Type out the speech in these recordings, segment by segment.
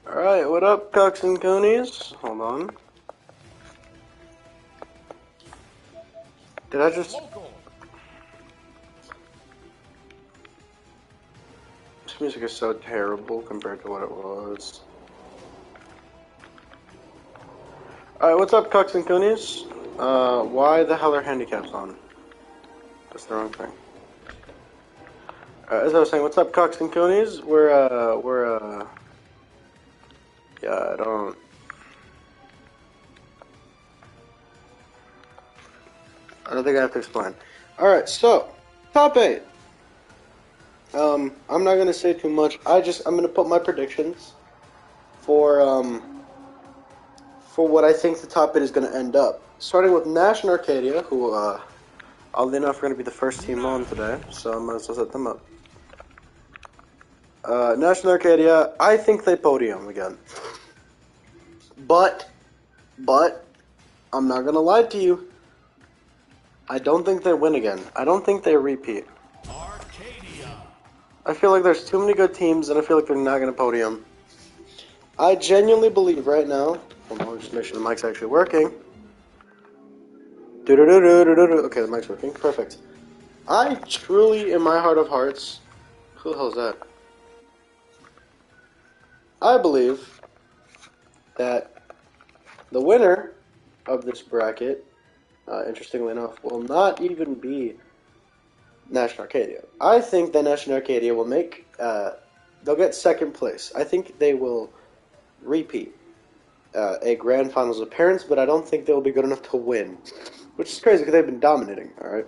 Alright, what up, Cucks and Coonies? Hold on. Did I just... This music is so terrible compared to what it was. Alright, what's up, Cucks and Coonies? Why the hell are handicaps on? That's the wrong thing. As I was saying, what's up, Cucks and Coonies? Yeah, I don't think I have to explain. Alright, so, top 8. I'm not gonna say too much. I'm gonna put my predictions for what I think the top 8 is gonna end up. Starting with Nash and Arcadia, who, oddly enough, are gonna be the first team on today, so I might as well set them up. Nash and Arcadia, I think they podium again. But, I'm not gonna lie to you. I don't think they win again. I don't think they repeat. Arcadia. I feel like there's too many good teams, and I feel like they're not gonna podium. I genuinely believe right now. Hold on, just make sure the mic's actually working. Okay, the mic's working. Perfect. I truly, in my heart of hearts, who the hell is that? I believe that the winner of this bracket, interestingly enough, will not even be Nash and Arcadia. I think that Nash and Arcadia will make, they'll get second place. I think they will repeat a grand finals appearance, but I don't think they'll be good enough to win, which is crazy because they've been dominating, alright?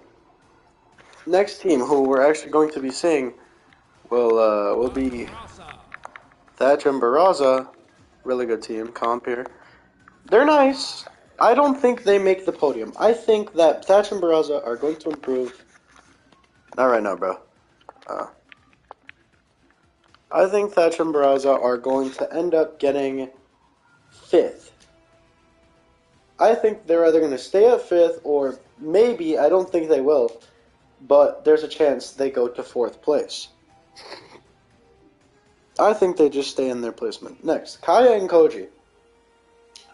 Next team, who we're actually going to be seeing, will be Thatcher and Barraza. Really good team, comp here. They're nice. I don't think they make the podium. I think that Thatcher and Barraza are going to improve. Not right now, bro. I think Thatcher and Barraza are going to end up getting 5th. I think they're either going to stay at 5th or maybe, I don't think they will, but there's a chance they go to 4th place. I think they just stay in their placement. Next, Kaya and Koji.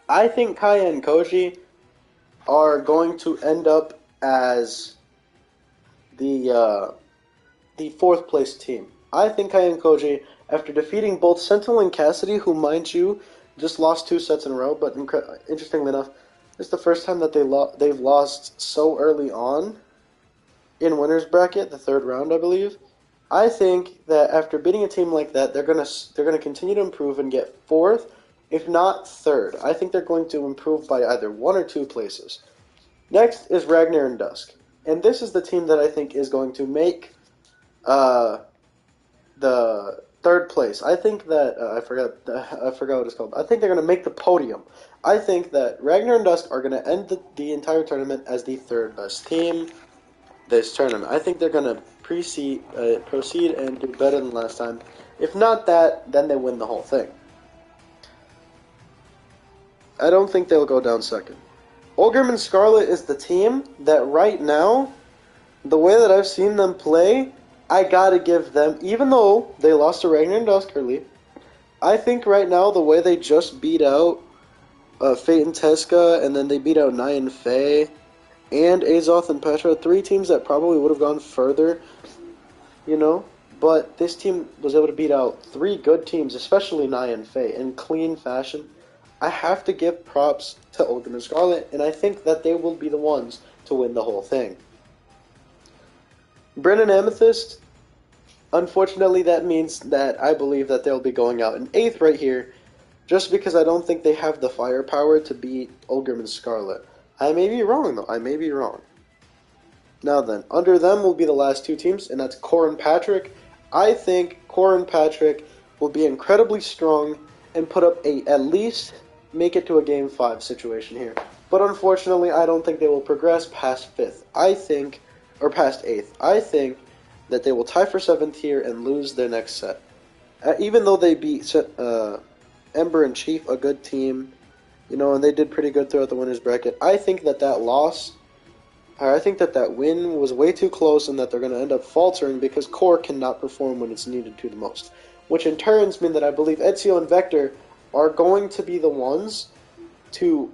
I think Kaya and Koji are going to end up as the 4th place team. I think Kaya and Koji, after defeating both Sentinel and Cassidy, who, mind you, just lost 2 sets in a row, but interestingly enough, it's the first time that they've lost so early on in winner's bracket, the 3rd round, I believe. I think that after beating a team like that, they're gonna continue to improve and get 4th, if not 3rd. I think they're going to improve by either 1 or 2 places. Next is Ragnar and Dusk, and this is the team that I think is going to make the 3rd place. I think that I forgot what it's called. I think they're gonna make the podium. I think that Ragnar and Dusk are gonna end the entire tournament as the 3rd best team this tournament. I think they're gonna proceed and do better than last time. If not that, then they win the whole thing. I don't think they'll go down 2nd. Olgrim and Scarlet is the team that right now, the way that I've seen them play, I gotta give them, even though they lost to Ragnar and Dusk early, I think right now the way they just beat out Fate and Teska, and then they beat out Nai and Faye, and Azoth and Petra, 3 teams that probably would have gone further, you know, but this team was able to beat out 3 good teams, especially Nai and Faye, in clean fashion. I have to give props to Olgrim and Scarlet, and I think that they will be the ones to win the whole thing. Bryn and Amethyst, unfortunately that means that I believe that they'll be going out in 8th right here, just because I don't think they have the firepower to beat Olgrim and Scarlet. I may be wrong, though. I may be wrong. Now then, under them will be the last 2 teams, and that's Core and Patrick. I think Core and Patrick will be incredibly strong and put up at least make it to a Game 5 situation here. But unfortunately, I don't think they will progress past 5th. Or past 8th. I think that they will tie for 7th here and lose their next set. Even though they beat Ember and Chief, a good team, you know, and they did pretty good throughout the winner's bracket. I think that win was way too close and that they're going to end up faltering because Core cannot perform when it's needed to the most. Which in turns mean that I believe Ezio and Vector are going to be the ones to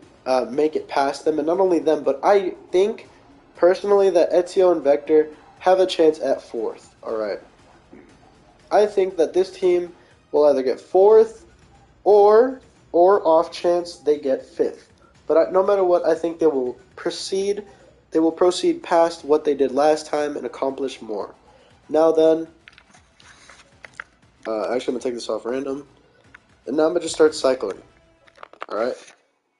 make it past them, and not only them, but I think personally that Ezio and Vector have a chance at 4th. Alright. I think that this team will either get 4th or off chance they get 5th. But no matter what, I think they will proceed. They will proceed past what they did last time and accomplish more. Now then, actually I'm going to take this off random. And now I'm going to just start cycling. Alright?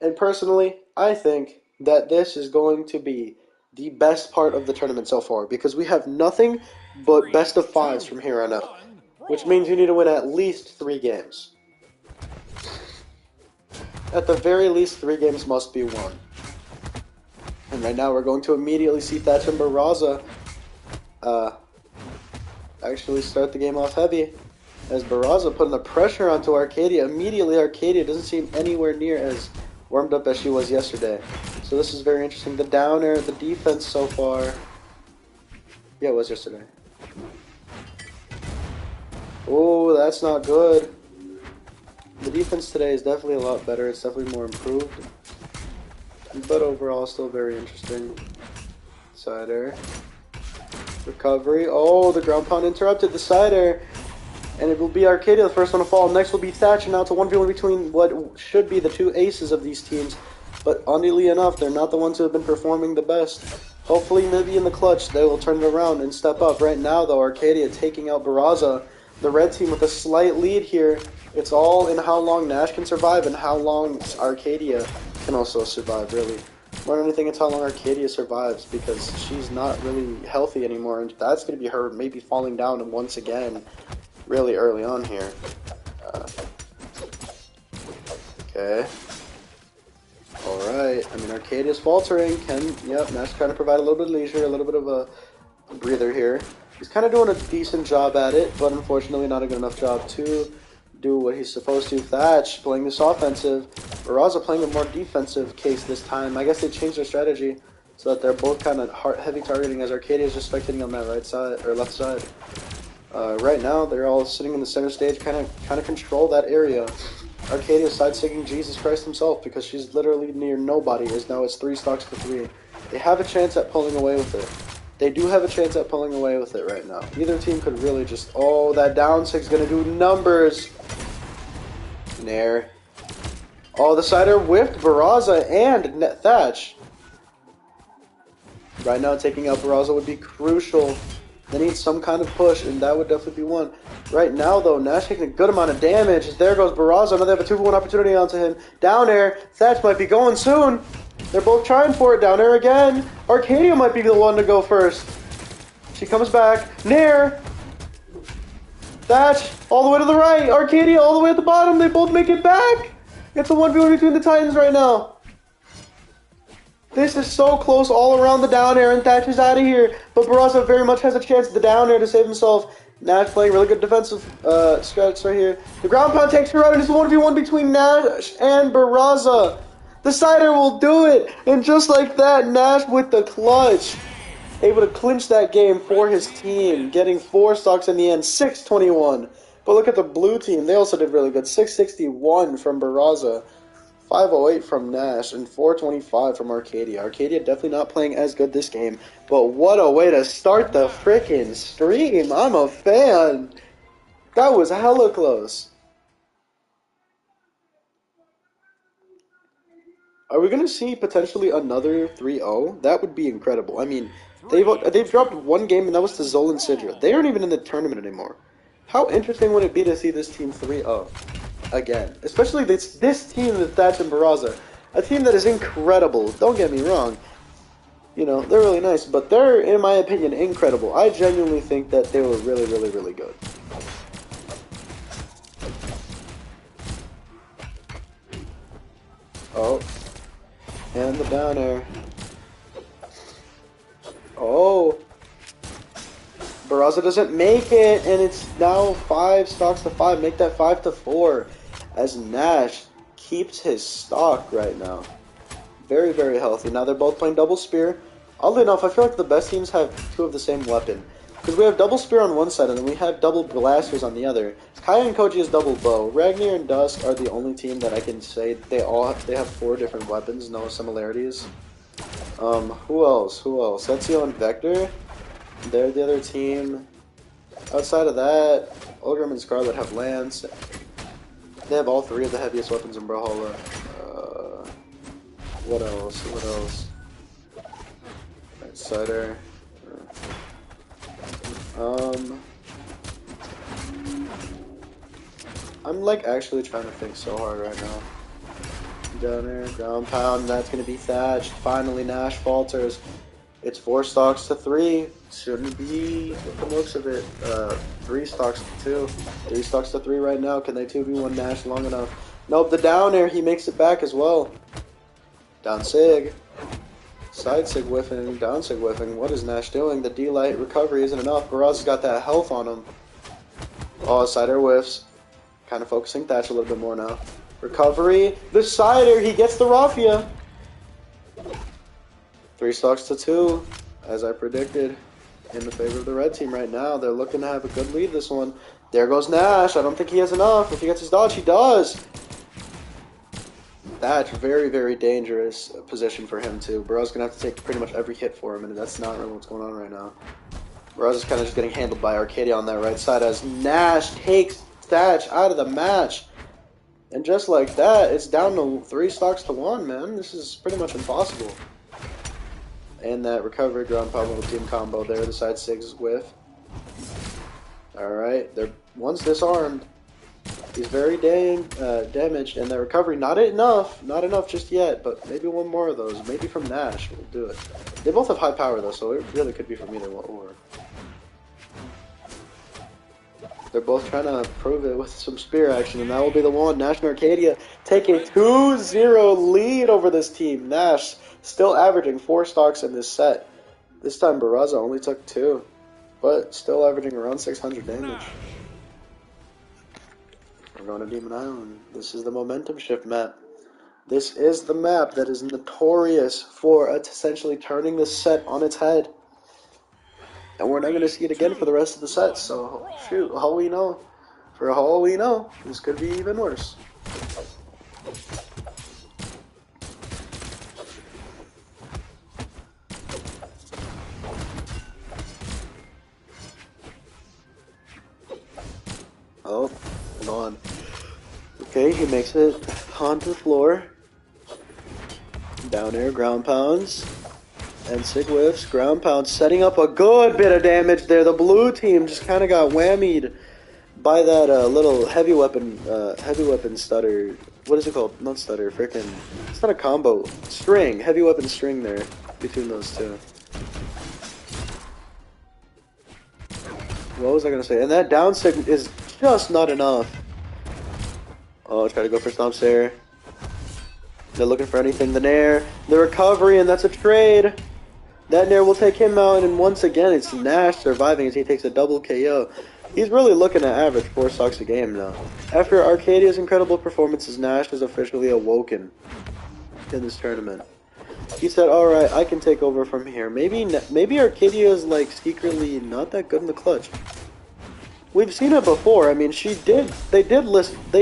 And personally, I think that this is going to be the best part of the tournament so far, because we have nothing but best of 5s from here on out. Which means you need to win at least 3 games. At the very least, 3 games must be won. And right now we're going to immediately see Thatch and Barraza actually start the game off heavy. As Barraza putting the pressure onto Arcadia. Immediately Arcadia doesn't seem anywhere near as warmed up as she was yesterday. So this is very interesting. The down air, the defense so far. Yeah, it was yesterday. Oh, that's not good. The defense today is definitely a lot better. It's definitely more improved. But overall, still very interesting. Side air. Recovery. Oh, the ground pound interrupted the side air. And it will be Arcadia, the first one to fall. Next will be Thatcher. Now it's a 1v1 between what should be the 2 aces of these teams. But oddly enough, they're not the ones who have been performing the best. Hopefully, maybe in the clutch, they will turn it around and step up. Right now, though, Arcadia taking out Barraza. The red team with a slight lead here. It's all in how long Nash can survive and how long Arcadia can also survive, really. More than anything, it's how long Arcadia survives, because she's not really healthy anymore, and that's going to be her maybe falling down once again really early on here. Okay. Alright, I mean, Arcadia's faltering. Nash trying to provide a little bit of leisure, a little bit of a breather here. He's kind of doing a decent job at it, but unfortunately not a good enough job to do what he's supposed to. Thatch playing this offensive. Barraza playing a more defensive case this time. I guess they changed their strategy so that they're both kind of heavy targeting, as Arcadia is just spectating on that right side or left side. Right now they're all sitting in the center stage, kind of control that area. Arcadia side-sticking Jesus Christ himself, because she's literally near nobody, as now it's 3 stocks to 3. They have a chance at pulling away with it. They do have a chance at pulling away with it right now. Either team could really just... Oh, that down 6 going to do numbers. Nair. Oh, the sider whiffed Barraza and Thatch. Right now, taking out Barraza would be crucial. They need some kind of push, and that would definitely be one. Right now, though, Nash taking a good amount of damage. There goes Barraza. Now they have a 2-for-1 opportunity onto him. Down air. Thatch might be going soon. They're both trying for it. Down air again. Arcadia might be the one to go first. She comes back. Nair. Thatch all the way to the right. Arcadia all the way at the bottom. They both make it back. It's a 1v1 between the Titans right now. This is so close all around the down air, and Thatch is out of here. But Barraza very much has a chance at the down air to save himself. Nash playing really good defensive strategy right here. The ground pound takes her out, and it's a 1v1 between Nash and Barraza. The sider will do it, and just like that, Nash with the clutch. Able to clinch that game for his team, getting 4 stocks in the end, 621. But look at the blue team, they also did really good. 661 from Barraza, 508 from Nash, and 425 from Arcadia. Arcadia definitely not playing as good this game, but what a way to start the frickin' stream. I'm a fan. That was hella close. Are we going to see potentially another 3-0? That would be incredible. I mean, they've dropped 1 game, and that was to Zol and Sidra. They aren't even in the tournament anymore. How interesting would it be to see this team 3-0 again? Especially this team with Thatch and Barraza. A team that is incredible. Don't get me wrong. You know, they're really nice, but they're, in my opinion, incredible. I genuinely think that they were really, really, really good. Oh. And the down air. Oh. Barraza doesn't make it, and it's now 5 stocks to 5. Make that 5 to 4. As Nash keeps his stock right now. Very, very healthy. Now they're both playing double spear. Oddly enough, I feel like the best teams have 2 of the same weapon. Because we have double spear on one side, and then we have double blasters on the other. Kaya and Koji is double bow. Ragnar and Dusk are the only team that I can say they have 4 different weapons, no similarities. Who else? Setio and Vector, they're the other team. Outside of that, Ogrim and Scarlet have Lance. They have all 3 of the heaviest weapons in Brawlhalla. What else? Cider. I'm like actually trying to think so hard right now. Down there, ground pound, that's gonna be thatched. Finally, Nash falters. It's 4 stocks to 3. Shouldn't be with the looks of it. 3 stocks to 2. 3 stocks to 3 right now. Can they 2v1 Nash long enough? Nope, the down air, he makes it back as well. Down Sig. Side Sig whiffing, down Sig whiffing. What is Nash doing? The D-Light recovery isn't enough. Baraz has got that health on him. Oh, Cider whiffs. Kind of focusing Thatch a little bit more now. Recovery. The Cider, he gets the Raffia. 3 stocks to 2, as I predicted, in the favor of the red team right now. They're looking to have a good lead this one. There goes Nash. I don't think he has enough. If he gets his dodge, he does. That's very, very dangerous position for him, too. Burrow's going to have to take pretty much every hit for him, and that's not really what's going on right now. Burrow's is kind of just getting handled by Arcadia on that right side as Nash takes Thatch out of the match. And just like that, it's down to 3 stocks to 1, man. This is pretty much impossible. And that recovery ground pound little team combo there, the side 6 whiff. Alright, one's disarmed. He's very damaged, and the recovery, not enough just yet, but maybe one more of those, maybe from Nash will do it. They both have high power though, so it really could be from either one or. They're both trying to prove it with some spear action, and that will be the one. Nash and Arcadia take a 2-0 lead over this team. Nash still averaging 4 stocks in this set. This time Barraza only took 2, but still averaging around 600 damage. We're going to Demon Island. This is the momentum shift map. This is the map that is notorious for essentially turning the set on its head. And we're not going to see it again for the rest of the set, so shoot, for all we know, this could be even worse. Oh, hold on. Okay, he makes it onto the floor. Down air, ground pounds. And Sig whiffs, ground pounds, setting up a good bit of damage there. The blue team just kind of got whammied by that little heavy weapon stutter. What is it called? Not stutter, frickin'. It's not a combo. String, heavy weapon string there between those two. What was I gonna say? And that down Sig is just not enough. Oh, try to go for stomps there. They're looking for anything. The Nair, the recovery, and that's a trade. That Nair will take him out, and once again, it's Nash surviving as he takes a double KO. He's really looking at average 4 stocks a game now. After Arcadia's incredible performances, Nash is officially awoken in this tournament. He said, "Alright, I can take over from here." Maybe Arcadia is like secretly not that good in the clutch. We've seen it before. I mean, they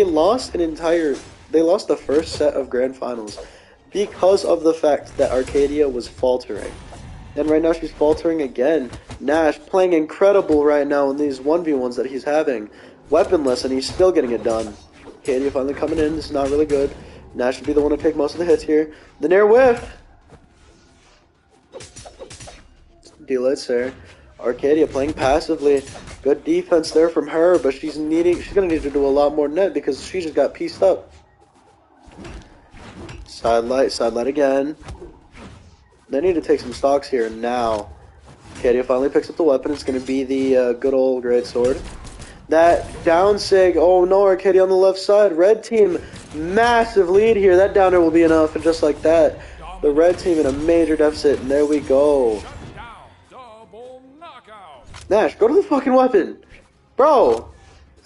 lost the first set of grand finals because of the fact that Arcadia was faltering. And right now she's faltering again. Nash playing incredible right now in these 1v1s that he's having. Weaponless, and he's still getting it done. Arcadia finally coming in. This is not really good. Nash should be the one to take most of the hits here. The Nair whiff! D-Lights there. Arcadia playing passively. Good defense there from her, but she's gonna need to do a lot more net because she just got pieced up. Side light again. They need to take some stocks here now. Arcadia finally picks up the weapon. It's going to be the good old great sword. That down Sig. Oh no, Arcadia on the left side. Red team, massive lead here. That downer will be enough, and just like that, the red team in a major deficit, and there we go. Nash, go to the fucking weapon. Bro,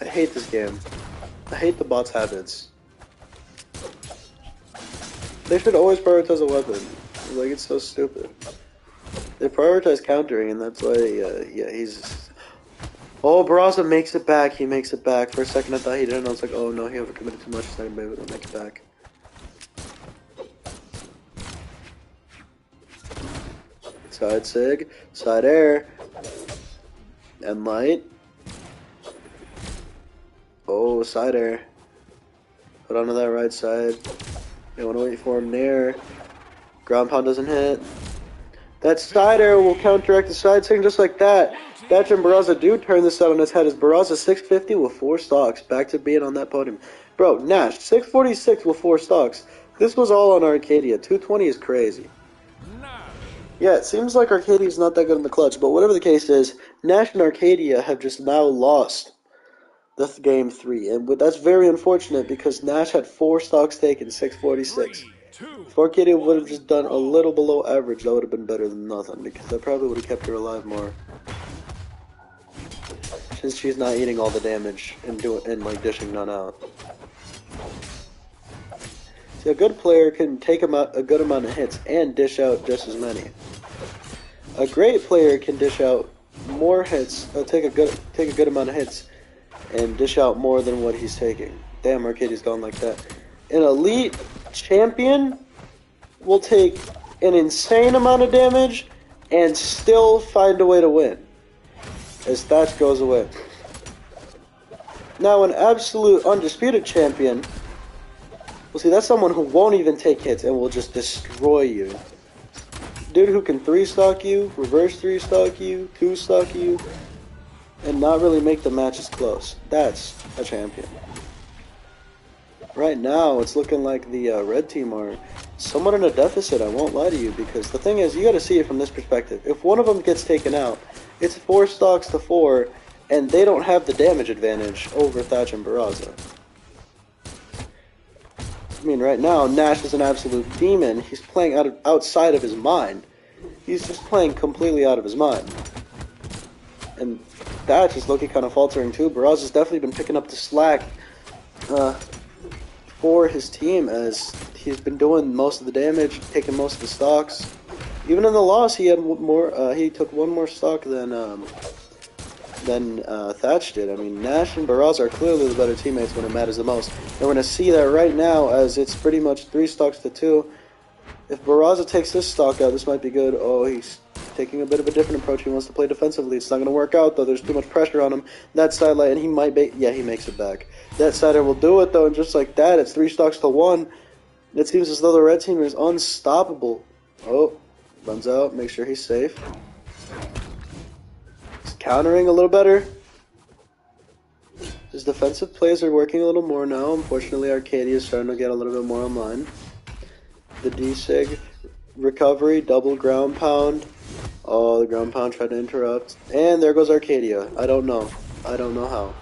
I hate this game. I hate the bot's habits. They should always prioritize a weapon. Like, it's so stupid. They prioritize countering, and that's why, yeah, he's Oh, Barraza makes it back. He makes it back. For a second, I thought he didn't. I was like, oh no, he overcommitted too much. He's not gonna be able to make it back. Side sig, side air, and light. Oh, side air. Put onto that right side. You want to wait for him there. Ground pound doesn't hit. That side air will counteract the side swing just like that. Thatch and Barraza do turn this out on its head as Barraza 650 with 4 stocks. Back to being on that podium. Bro, Nash, 646 with 4 stocks. This was all on Arcadia. 220 is crazy. Yeah, it seems like Arcadia's not that good in the clutch, but whatever the case is, Nash and Arcadia have just now lost the game 3. And that's very unfortunate because Nash had 4 stocks taken, 646. If Arcadia would have just done a little below average, that would have been better than nothing, because that probably would have kept her alive more. Since she's not eating all the damage and like dishing none out. See, a good player can take a good amount of hits and dish out just as many. A great player can dish out more hits, take a good amount of hits, and dish out more than what he's taking. Damn, Arcadia's gone like that. An elite champion will take an insane amount of damage and still find a way to win as Thatch goes away. Now, an absolute undisputed champion, well, see, that's someone who won't even take hits and will just destroy you. Dude who can 3-stock you, reverse 3-stock you, 2-stock you, and not really make the matches close. That's a champion. Right now, it's looking like the red team are somewhat in a deficit, I won't lie to you, because the thing is, you gotta see it from this perspective. If one of them gets taken out, it's 4 stocks to 4, and they don't have the damage advantage over Thatch and Barraza. I mean, right now, Nash is an absolute demon. He's playing outside of his mind. He's just playing completely out of his mind. And Thatch is looking kind of faltering too. Barraza's definitely been picking up the slack for his team, as he's been doing most of the damage, taking most of the stocks. Even in the loss, he had more. He took 1 more stock than Thatch did. I mean, Nash and Barraza are clearly the better teammates when it matters the most. And we're going to see that right now, as it's pretty much 3 stocks to 2. If Barraza takes this stock out, this might be good. Oh, he's taking a bit of a different approach. He wants to play defensively. It's not going to work out, though. There's too much pressure on him. That sidelight, and he might be... Yeah, he makes it back. That sider will do it, though, and just like that, it's 3 stocks to 1. It seems as though the red team is unstoppable. Oh, runs out. Make sure he's safe. He's countering a little better. His defensive plays are working a little more now. Unfortunately, Arcadia is starting to get a little bit more online. The D-Sig recovery, double ground pound. Oh, the ground pound tried to interrupt. And there goes Arcadia. I don't know how.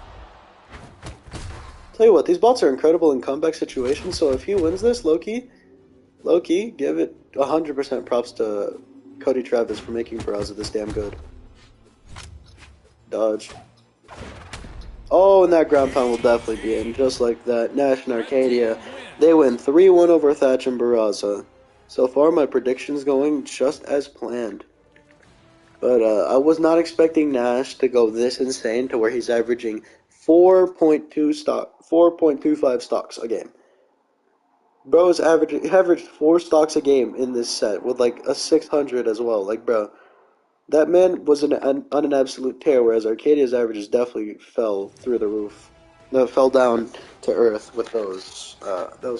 Tell you what, these bots are incredible in comeback situations, so if he wins this, low-key, give it 100% props to Cody Travis for making Barraza this damn good. Dodge. Oh, and that ground pound will definitely be in, just like that. Nash and Arcadia, they win 3-1 over Thatch and Barraza. So far, my prediction's going just as planned. But I was not expecting Nash to go this insane to where he's averaging 4.25 stocks a game. Bro's averaged 4 stocks a game in this set with like a 600 as well. Like, bro, that man was on an absolute tear, whereas Arcadia's averages definitely fell through the roof. No, fell down to earth with those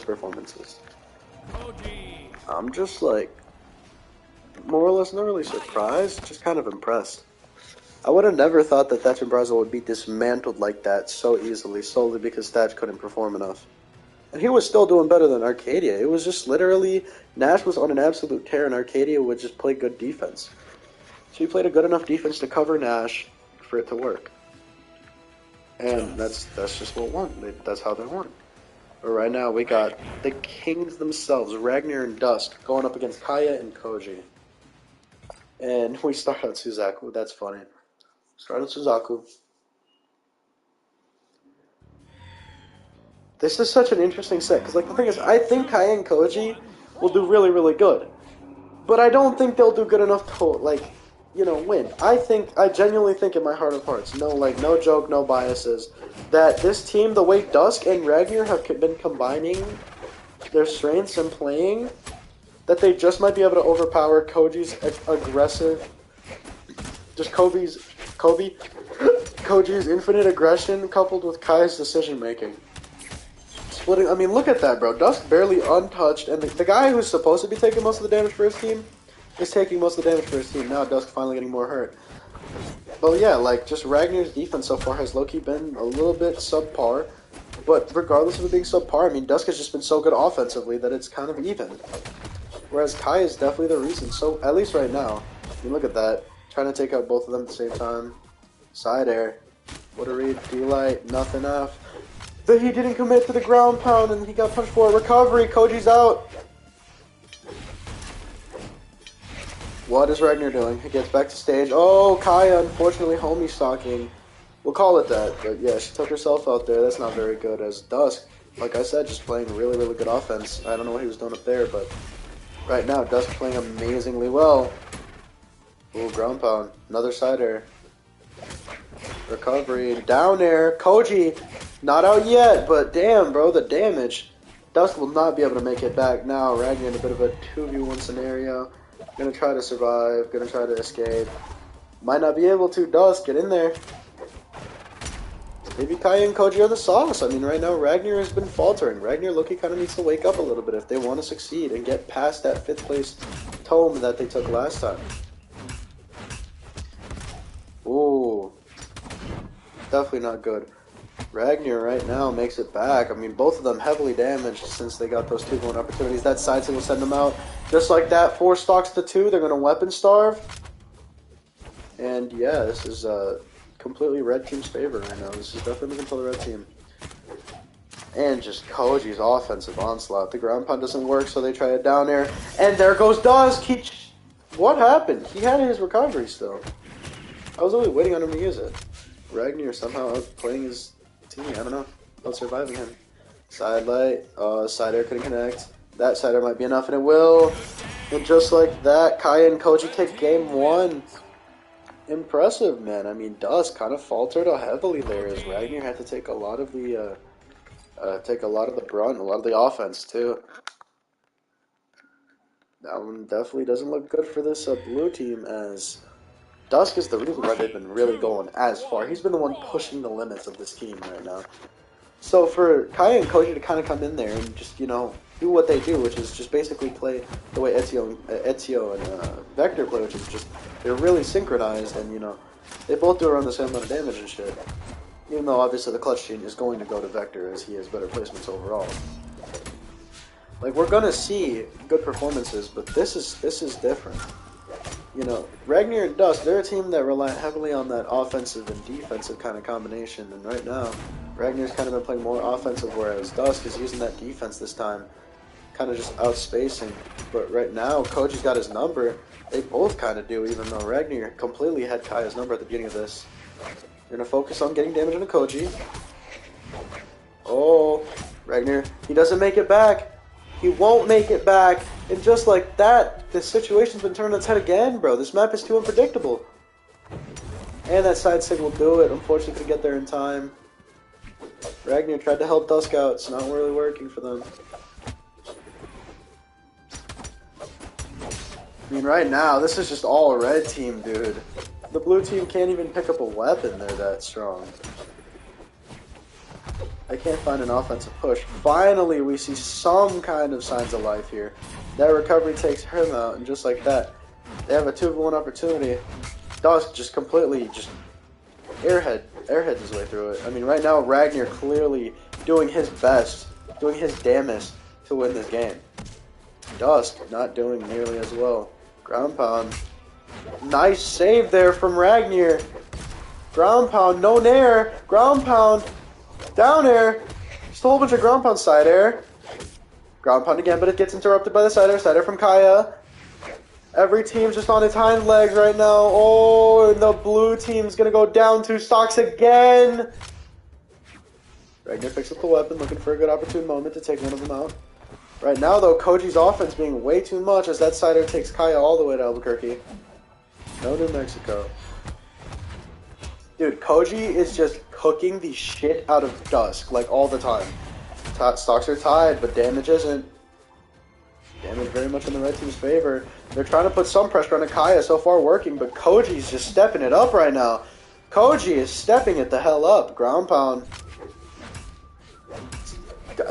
performances. I'm just like, more or less not really surprised, just kind of impressed. I would have never thought that Thatch and Barraza would be dismantled like that so easily, solely because Thatch couldn't perform enough. And he was still doing better than Arcadia. It was just literally, Nash was on an absolute tear and Arcadia would just play good defense. So he played a good enough defense to cover Nash for it to work. And that's just what won. That's how they won. But right now we got the kings themselves, Ragnar and Dust, going up against Kaya and Koji. And we start out Suzaku. That's funny. Start out Suzaku. This is such an interesting set, because like the thing is, I think Kaya and Koji will do really, really good. But I don't think they'll do good enough to, like, win. I genuinely think in my heart of hearts, no joke, no biases, that this team, the way Dusk and Ragnar have been combining their strengths and playing, that they just might be able to overpower Koji's aggressive, Koji's infinite aggression coupled with Kai's decision making. Splitting, I mean, look at that, bro. Dusk barely untouched, and the guy who's supposed to be taking most of the damage for his team is taking most of the damage for his team. Now Dusk finally getting more hurt. But yeah, like, just Ragnar's defense so far has low-key been a little bit subpar. But regardless of it being subpar, I mean, Dusk has just been so good offensively that it's kind of even. Whereas Kai is definitely the reason. So, at least right now, I mean, look at that. Trying to take out both of them at the same time. Side air. What a read. D-Light. Nothing F. That he didn't commit to the ground pound and he got punched for it. Recovery. Koji's out. What is Ragnar doing? He gets back to stage. Oh, Kaya, unfortunately, homie stalking. We'll call it that. But yeah, she took herself out there. That's not very good. As Dusk, like I said, just playing really, really good offense. I don't know what he was doing up there, but right now, Dusk playing amazingly well. Ooh, ground pound. Another side air. Recovery. Down air. Koji, not out yet, but damn, bro, the damage. Dusk will not be able to make it back now. Ragnar in a bit of a 2v1 scenario. Gonna try to survive. Gonna try to escape. Might not be able to. Dusk, get in there. Maybe Kai and Koji are the sauce. I mean, right now, Ragnar has been faltering. Ragnar Loki kind of needs to wake up a little bit if they want to succeed and get past that 5th place tome that they took last time. Ooh. Definitely not good. Ragnar right now makes it back. I mean, both of them heavily damaged since they got those 2-1 opportunities. That side will send them out. Just like that, 4 stocks to 2. They're going to weapon starve. And yeah, this is completely red team's favor right now. This is definitely looking for the red team. And just Koji's offensive onslaught. The ground pound doesn't work, so they try it down there. And there goes Dusk. What happened? He had his recovery still. I was only waiting on him to use it. Ragnar somehow outplaying his team. I don't know. Out surviving him. Side light. Side air couldn't connect. That side air might be enough, and it will. And just like that, Kaya and Koji take game 1. Impressive, man. I mean, Dusk kind of faltered heavily there as Ragnar had to take a lot of the brunt, a lot of the offense too. That one definitely doesn't look good for this blue team, as Dusk is the reason why they've been really going as far. He's been the one pushing the limits of this team right now. So for Kaya and Koji to kind of come in there and just, do what they do, which is just basically play the way Ezio and Vector play, which is just, they're really synchronized, and, they both do around the same amount of damage and shit. Even though, obviously, the clutch gene is going to go to Vector, as he has better placements overall. Like, we're gonna see good performances, but this is different. Ragnar and Dusk, they're a team that rely heavily on that offensive and defensive kind of combination, and right now, Ragnar's kind of been playing more offensive, whereas Dusk is using that defense this time, kind of just outspacing. But right now, Koji's got his number. They both kind of do, even though Ragnar completely had Kaya's number at the beginning of this. They're going to focus on getting damage into Koji. Oh, Ragnar, he doesn't make it back. He won't make it back. And just like that, the situation's been turned on its head again, bro. This map is too unpredictable. And that side sig will do it. Unfortunately, couldn't get there in time. Ragnar tried to help Dusk out. It's not really working for them. I mean, right now, this is just all red team, dude. The blue team can't even pick up a weapon. They're that strong. I can't find an offensive push. Finally, we see some kind of signs of life here. That recovery takes him out, and just like that, they have a 2v1 opportunity. Dusk just completely airheads his way through it. I mean, right now, Ragnar clearly doing his best, doing his damnest to win this game. Dusk not doing nearly as well. Ground pound. Nice save there from Ragnar. Ground pound, no nair. Ground pound. Down air. Just a whole bunch of ground pound side air. Ground pound again, but it gets interrupted by the side air. Side air from Kaya. Every team's just on its hind legs right now. Oh, and the blue team's going to go down 2 stocks again. Ragnar picks up the weapon, looking for a good opportune moment to take one of them out. Right now, though, Koji's offense being way too much as that side air takes Kaya all the way to Albuquerque. No New Mexico. Dude, Koji is just cooking the shit out of Dusk, like, all the time. Stocks are tied, but damage isn't. Damage very much in the red team's favor. They're trying to put some pressure on Akaya, so far working, but Koji's just stepping it up right now. Koji is stepping it the hell up. Ground pound.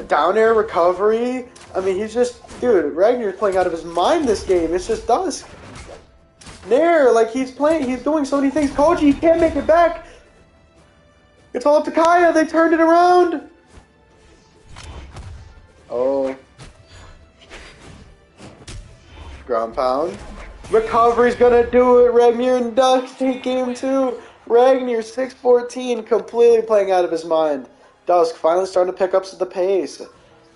Down air recovery. I mean, he's just... Dude, Ragnar's playing out of his mind this game. It's just Dusk. Nair, like, he's doing so many things. Koji, he can't make it back. It's all up to Kaya. They turned it around. Oh. Ground pound. Recovery's gonna do it. Ragnar and Dusk take game 2. Ragnar 6-14, completely playing out of his mind. Dusk finally starting to pick up the pace.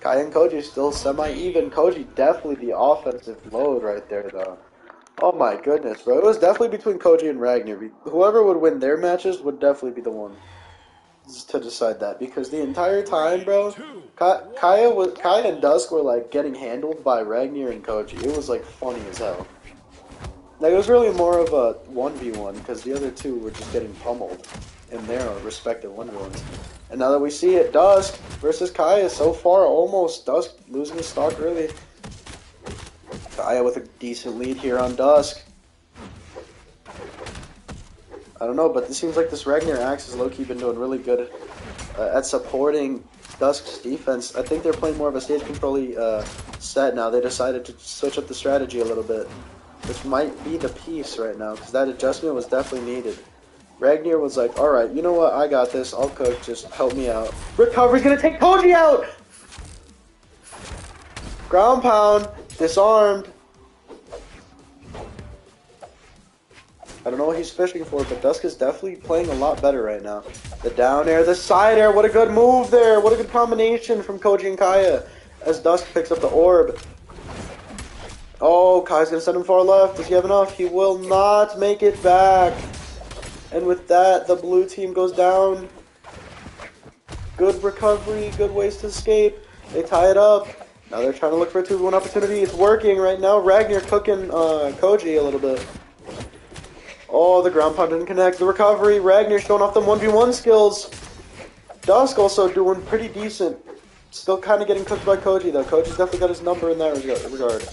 Kai and Koji still semi-even. Koji definitely the offensive load right there, though. Oh my goodness, bro. It was definitely between Koji and Ragnar. Whoever would win their matches would definitely be the one to decide that. Because the entire time, bro, Kaya and Dusk were like getting handled by Ragnar and Koji. It was like funny as hell. Like, it was really more of a 1v1 because the other two were just getting pummeled in their respective 1v1s. And now that we see it, Dusk versus Kaya, so far almost Dusk losing his stock early. Kaya with a decent lead here on Dusk. I don't know, but it seems like this Ragnar Axe has low-key been doing really good at supporting Dusk's defense. I think they're playing more of a stage control-y set now. They decided to switch up the strategy a little bit, which might be the piece right now, because that adjustment was definitely needed. Ragnar was like, alright, you know what, I got this, I'll cook, just help me out. Recovery's gonna take Koji out! Ground pound, disarmed. I don't know what he's fishing for, but Dusk is definitely playing a lot better right now. The down air, the side air, what a good move there, what a good combination from Koji and Kaya, as Dusk picks up the orb. Oh, Kai's gonna send him far left, does he have enough? He will not make it back. And with that, the blue team goes down. Good recovery, good ways to escape. They tie it up. Now they're trying to look for a 2v1 opportunity. It's working right now. Ragnar cooking Koji a little bit. Oh, the ground pound didn't connect. The recovery, Ragnar showing off them 1v1 skills. Dusk also doing pretty decent. Still kind of getting cooked by Koji, though. Koji's definitely got his number in that regard.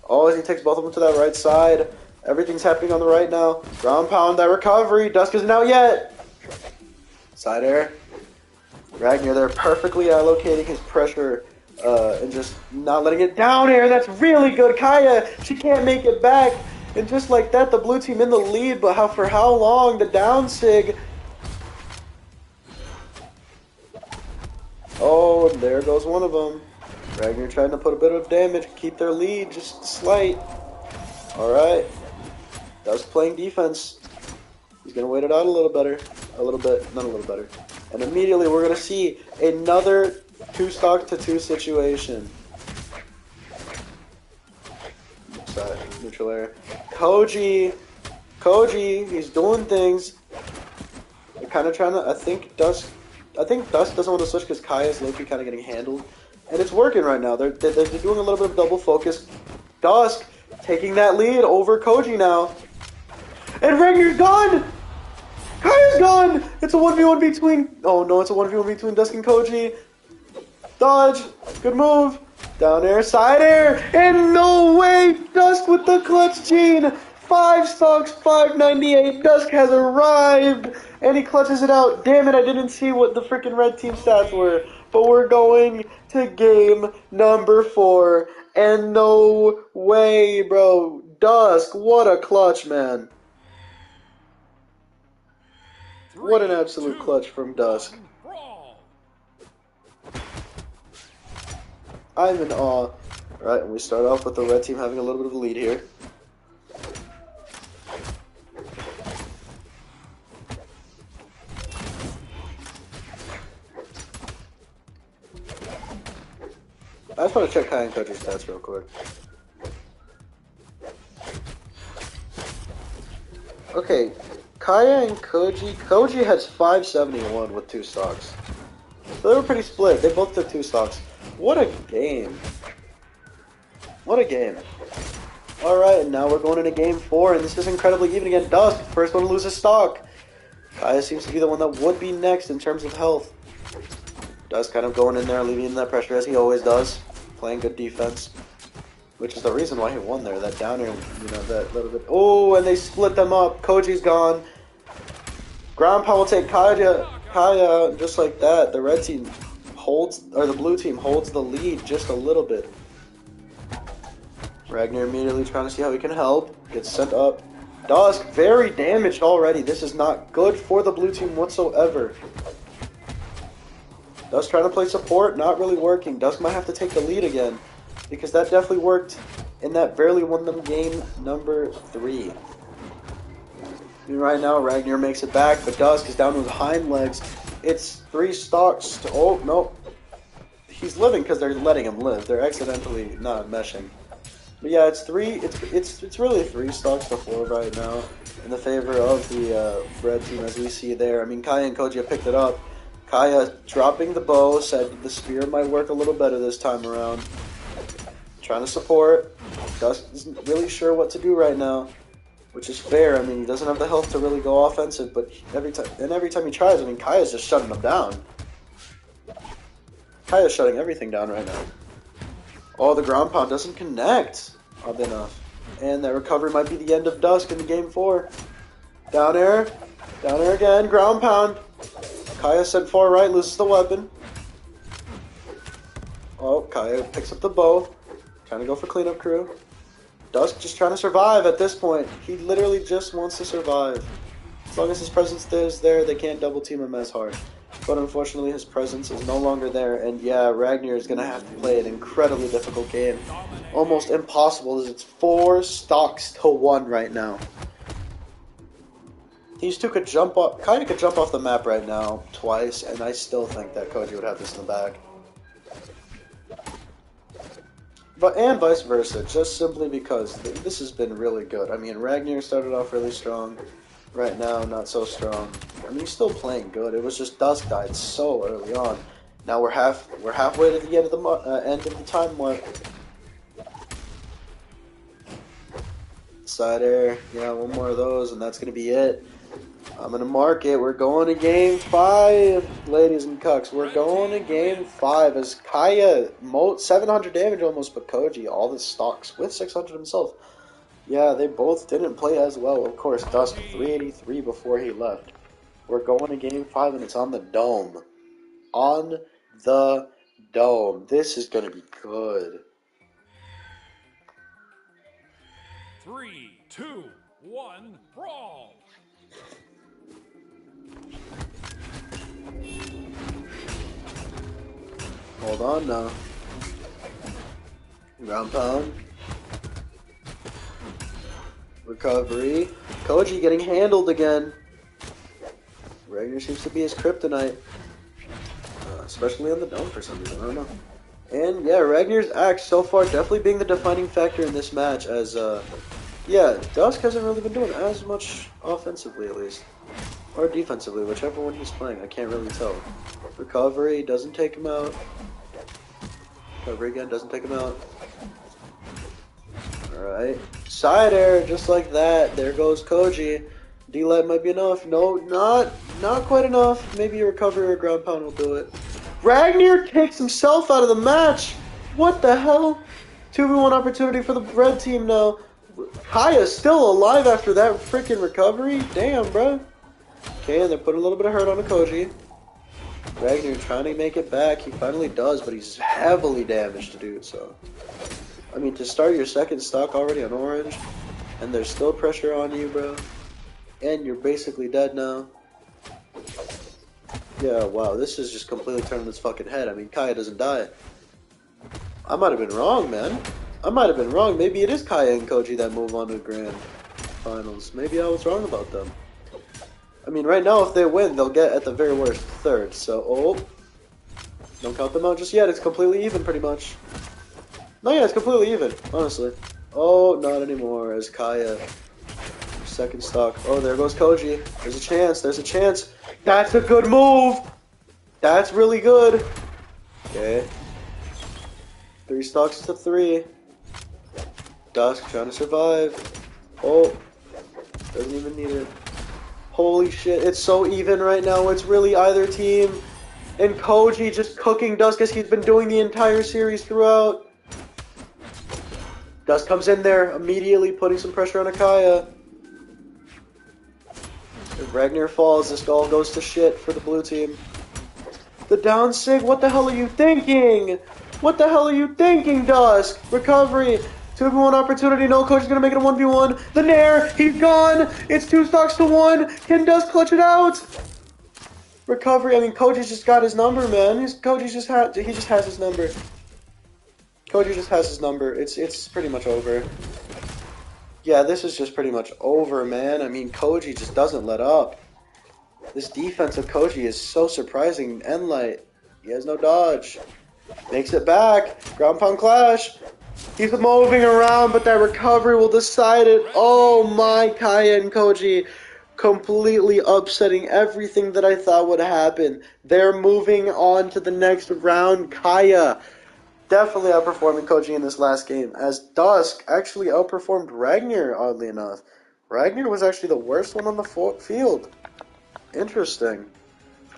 Oh, as he takes both of them to that right side. Everything's happening on the right now. Ground pound, that recovery. Dusk isn't out yet. Side air. Ragnar there perfectly allocating his pressure and just not letting it down air. That's really good. Kaya, she can't make it back. And just like that, the blue team in the lead. But for how long? The down sig. Oh, and there goes one of them. Ragnar trying to put a bit of damage, keep their lead just slight. Alright. Dusk playing defense. He's going to wait it out a little better. A little bit, not a little better. And immediately we're going to see another 2-stock to 2 situation. Side, neutral air. Koji, he's doing things. They're kind of trying to, I think Dusk doesn't want to switch because Kaya's low-key kind of getting handled. And it's working right now. They're doing a little bit of double focus. Dusk taking that lead over Koji now. And Ragnar's gone! Kaya's gone! It's a 1v1 between... Oh no, it's a 1v1 between Dusk and Koji. Dodge. Good move. Down air, side air. And no way! Dusk with the clutch gene. 5 stocks, 598. Dusk has arrived. And he clutches it out. Damn it, I didn't see what the freaking red team stats were. But we're going to game number 4. And no way, bro. Dusk, what a clutch, man. What an absolute clutch from Dusk. I'm in awe. Alright, and we start off with the red team having a little bit of a lead here. I just want to check Kai and Koji's stats real quick. Okay, Kaya and Koji has 571 with 2 stocks. So they were pretty split. They both took 2 stocks. What a game. What a game. Alright, and now we're going into game 4, and this is incredibly even again. Dusk, first one to lose his stock. Kaya seems to be the one that would be next in terms of health. Dusk kind of going in there, leaving that pressure as he always does. Playing good defense. Which is the reason why he won there. That down air, you know, that little bit. Oh, and they split them up. Koji's gone. Ground pound will take Kaya out just like that. The red team holds, or the blue team holds the lead just a little bit. Ragnar immediately trying to see how he can help. Gets sent up. Dusk very damaged already. This is not good for the blue team whatsoever. Dusk trying to play support, not really working. Dusk might have to take the lead again, because that definitely worked in that barely won them game number 3. And right now, Ragnar makes it back, but Dusk is down to his hind legs. It's 3 stocks to... Oh, no. He's living because they're letting him live. They're accidentally not meshing. But yeah, it's really 3 stocks to 4 right now in the favor of the red team, as we see there. I mean, Kaya and Koji have picked it up. Kaya dropping the bow, said the spear might work a little better this time around. Trying to support. Dusk isn't really sure what to do right now, which is fair. I mean, he doesn't have the health to really go offensive, but every time he tries, I mean, Kaya's just shutting him down. Kaya's shutting everything down right now. Oh, the ground pound doesn't connect. Odd enough. And that recovery might be the end of Dusk in the game 4. Down air again, ground pound. Kaya sent far right, loses the weapon. Oh, Kaya picks up the bow. Trying to go for cleanup crew. Dusk just trying to survive at this point. He literally just wants to survive. As long as his presence is there, they can't double team him as hard. But unfortunately, his presence is no longer there. And yeah, Ragnar is going to have to play an incredibly difficult game. Almost impossible, as it's 4 stocks to 1 right now. These two could jump off. Kaya could jump off the map right now twice, and I still think that Koji would have this in the bag. And vice versa, just simply because this has been really good. I mean, Ragnar started off really strong. Right now, not so strong. I mean, he's still playing good. It was just Dusk died so early on. Now we're halfway to the end of the time mark. Side air, yeah, one more of those, and that's gonna be it. I'm gonna mark it. We're going to game 5, ladies and cucks. We're going to game 5 as Kaya 700 damage almost, but Koji all the stocks with 600 himself. Yeah, they both didn't play as well. Of course, Dusk 383 before he left. We're going to game 5, and it's on the dome. On the dome. This is gonna be good. 3, 2, 1, brawl! Hold on now. Ground pound. Recovery. Koji getting handled again. Ragnar seems to be his kryptonite. Especially on the dome for some reason. I don't know. And yeah, Ragnar's axe so far definitely being the defining factor in this match as, yeah, Dusk hasn't really been doing as much offensively at least. Or defensively, whichever one he's playing. I can't really tell. Recovery doesn't take him out. Recovery again, doesn't take him out. Alright. Side air, just like that. There goes Koji. D-Light might be enough. No, not quite enough. Maybe a recovery or a ground pound will do it. Ragnar takes himself out of the match. What the hell? 2v1 opportunity for the red team now. Kaya's still alive after that freaking recovery. Damn, bro. Okay, and they're putting a little bit of hurt on the Koji. Ragnar trying to make it back. He finally does, but he's heavily damaged to do so. I mean, to start your second stock already on orange, and there's still pressure on you, bro. And you're basically dead now. Yeah, wow, this is just completely turning its fucking head. I mean, Kaya doesn't die. I might have been wrong, man. I might have been wrong. Maybe it is Kaya and Koji that move on to the grand finals. Maybe I was wrong about them. I mean, right now, if they win, they'll get, at the very worst, 3rd. So, oh. Don't count them out just yet. It's completely even, pretty much. No, yeah, it's completely even, honestly. Oh, not anymore, as Kaya... Second stock. Oh, there goes Koji. There's a chance. There's a chance. That's a good move. That's really good. Okay. 3 stocks to 3. Dusk trying to survive. Oh, doesn't even need it. Holy shit, it's so even right now. It's really either team. And Koji just cooking Dusk as he's been doing the entire series throughout. Dusk comes in there, immediately putting some pressure on Akaya. If Ragnar falls, this all goes to shit for the blue team. The down sig, what the hell are you thinking? What the hell are you thinking, Dusk? Recovery, 2v1 opportunity, no, Coach is gonna make it a 1v1. The Nair, he's gone! It's 2 stocks to 1! Can Dusk clutch it out? Recovery, I mean, Koji's just got his number, man. He just has his number. Koji just has his number. It's pretty much over. Yeah, this is just pretty much over, man. I mean, Koji just doesn't let up. This defense of Koji is so surprising. Enlight, he has no dodge. Makes it back. Ground pound clash. He's moving around, but that recovery will decide it. Oh my, Kaya and Koji completely upsetting everything that I thought would happen. They're moving on to the next round. Kaya definitely outperforming Koji in this last game, as Dusk actually outperformed Ragnar, oddly enough. Ragnar was actually the worst one on the field. Interesting.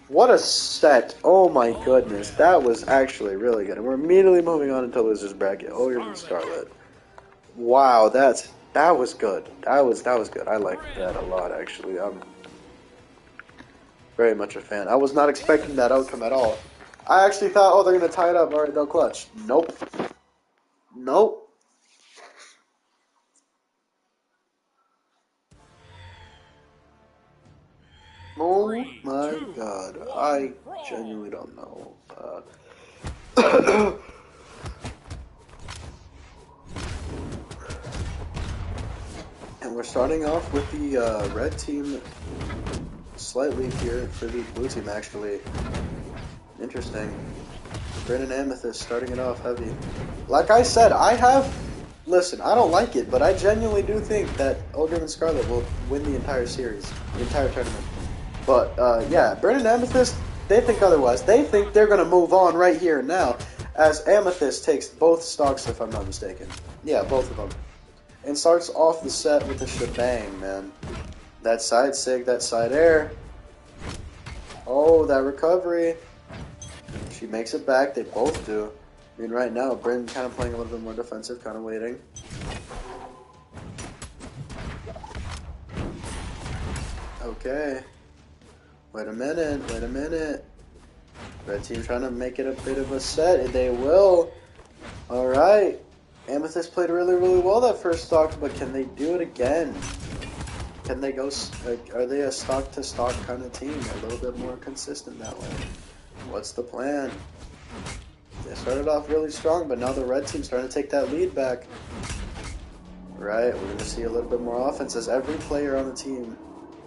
What a set. Oh my goodness. That was actually really good. And we're immediately moving on into losers bracket. Oh, you're Scarlet. Wow, that was good. That was good. I liked that a lot, actually. I'm very much a fan. I was not expecting that outcome at all. I actually thought, oh, they're going to tie it up. All right, they'll clutch. Nope. Nope. Oh my god. I genuinely don't know. And we're starting off with the red team slightly here for the blue team, actually. Interesting. Brandon Amethyst starting it off heavy. Like I said, listen, I don't like it, but I genuinely do think that Ogre and Scarlet will win the entire series, the entire tournament. But, yeah, Brandon Amethyst, they think otherwise. They think they're going to move on right here and now, as Amethyst takes both stocks, if I'm not mistaken. Yeah, both of them. And starts off the set with a shebang, man. That side sig, that side air. Oh, that recovery. She makes it back, they both do. I mean, right now, Bryn kind of playing a little bit more defensive, kind of waiting. Okay. Wait a minute. Red team trying to make it a bit of a set, and they will. Alright. Amethyst played really, really well that first stock, but can they do it again? Can they go, are they a stock-to-stock kind of team? A little bit more consistent that way. What's the plan? They started off really strong, but now the red team's starting to take that lead back. Right, we're going to see a little bit more offense as every player on the team.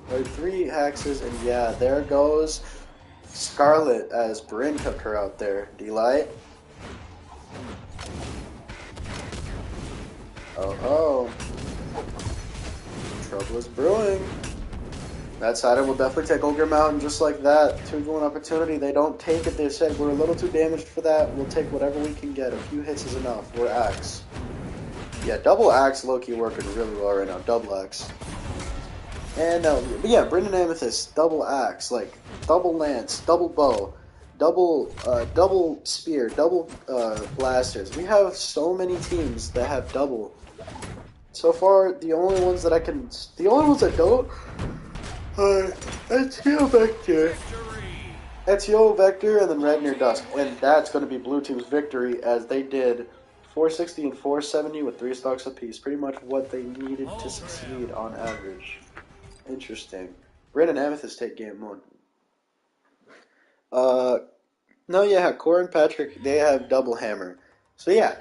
There are 3 Haxes, and yeah, there goes Scarlet as Bryn took her out there. D-Light. Oh. Trouble is brewing. That side will definitely take Ogre Mountain just like that. 2v1 opportunity. They don't take it. They said, we're a little too damaged for that. We'll take whatever we can get. A few hits is enough. We're Axe. Yeah, double Axe low-key working really well right now. Double Axe. And, but yeah, Brendan Amethyst, double Axe. Like, double Lance, double Bow, double Spear, double Blasters. We have so many teams that have double. So far, the only ones that don't are Ezio Vector, and then Ragnar Dusk. And that's going to be blue team's victory, as they did 460 and 470 with 3 stocks apiece. Pretty much what they needed to succeed on average. Interesting. Brandon Amethyst take game 1. No, yeah, Core and Patrick, they have double hammer. So yeah,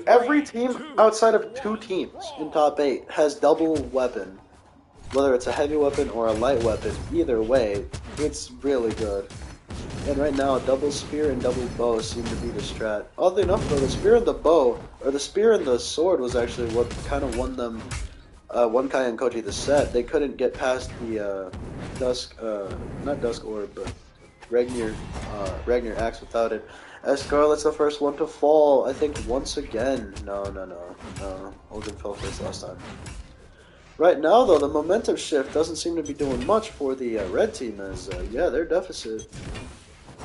every team outside of 2 teams in top 8 has double weapon. Whether it's a heavy weapon or a light weapon, either way, it's really good. And right now, double spear and double bow seem to be the strat. Oddly enough, though, the spear and the bow, or the spear and the sword was actually what kind of won them, won Kai and Koji the set. They couldn't get past the Dusk, not Dusk Orb, but Ragnar Axe without it. As Scarlet's the first one to fall, I think once again. No. Hogan fell first last time. Right now, though, the momentum shift doesn't seem to be doing much for the red team as, yeah, their deficit.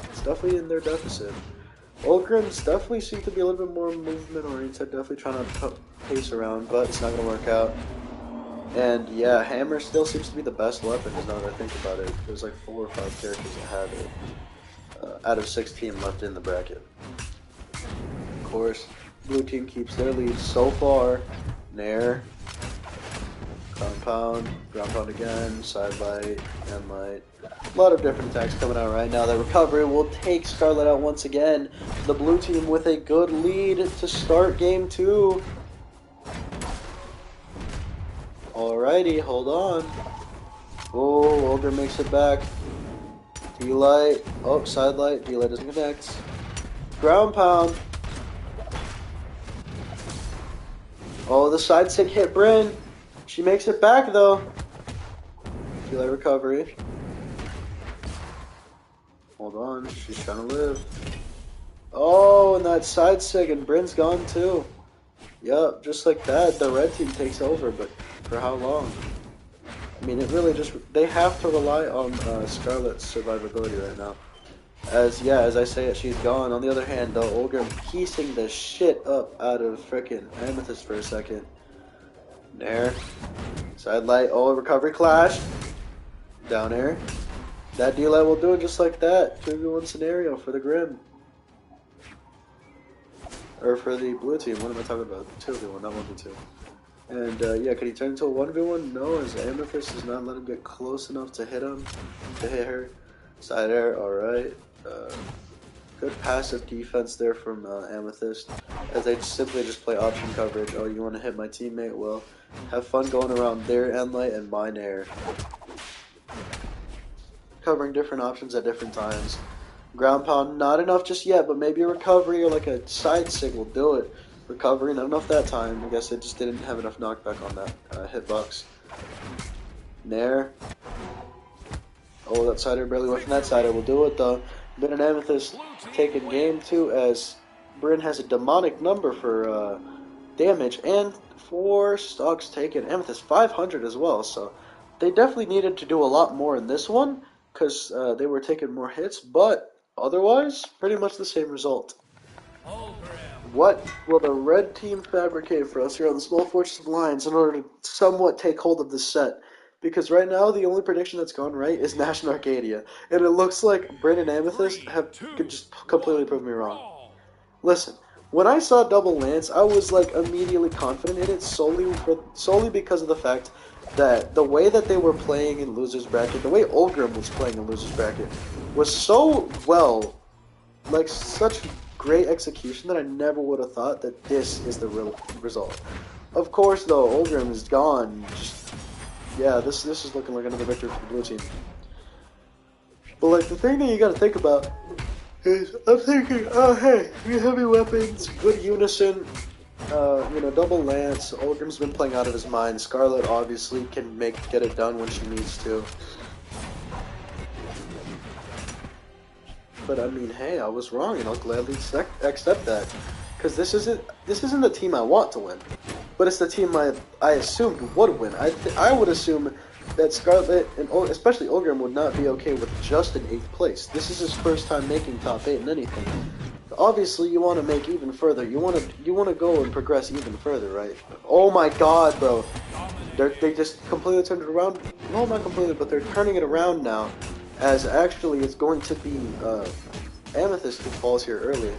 It's definitely in their deficit. Ulgrims definitely seem to be a little bit more movement-oriented, definitely trying to pace around, but it's not going to work out. And, yeah, Hammer still seems to be the best weapon, now that I think about it. There's like 4 or 5 characters that have it. Out of 16 left in the bracket. Of course, blue team keeps their lead so far. Nair. Ground pound again, side light, end light. A lot of different attacks coming out right now. The recovery will take Scarlet out once again. The blue team with a good lead to start game 2. Alrighty, hold on. Oh, Older makes it back. D-light. Oh, side light. D-light doesn't connect. Ground pound. Oh, the side stick hit Bryn. She makes it back though. D-light recovery. Hold on, she's trying to live. Oh, and that side stick, and Bryn's gone too. Yep, just like that, the red team takes over, but for how long? I mean, it really just, they have to rely on Scarlet's survivability right now. As I say it, she's gone. On the other hand, though, Olgrim piecing the shit up out of frickin' Amethyst for a second. Nair. Side light. Oh, recovery clash. Down air. That D-light will do it just like that. 2v1 scenario for the Grim. Or for the blue team. What am I talking about? 2v1, not 1v2. And yeah, could he turn into a 1v1? No, as Amethyst does not let him get close enough to hit her. Side air, alright. Good passive defense there from Amethyst, as they simply just play option coverage. Oh, you want to hit my teammate? Well, have fun going around their end light and mine air. Covering different options at different times. Ground pound, not enough just yet, but maybe a recovery or like a side sig will do it. Recovery, not enough that time. I guess it just didn't have enough knockback on that hitbox. Nair. Oh, that sider barely went from that sider. Will do it though. Bryn and Amethyst taking game 2 as Bryn has a demonic number for damage and 4 stocks taken. Amethyst 500 as well, so they definitely needed to do a lot more in this one because they were taking more hits, but otherwise, pretty much the same result. What will the red team fabricate for us here on the Small Fortress of Lions in order to somewhat take hold of this set? Because right now, the only prediction that's gone right is Nash and Arcadia. And it looks like Bryn and Amethyst could just completely prove me wrong. Listen, when I saw Double Lance, I was like immediately confident in it solely because of the fact that the way that they were playing in Loser's Bracket, the way Olgrim was playing in Loser's Bracket, was so well, like such great execution that I never would have thought that this is the real result. Of course, though, Olgrim is gone. Yeah, this is looking like another victory for the blue team. But like the thing that you gotta think about is I'm thinking, oh hey, three heavy weapons, good unison, double lance. Olgrim's been playing out of his mind. Scarlet obviously can get it done when she needs to. But I mean, hey, I was wrong, and I'll gladly accept that, because this isn't the team I want to win. But it's the team I assumed would win. I would assume that Scarlet, and especially Olgrim, would not be okay with just an 8th place. This is his first time making top 8 in anything. Obviously, you want to make even further. You want to go and progress even further, right? Oh my God, bro! They just completely turned it around. No, not completely, but they're turning it around now. As actually, it's going to be Amethyst who falls here early.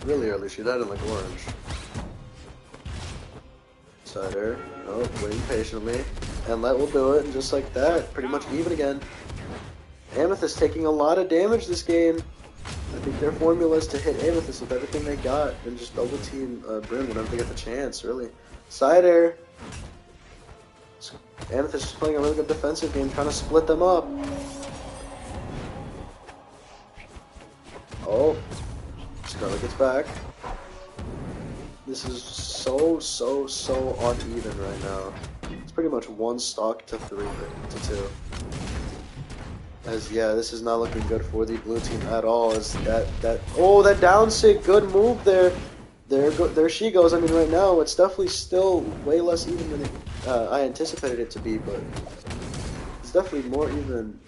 Really early. She died in like orange. Cider. Oh, waiting patiently. And Let will do it, and just like that, pretty much even again. Amethyst taking a lot of damage this game. I think their formula is to hit Amethyst with everything they got, and just double team Bryn whenever they get the chance, really. Cider. Amethyst is playing a really good defensive game, trying to split them up. Oh. Scarlet gets back. This is so uneven right now. It's pretty much 1 stock to 3 to 2. As yeah, this is not looking good for the blue team at all. As that down sig, good move there. There she goes. I mean, right now it's definitely still way less even than I anticipated it to be, but it's definitely more even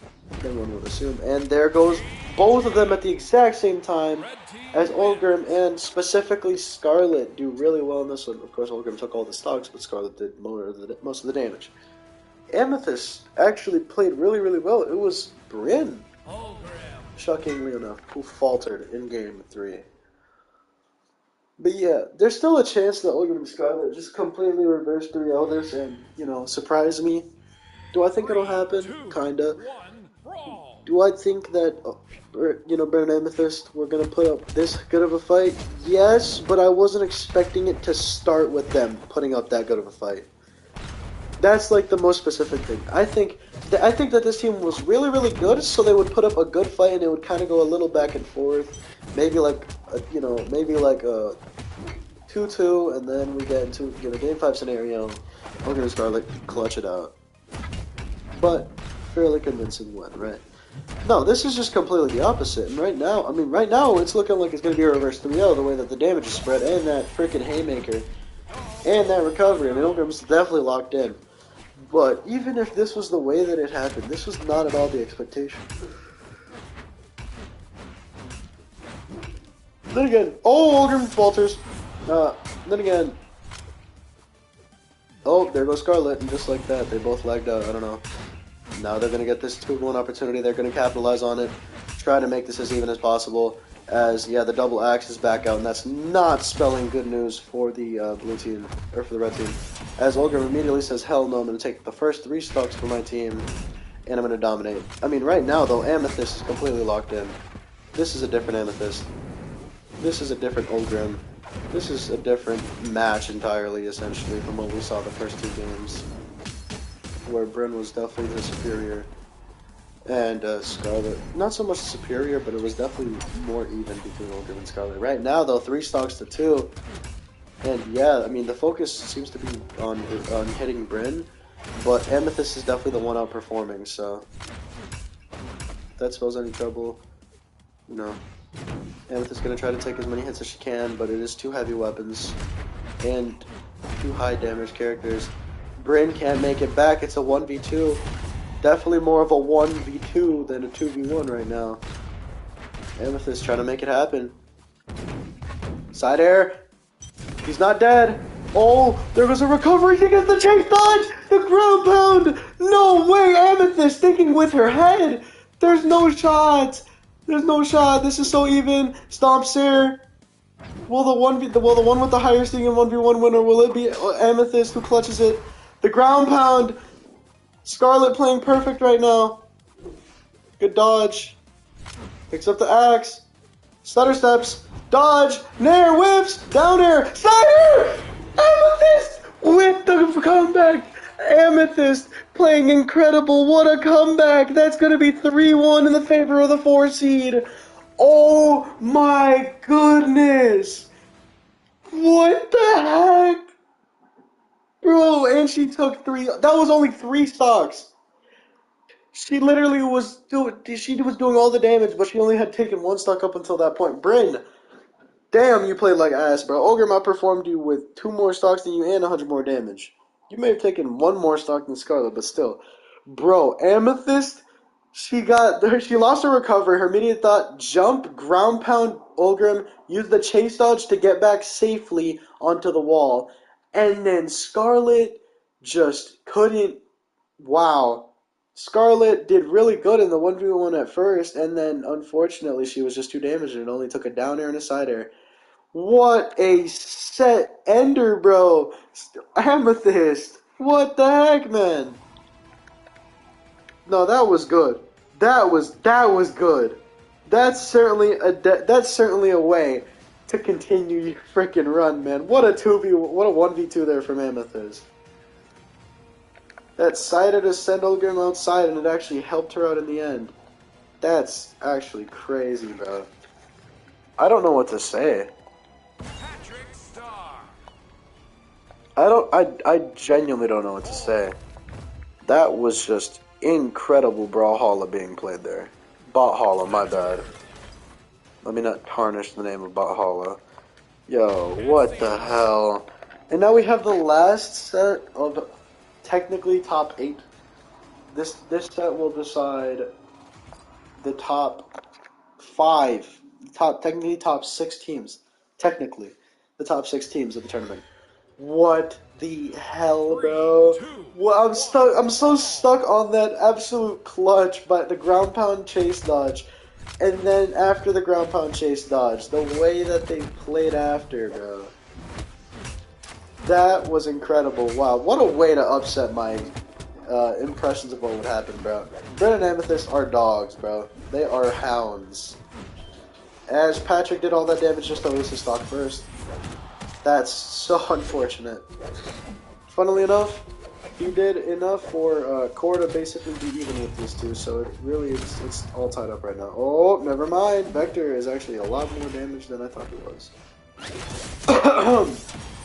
than one would assume. And there goes both of them at the exact same time, as Olgrim and specifically Scarlet do really well in this one. Of course, Olgrim took all the stocks, but Scarlet did most of the damage. Amethyst actually played really, really well. It was Bryn, shockingly enough, who faltered in game 3. But yeah, there's still a chance that Olgrim and Scarlet just completely reverse 3-0 this and, surprise me. Do I think it'll happen? Kinda. Do I think that, Bryn and Amethyst were going to put up this good of a fight? Yes, but I wasn't expecting it to start with them putting up that good of a fight. That's like the most specific thing. I think that this team was really, really good, so they would put up a good fight and it would kind of go a little back and forth. Maybe like a 2-2, and then we get into a Game 5 scenario. Olgrim and Scarlet clutch it out. But fairly convincing win, right? No, this is just completely the opposite. And right now it's looking like it's going to be a reverse 3-0, the way that the damage is spread, and that freaking haymaker, and that recovery. I mean, Olgrim's definitely locked in. But even if this was the way that it happened, this was not at all the expectation. Then again, Olgrim falters. Then again, there goes Scarlet, and just like that, they both lagged out. I don't know. Now they're going to get this 2-1 opportunity. They're going to capitalize on it, try to make this as even as possible. As, the double axe is back out, and that's not spelling good news for the blue team, or for the red team. As Olgrim immediately says, hell no, I'm going to take the first 3 stocks for my team, and I'm going to dominate. I mean, right now, though, Amethyst is completely locked in. This is a different Amethyst. This is a different Olgrim. This is a different match entirely, essentially, from what we saw the first 2 games, where Bryn was definitely the superior. And Scarlet, not so much superior, but it was definitely more even between Olgrim and Scarlet. Right now, though, 3 stocks to 2. And yeah, I mean, the focus seems to be on hitting Bryn, but Amethyst is definitely the one outperforming, so if that spells any trouble, Amethyst is going to try to take as many hits as she can, but it is 2 heavy weapons and 2 high damage characters. Bryn can't make it back. It's a 1v2. Definitely more of a 1v2 than a 2v1 right now. Amethyst trying to make it happen. Side air. He's not dead. Oh, there goes a recovery. He gets the chase dodge. The ground pound. No way. Amethyst thinking with her head. There's no shot. There's no shot. This is so even. Stomps here. Will the one with the higher sting in 1v1 winner, will it be Amethyst who clutches it? The ground pound. Scarlet playing perfect right now. Good dodge. Picks up the axe. Stutter steps. Dodge. Nair whips. Down air. Side air. Amethyst with the comeback. Amethyst playing incredible. What a comeback. That's going to be 3-1 in the favor of the 4 seed. Oh my goodness. What the heck? Bro, and she took 3. That was only 3 stocks. She literally was doing all the damage, but she only had taken 1 stock up until that point. Bryn, damn, you played like ass, bro. Olgrim outperformed you with 2 more stocks than you and 100 more damage. You may have taken 1 more stock than Scarlet, but still. Bro, Amethyst, she lost her recovery. Her immediate thought, jump, ground pound Olgrim, use the chase dodge to get back safely onto the wall. And then Scarlet just couldn't. Wow. Scarlet did really good in the 1v1 at first, and then unfortunately she was just too damaged and only took a down air and a side air. What a set ender, bro. Amethyst. What the heck, man? No, that was good. That was good. That's certainly a way to continue your freaking run, man. What a 1v2 there from Amethyst. That sided to send Olgrim outside, and it actually helped her out in the end. That's actually crazy, bro. I don't know what to say. I genuinely don't know what to say. That was just Incredible Brawlhalla being played there. Bothalla, my bad. Let me not tarnish the name of Bothalla. Yo, what the hell? And now we have the last set of technically top 8. This set will decide the top 5, technically top 6 teams. Technically, the top 6 teams of the tournament. What the hell, bro? Well, I'm so stuck on that absolute clutch, but the ground pound chase dodge. And then after the ground pound chase dodge, the way that they played after, bro. That was incredible. Wow, what a way to upset my impressions of what would happen, bro. Red and Amethyst are dogs, bro. They are hounds. As Patrick did all that damage just to lose his stock first. That's so unfortunate. Funnily enough, he did enough for Core to basically be even with these two, so it really it's all tied up right now. Oh, never mind. Vector is actually a lot more damage than I thought he was.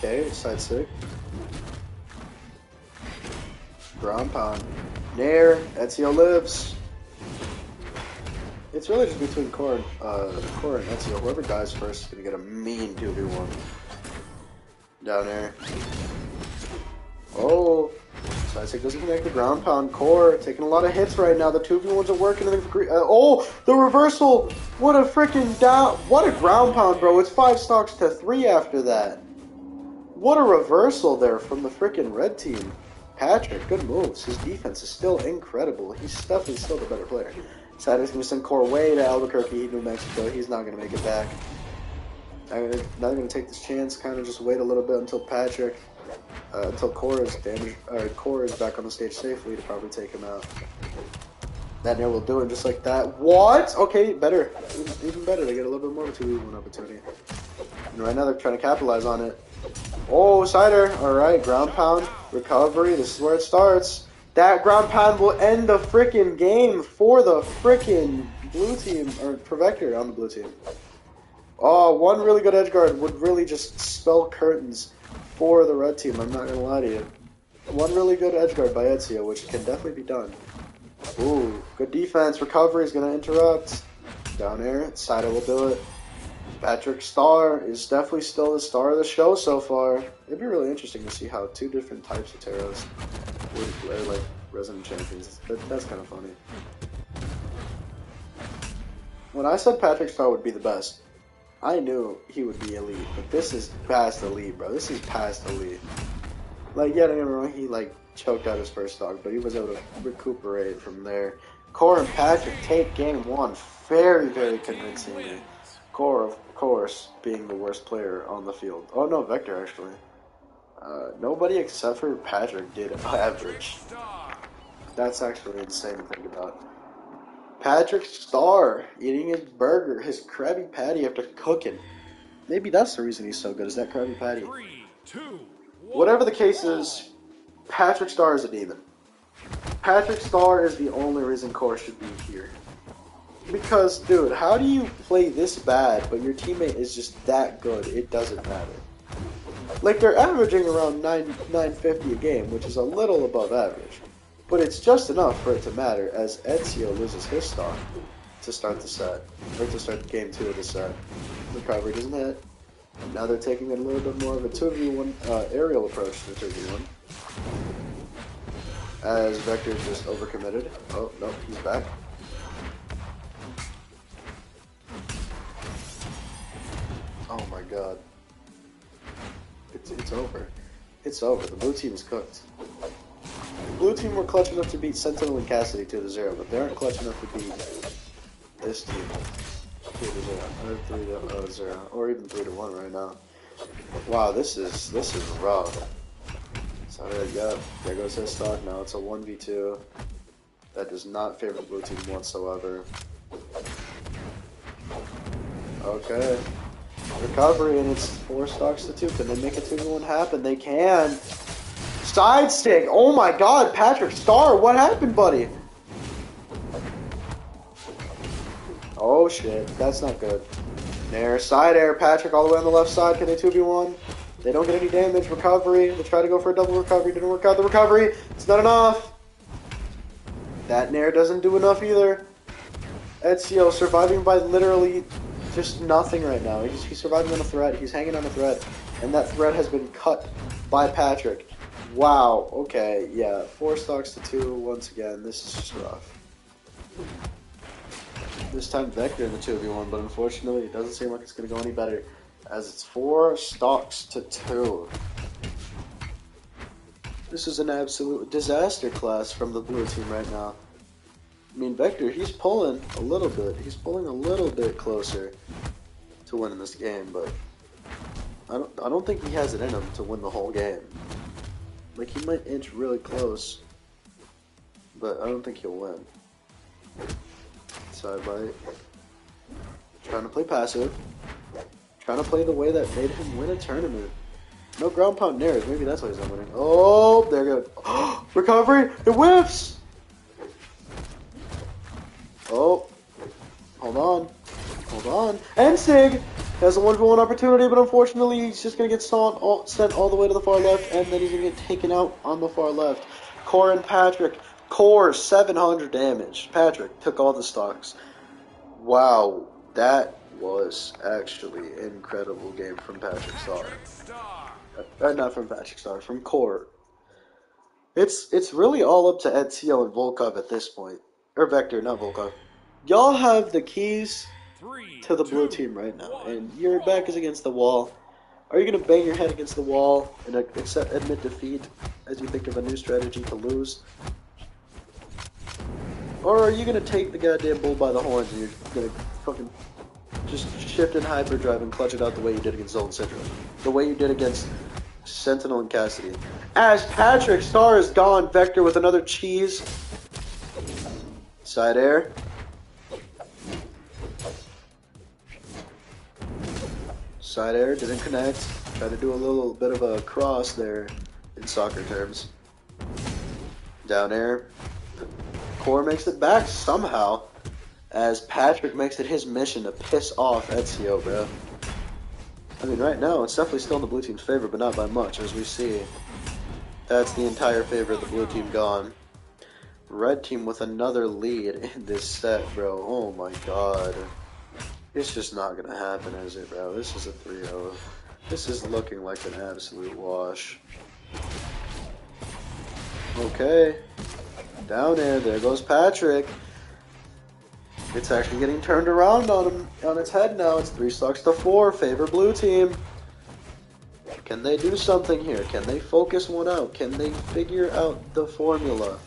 Okay, side stick. Ground pound. Nair, Ezio lives. It's really just between Core and Ezio. Whoever dies first is going to get a mean 2v1. Down there. Oh, Side doesn't connect the ground pound. Core taking a lot of hits right now. The 2v1s are working. Oh, the reversal! What a freaking down! What a ground pound, bro! It's 5 stocks to 3 after that. What a reversal there from the freaking red team. Patrick, good moves. His defense is still incredible. He's definitely still the better player. Sider's going to send Core way to Albuquerque, New Mexico. He's not going to make it back. I'm not going to take this chance. Kind of just wait a little bit until Patrick, until Core is back on the stage safely to probably take him out. That Nair will do it just like that. What? Okay, better. Even better. They get a little bit more of a 2v1 opportunity. And right now they're trying to capitalize on it. Oh, Cider. Alright, ground pound. Recovery. This is where it starts. That ground pound will end the freaking game for the freaking blue team, or for Vector on the blue team. Oh, one really good edge guard would really just spell curtains for the red team, I'm not going to lie to you. One really good edge guard by Ezio, which can definitely be done. Ooh, good defense. Recovery is going to interrupt. Down air. Cider will do it. Patrick Star is definitely still the star of the show so far. It'd be really interesting to see how 2 different types of Terras would play like Resident Champions. That's kind of funny. When I said Patrick Star would be the best, I knew he would be elite, but this is past elite, bro. This is past elite. Like, yeah, don't get me wrong, he like choked out his first stock, but he was able to recuperate from there. Core and Patrick take game 1 very, very convincingly. Core, of course, being the worst player on the field. Oh no, Vector actually. Nobody except for Patrick did average. That's actually insane to think about. Patrick Star eating his burger, his Krabby Patty after cooking. Maybe that's the reason he's so good, is that Krabby Patty. 3, 2, 1. Whatever the case is, Patrick Star is a demon. Patrick Star is the only reason Core should be here. Because, dude, how do you play this bad, but your teammate is just that good? It doesn't matter. Like, they're averaging around 950 a game, which is a little above average. But it's just enough for it to matter, as Ezio loses his stock to start the set, or to start game 2 of the set. Recovery doesn't hit. And now they're taking a little bit more of a 2v1 aerial approach to the 2v1. As Vector's just overcommitted. Oh, no, he's back. Oh my god. It's over. It's over. The blue team is cooked. The blue team were clutch enough to beat Sentinel and Cassidy 2-0, but they aren't clutch enough to beat this team 2-0, or 3-0, or even 3-1 right now. Wow, this is rough. So there goes his stock. Now it's a 1v2. That does not favor the blue team whatsoever. Okay. Recovery, and it's 4 stocks to 2. Can they make a 2v1 happen? They can. Side stick. Oh my god, Patrick Star. What happened, buddy? Oh shit. That's not good. Nair, side air. Patrick all the way on the left side. Can they 2v1? They don't get any damage. Recovery. They try to go for a double recovery. Didn't work out. The recovery. It's not enough. That Nair doesn't do enough either. Ezio surviving by literally just nothing right now. He's surviving on a thread. He's hanging on a thread. And that thread has been cut by Patrick. Wow. Okay. Yeah. 4 stocks to 2 once again. This is just rough. This time Vector in the 2v1, but unfortunately it doesn't seem like it's going to go any better. As it's 4 stocks to 2. This is an absolute disaster class from the blue team right now. I mean, Vector, he's pulling a little bit. He's pulling a little bit closer to winning this game, but I don't think he has it in him to win the whole game. Like, he might inch really close, but I don't think he'll win. Side bite. Trying to play passive. Trying to play the way that made him win a tournament. No ground pound nairs. Maybe that's why he's not winning. Oh, they're good. Recovery. It whiffs. Oh. Hold on. Hold on. And Sig has a 1v1 opportunity, but unfortunately he's just going to get sent all the way to the far left, and then he's going to get taken out on the far left. Core and Patrick. Core, 700 damage. Patrick took all the stocks. Wow. That was actually an incredible game from Patrick Star. Not from Patrick Star, from Core. It's really all up to Ezio and Volkov at this point. Or Vector, not Volkov. Y'all have the keys to the blue team right now, and your back is against the wall. Are you going to bang your head against the wall and admit defeat as you think of a new strategy to lose? Or are you going to take the goddamn bull by the horns and you're going to fucking just shift and hyperdrive and clutch it out the way you did against Zoltan Syndrome? The way you did against Sentinel and Cassidy. As Patrick Star is gone, Vector with another cheese. Side air. Side air, didn't connect. Tried to do a little bit of a cross there in soccer terms. Down air. Core makes it back somehow, as Patrick makes it his mission to piss off Ezio, bro. I mean, right now, it's definitely still in the blue team's favor, but not by much, as we see. That's the entire favor of the blue team gone. Red team with another lead in this set, bro. Oh my god. It's just not gonna happen, is it, bro? This is a 3-0. This is looking like an absolute wash. Okay. Down there goes Patrick. It's actually getting turned around on him, on its head now. It's 3 stocks to 4, favor blue team. Can they do something here? Can they focus one out? Can they figure out the formula?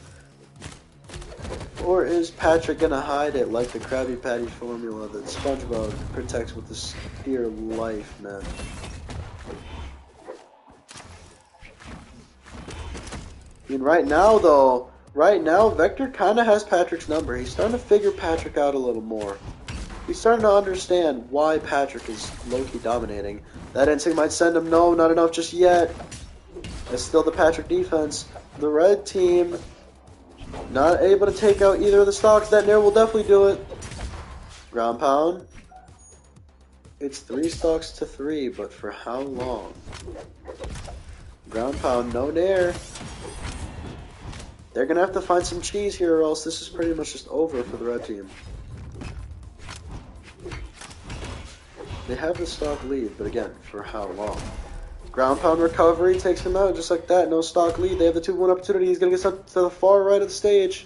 Or is Patrick gonna hide it like the Krabby Patty formula that SpongeBob protects with his dear life, man? I mean, right now, though, Vector kind of has Patrick's number. He's starting to figure Patrick out a little more. He's starting to understand why Patrick is low-key dominating. That instinct might send him, no, not enough just yet. It's still the Patrick defense. The red team not able to take out either of the stocks. That Nair will definitely do it. Ground pound. It's 3 stocks to 3, but for how long? Ground pound, no Nair. They're going to have to find some cheese here, or else this is pretty much just over for the red team. They have the stock lead, but again, for how long? Ground pound recovery takes him out just like that. No stock lead. They have the 2-1 opportunity. He's going to get sent to the far right of the stage.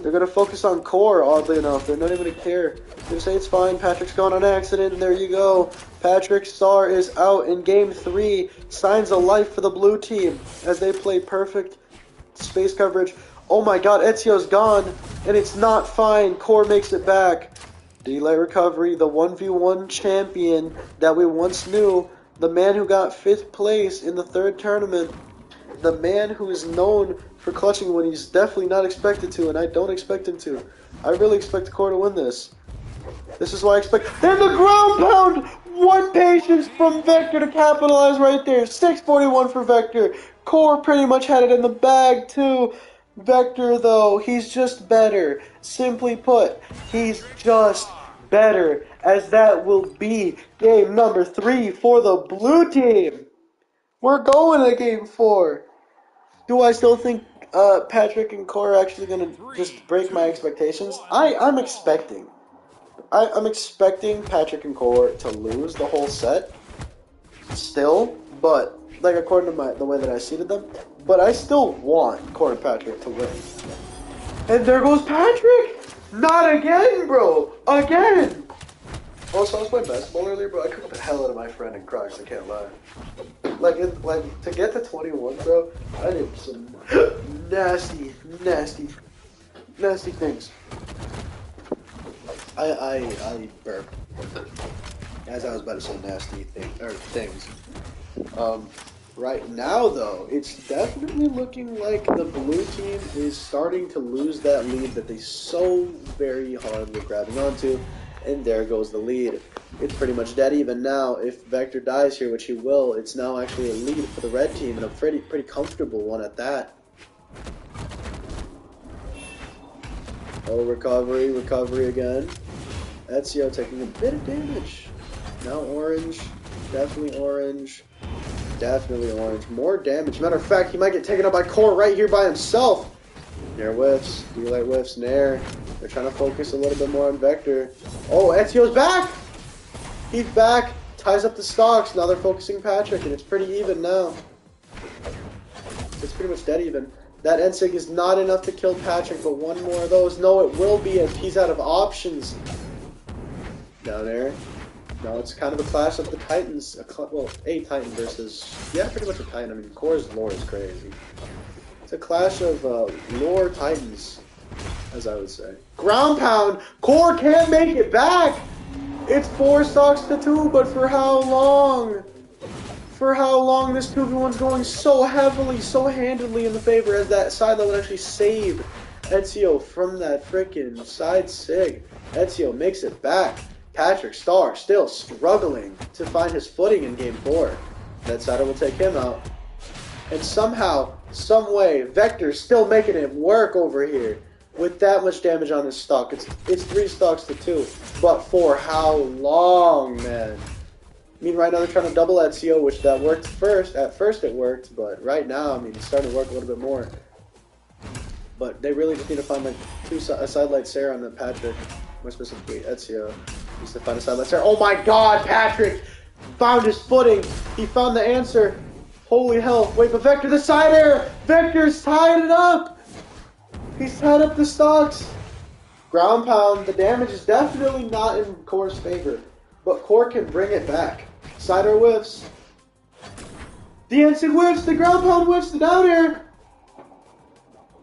They're going to focus on Core, oddly enough. They're not even going to care. They're going to say it's fine. Patrick's gone on accident, and there you go. Patrick Star is out in Game 3. Signs of life for the blue team as they play perfect space coverage. Oh my god, Ezio's gone, and it's not fine. Core makes it back. Delay recovery, the 1v1 champion that we once knew, the man who got 5th place in the 3rd tournament, the man who is known for clutching when he's definitely not expected to, and I don't expect him to. I really expect Core to win this. This is why I expect... And the ground pound! 1 patience from Vector to capitalize right there. 641 for Vector. Core pretty much had it in the bag too. Vector, though, he's just better. Simply put, he's just better, as that will be game number 3 for the blue team. We're going to game 4. Do I still think Patrick and Core are actually gonna just break my expectations. I'm expecting Patrick and Core to lose the whole set still, but like according to the way that I seeded them, but I still want Core and Patrick to win. And there goes Patrick! Not again, bro! Again! Also, I was playing basketball earlier, bro. I cooked the hell out of my friend in Crocs, I can't lie. Like to get to 21, bro, I did some nasty things. I burped as I was about to say nasty things. Right now, though, it's definitely looking like the blue team is starting to lose that lead that they so very hard were grabbing onto, and there goes the lead. It's pretty much dead even now. If Vector dies here, which he will, it's now actually a lead for the red team, and a pretty comfortable one at that. Oh, recovery again. Ezio taking a bit of damage. Now orange, definitely orange. Definitely orange. More damage. Matter of fact, he might get taken up by Core right here by himself. Nair whiffs. Delay whiffs. Nair. They're trying to focus a little bit more on Vector. Oh, Ezio's back! He's back. Ties up the stocks. Now they're focusing Patrick, and it's pretty even now. It's pretty much dead even. That Ensig is not enough to kill Patrick, but one more of those. No, it will be as he's out of options. Down there. No, it's kind of a clash of the Titans. Well, a Titan versus... Yeah, pretty much a Titan. I mean, Core's lore is crazy. It's a clash of lore Titans, as I would say. Ground pound! Core can't make it back! It's 4 stocks to 2, but for how long? For how long this 2v1's going so heavily, so handedly in the favor as that side level actually saved Ezio from that freaking side sig. Ezio makes it back. Patrick Star still struggling to find his footing in Game 4. That side will take him out. And somehow, some way, Vector's still making it work over here with that much damage on his stock. It's 3 stocks to 2. But for how long, man? I mean, right now they're trying to double Ezio, which that worked first. At first it worked, but right now, I mean, it's starting to work a little bit more. But they really just need to find like a sidelight Sarah on the Patrick. More specifically, Ezio needs to find a sidelight Sarah. Oh my god, Patrick found his footing. He found the answer. Holy hell. Wait, but Vector, the side air! Vector's tied it up! He's tied up the stocks. Ground pound. The damage is definitely not in Core's favor. But Core can bring it back. Side air whiffs. The instant whiffs. The ground pound whiffs. The down air.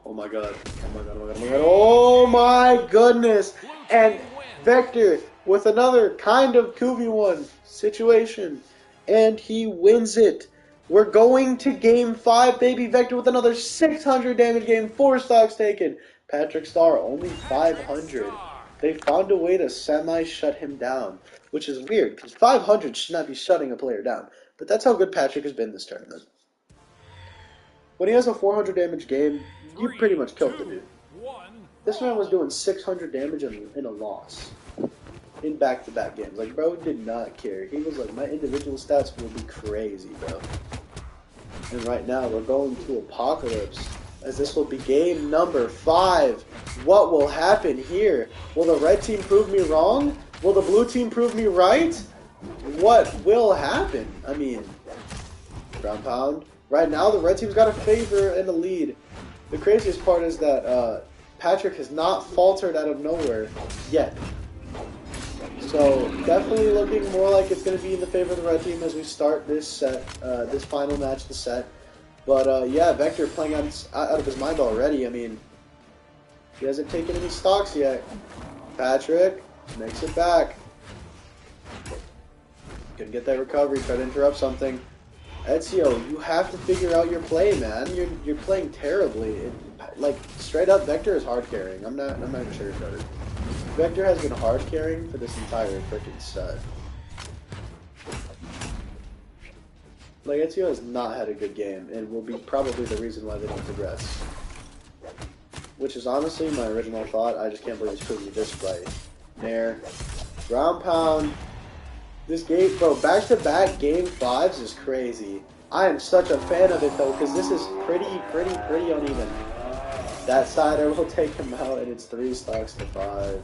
Oh my god. Oh my god. Oh my god. Oh my god. Oh my goodness. And Vector with another kind of 2v1 situation. And he wins it. We're going to Game 5, baby. Vector with another 600 damage game. 4 stocks taken. Patrick Star only 500. They found a way to semi-shut him down, which is weird, because 500 should not be shutting a player down. But that's how good Patrick has been this tournament. When he has a 400 damage game, you pretty much killed the dude. This man was doing 600 damage in a loss. In back-to-back games. Like, bro did not care. He was like, my individual stats will be crazy, bro. And right now, we're going to Apocalypse, as this will be game number 5. What will happen here? Will the red team prove me wrong? Will the blue team prove me right? What will happen? I mean, ground pound. Right now, the red team's got a favor and a lead. The craziest part is that Patrick has not faltered out of nowhere yet. So, definitely looking more like it's going to be in the favor of the red team as we start this set, this final match, the set. But, yeah, Vector playing out of his mind already. I mean, he hasn't taken any stocks yet. Patrick makes it back. Gonna get that recovery, try to interrupt something. Ezio, you have to figure out your play, man. You're playing terribly. Like, straight up, Vector is hard carrying. I'm not even sugarcoating it. Vector has been hard carrying for this entire freaking set. Like, Ezio has not had a good game, and will be probably the reason why they don't progress. Which is honestly my original thought. I just can't believe he's proving me this way. Nair. Ground pound. This game, bro, back-to-back game 5s is crazy. I am such a fan of it, though, because this is pretty uneven. That sider will take him out, and it's 3 stocks to 5.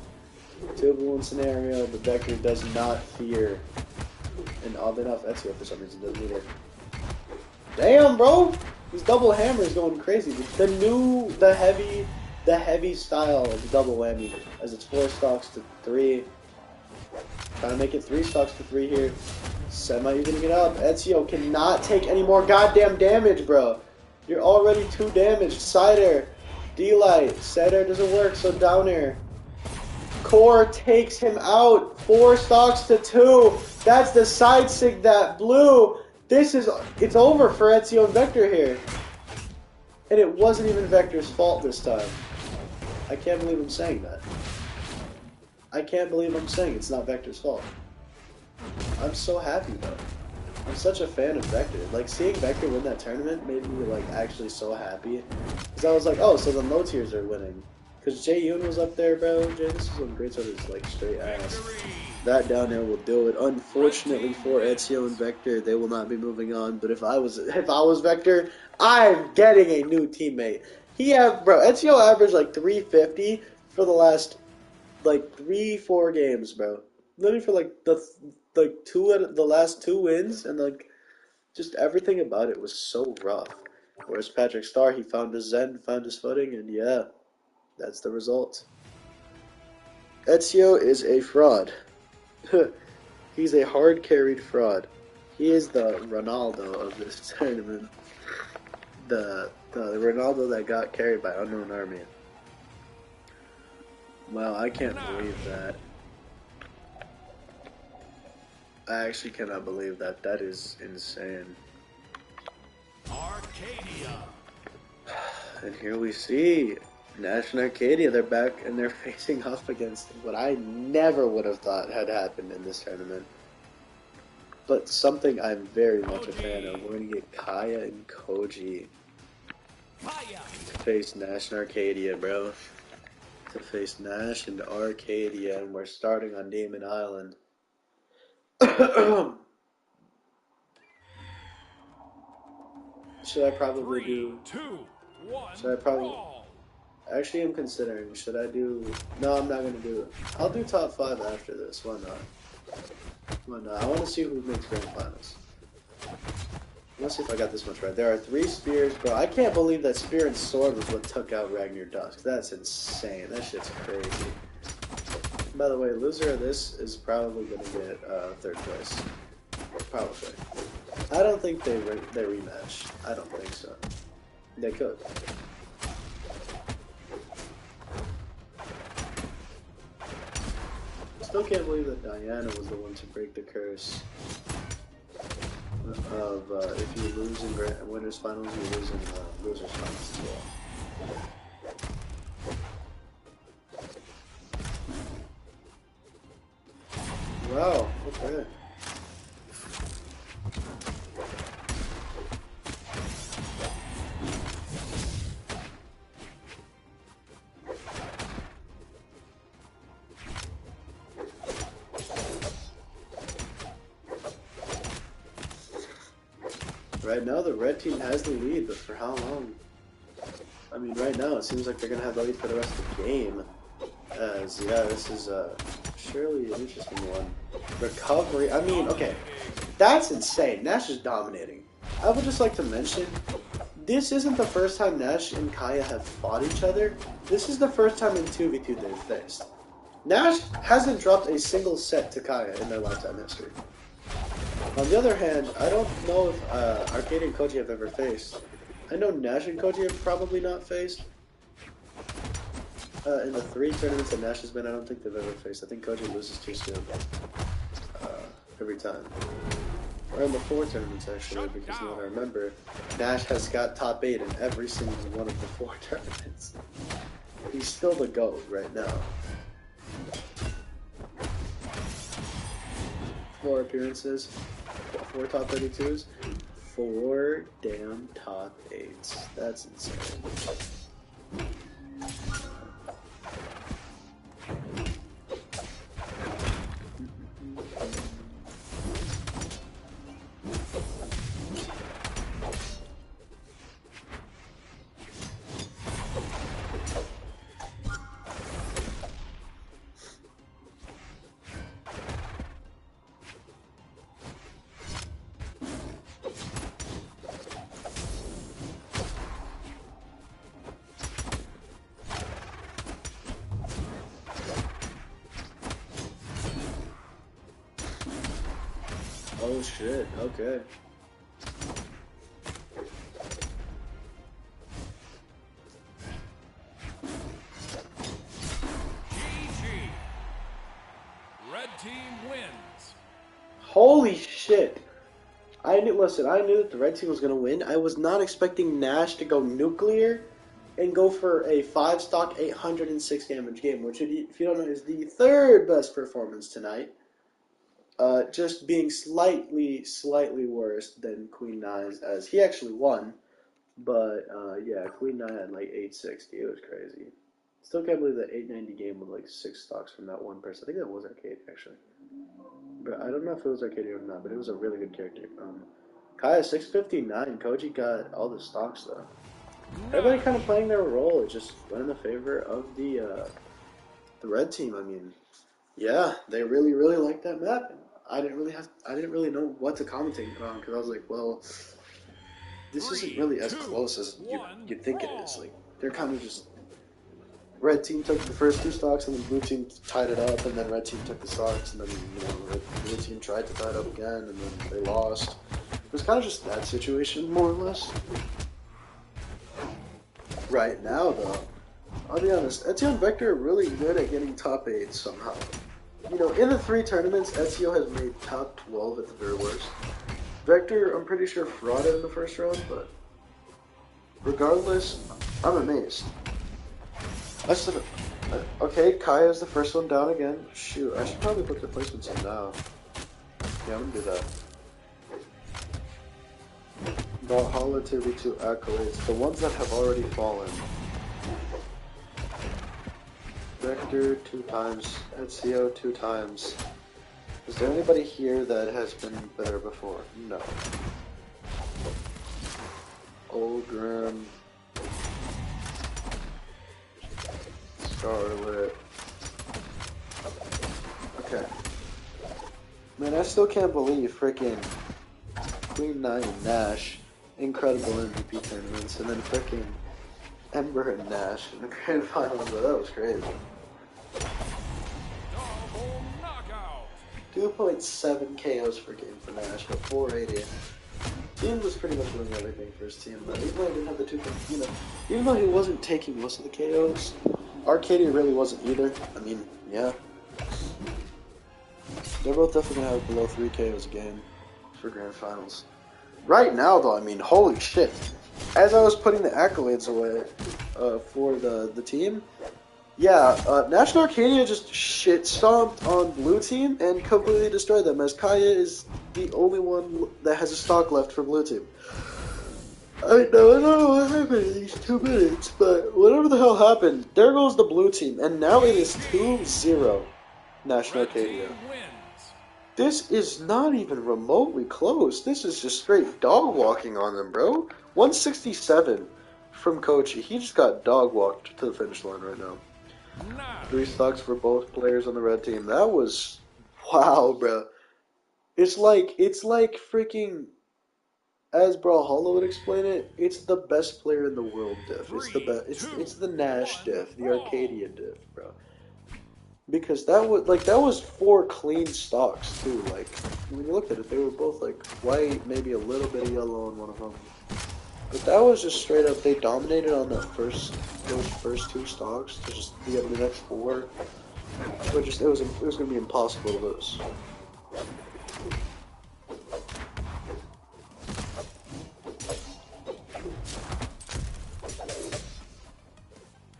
2-balloon scenario, the Vector does not fear. And oddly enough, Ezio for some reason doesn't either. Damn, bro! His double hammer is going crazy. The heavy style of the double whammy, as it's 4 stocks to 3. Trying to make it 3 stocks to 3 here. Semi-evening it up. Ezio cannot take any more goddamn damage, bro. You're already 2 damaged. Side air. D-light. Side air doesn't work, so down air. Core takes him out. 4 stocks to 2. That's the side sig that blew. It's over for Ezio and Vector here. And it wasn't even Vector's fault this time. I can't believe I'm saying that. I can't believe I'm saying it's not Vector's fault. I'm so happy though. I'm such a fan of Vector. Like, seeing Vector win that tournament made me, like, actually so happy. Because I was like, oh, so the low tiers are winning. Because Jay Yoon was up there, bro. Jay, this is when Great Sword is, like, straight ass. That down there will do it. Unfortunately for Ezio and Vector, they will not be moving on. But if I was Vector, I'm getting a new teammate. Ezio averaged, like, 350 for the last, like, 3-4 games, bro. Literally for, like, the last 2 wins, and, like, just everything about it was so rough. Whereas Patrick Starr, he found his zen, found his footing, and yeah, that's the result. Ezio is a fraud. He's a hard-carried fraud. He is the Ronaldo of this tournament. The Ronaldo that got carried by Unknown Army. Wow, I can't believe that. I actually cannot believe that. That is insane. Arcadia. And here we see Nash and Arcadia. They're back and they're facing off against what I never would have thought had happened in this tournament. But something I'm very much a fan of. We're going to get Kaya and Koji to face Nash and Arcadia, bro. To face Nash and Arcadia. And we're starting on Demon Island. Should I probably do... 3, 2, 1, Should I probably... brawl. Actually, I'm considering. Should I do... No, I'm not going to do it. I'll do top 5 after this. Why not? Why not? I want to see who makes grand finals. Let's see if I got this much right. There are 3 spears, bro. I can't believe that spear and sword was what took out Ragnar Dusk. That's insane. That shit's crazy. By the way, loser of this is probably going to get 3rd place. Probably. I don't think they rematch. I don't think so. They could. Still can't believe that Diana was the one to break the curse of if you lose in winners finals, you lose in losers finals as well. Wow, okay. Right now, the red team has the lead, but for how long? I mean, right now, it seems like they're going to have the lead for the rest of the game. As, yeah, this is surely an interesting one. Recovery, I mean, okay, that's insane. Nash is dominating. I would just like to mention, this isn't the first time Nash and Kaya have fought each other. This is the first time in 2v2 they've faced. Nash hasn't dropped a single set to Kaya in their lifetime history. On the other hand, I don't know if Arcadia and Koji have ever faced. I know Nash and Koji have probably not faced. In the 3 tournaments that Nash has been, I don't think they've ever faced. I think Koji loses too soon. Every time. Or in the 4 tournaments, actually, because you want to remember, Nash has got top 8 in every single one of the 4 tournaments. He's still the GOAT right now. 4 appearances, 4 top 32s, 4 damn top 8s. That's insane. Oh shit, okay. GG. Red team wins. Holy shit. I knew that the red team was going to win. I was not expecting Nash to go nuclear and go for a 5-stock 806 damage game, which, if you don't know, is the third best performance tonight. Just being slightly worse than Queen Nye's, as he actually won. But, yeah, Queen Nye had like 860. It was crazy. Still can't believe that 890 game with like 6 stocks from that one person. I think that was Arcade, actually. But I don't know if it was Arcade or not, but it was a really good character. Kaya 659. Koji got all the stocks, though. Everybody kind of playing their role. It just went in the favor of the red team. I mean, yeah, they really liked that map. I didn't really know what to commentate on because I was like, well, this isn't really as close as you'd think it is. Like, they're kind of just, red team took the first 2 stocks and then blue team tied it up, and then red team took the stocks, and then blue team tried to tie it up again, and then they lost. It was kind of just that situation, more or less. Right now, though, I'll be honest, Ezio and Vector are really good at getting top 8 somehow. You know, in the 3 tournaments, Ezio has made top 12 at the very worst. Vector, I'm pretty sure, frauded in the first round, but regardless, I'm amazed. Okay, Kaya's the first one down again. Shoot, I should probably put the placements in now. Yeah, I'm gonna do that. Bothalla 2v2 accolades, the ones that have already fallen. Vector 2 times, Ezio 2 times. Is there anybody here that has been better before? No. Olgrim. Scarlet. Okay. Man, I still can't believe freaking Queen Nye and Nash, incredible MVP tournaments, and then freaking Ember and Nash in the grand finals. That was crazy. 2.7 KOs per game for Nash, but 480. Team was pretty much doing everything for his team, but even though he didn't have the 2, even though he wasn't taking most of the KOs, Arcadia really wasn't either. I mean, yeah. They're both definitely going to have below 3 KOs a game for grand finals. Right now, though, I mean, holy shit. As I was putting the accolades away for the team, yeah, National Arcadia just shit-stomped on blue team and completely destroyed them, as Kaya is the only one that has a stock left for blue team. I don't know what happened in these 2 minutes, but whatever the hell happened, there goes the blue team, and now it is 2-0 National Arcadia. This is not even remotely close. This is just straight dog walking on them, bro. 167 from Kochi. He just got dog walked to the finish line right now. 3 stocks for both players on the red team. That was, wow, bro. It's like freaking, as Brawlhalla would explain it, it's the best player in the world diff. It's the best. It's the Nash diff, the Arcadia diff, bro. Because that was 4 clean stocks too. Like, when you looked at it, they were both like white, maybe a little bit of yellow on one of them. But that was just straight up. They dominated on those first 2 stocks to just be able to the next 4. But just it was gonna be impossible to lose.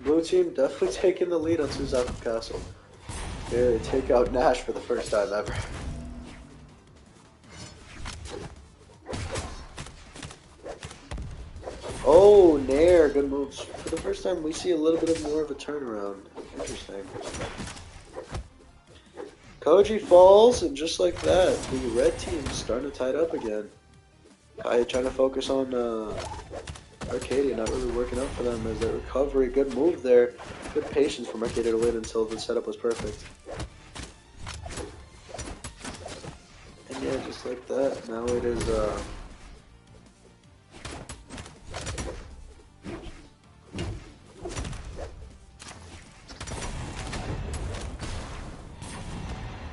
Blue team definitely taking the lead on Suzaku Castle. Here they take out Nash for the first time ever. Oh, Nair, good moves. For the first time, we see a little bit more of a turnaround. Interesting. Koji falls, and just like that, the red team's starting to tie it up again. Kaya trying to focus on Arcadia, not really working out for them as their recovery. Good move there. Good patience from Arcadia to win until the setup was perfect. And yeah, just like that, now it is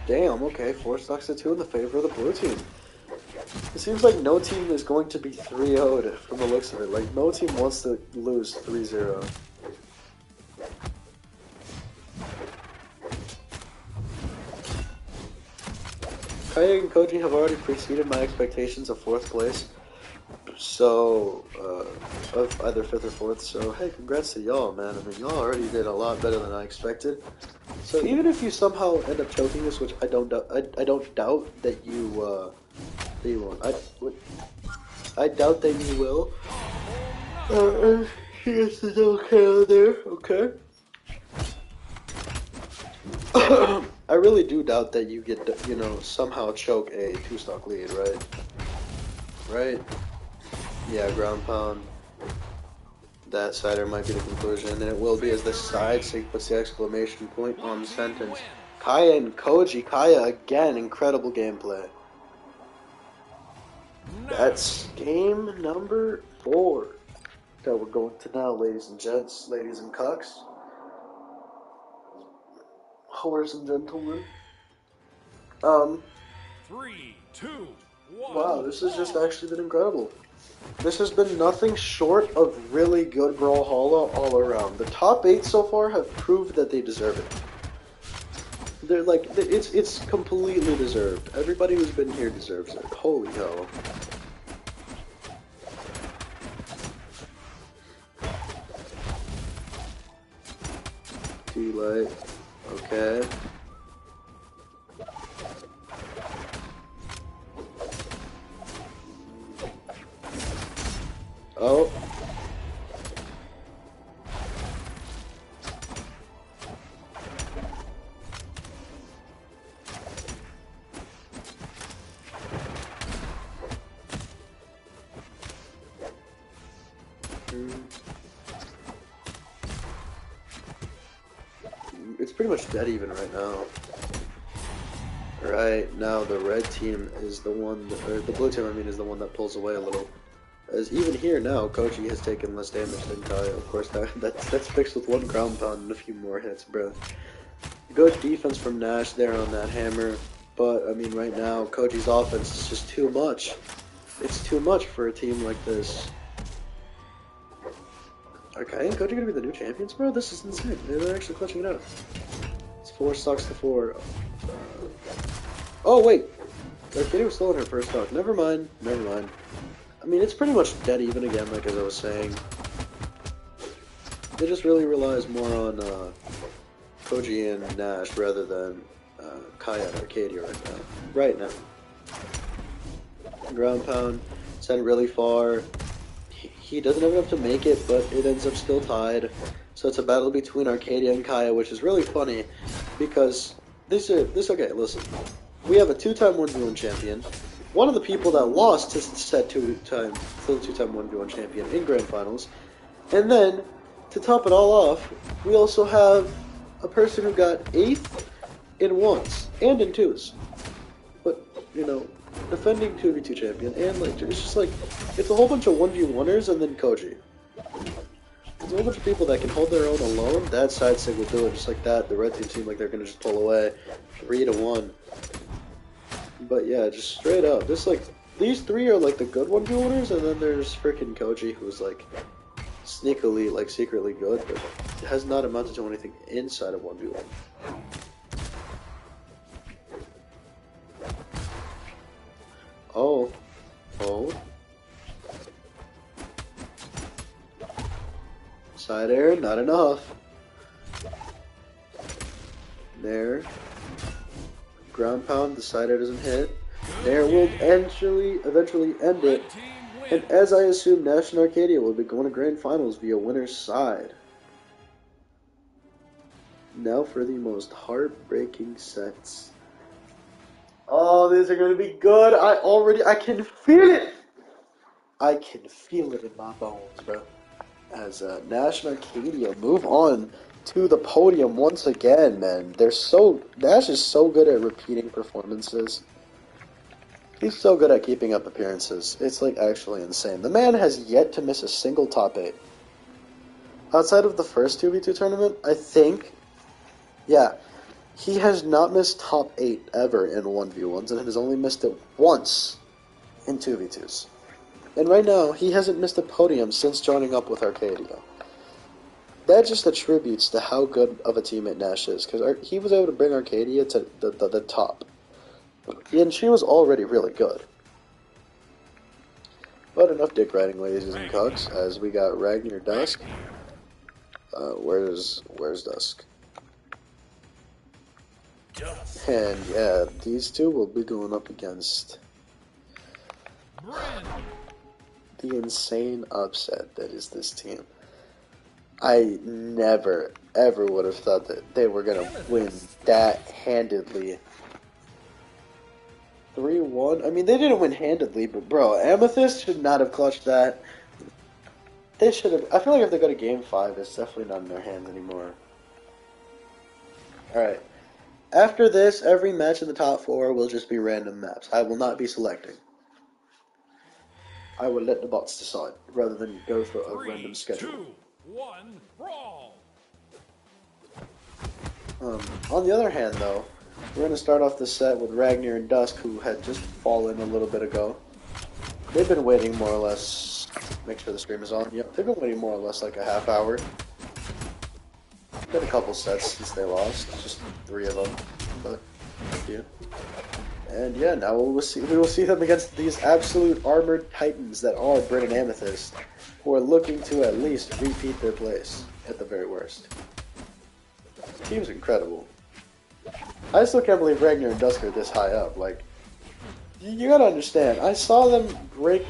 damn, okay, 4 stocks to 2 in the favor of the blue team. It seems like no team is going to be 3-0'd from the looks of it. Like, no team wants to lose 3-0. Kaya and Koji have already preceded my expectations of 4th place. So, of either 5th or 4th. So, hey, congrats to y'all, man. I mean, y'all already did a lot better than I expected. So, even if you somehow end up choking this, which I don't doubt that you won't. I doubt that you will. Yes, it's okay on there. Okay. I really do doubt that you get, somehow choke a 2-stock lead, right? Right? Yeah, ground pound. That cider might be the conclusion, and it will be as the side sig puts the exclamation point on the sentence. Kaya and Koji. Kaya again, incredible gameplay. That's game number 4 that we're going to now, ladies and gents, ladies and cucks, whores and gentlemen. 3, 2, 1. Wow, this has just actually been incredible. This has been nothing short of really good Brawlhalla all around. The top 8 so far have proved that they deserve it. They're like, it's completely deserved. Everybody who's been here deserves it. Holy hell. Light. Okay. Oh. It's pretty much dead even right now. Right now, the red team is the one, or the blue team, I mean, is the one that pulls away a little. As even here now, Koji has taken less damage than Kaya. Of course, that's fixed with 1 ground pound and a few more hits, bro. Good defense from Nash there on that hammer, but I mean, right now, Koji's offense is just too much. It's too much for a team like this. Okay, Koji gonna be the new champions, bro? This is insane. They're actually clutching it out. It's 4 stocks to 4. Oh, wait! Kitty was still in her first stock. Never mind. Never mind. I mean, it's pretty much dead even again, like as I was saying. It just really relies more on Koji and Nash rather than Kaya and Arcadia right now. Right now. Ground pound. Sent really far. He doesn't have enough to make it, but it ends up still tied. So it's a battle between Arcadia and Kaya, which is really funny because okay, listen. We have a 2-time 1v1 champion. One of the people that lost to said 2-time 1v1 champion in grand finals. And then, to top it all off, we also have a person who got 8th in 1s and in 2s. But, defending 2v2 champion, and it's just it's a whole bunch of 1v1ers and then Koji. There's a whole bunch of people that can hold their own alone. That side sig will do it just like that. The red team seem like they're gonna just pull away 3-1. But yeah, just straight up. These 3 are the good 1v1ers, and then there's freaking Koji who's sneakily, secretly good, but has not amounted to anything inside of 1v1. Oh. Side air, not enough. There. Ground pound, the side air doesn't hit. There will eventually end it. And as I assume, Nash and Arcadia will be going to grand finals via winner's side. Now for the most heartbreaking sets. Oh, these are going to be good. I can feel it. I can feel it in my bones, bro. As Nash and Arcadia move on to the podium once again, man. Nash is so good at repeating performances. He's so good at keeping up appearances. It's actually insane. The man has yet to miss a single top 8. Outside of the first 2v2 tournament, I think, yeah, he has not missed top 8 ever in 1v1s, and has only missed it once in 2v2s. And right now, he hasn't missed a podium since joining up with Arcadia. That just attributes to how good of a teammate Nash is, because he was able to bring Arcadia to the top. And she was already really good. But enough dick riding, ladies and cucks, as we got Ragnar Dusk. Where's Dusk? And yeah, these two will be going up against the insane upset that is this team. I never, ever would have thought that they were going to win that handedly. 3-1? I mean, they didn't win handedly, but bro, Amethyst should not have clutched that. They should have. I feel like if they go to Game 5, it's definitely not in their hands anymore. Alright. After this, every match in the top 4 will just be random maps. I will not be selecting. I will let the bots decide, rather than go for a random schedule. 3, 2, 1, brawl. On the other hand, though, we're going to start off the set with Ragnar and Dusk, who had just fallen a little bit ago. They've been waiting more or less. Make sure the stream is on. Yep, they've been waiting more or less like a half hour. Been a couple sets since they lost, just 3 of them, but yeah. And yeah, now we will see them against these absolute armored titans that are Bryn and Amethyst, who are looking to at least repeat their place at the very worst. The team's incredible. I still can't believe Ragnar and Dusk are this high up. Like, you gotta understand. I saw them break.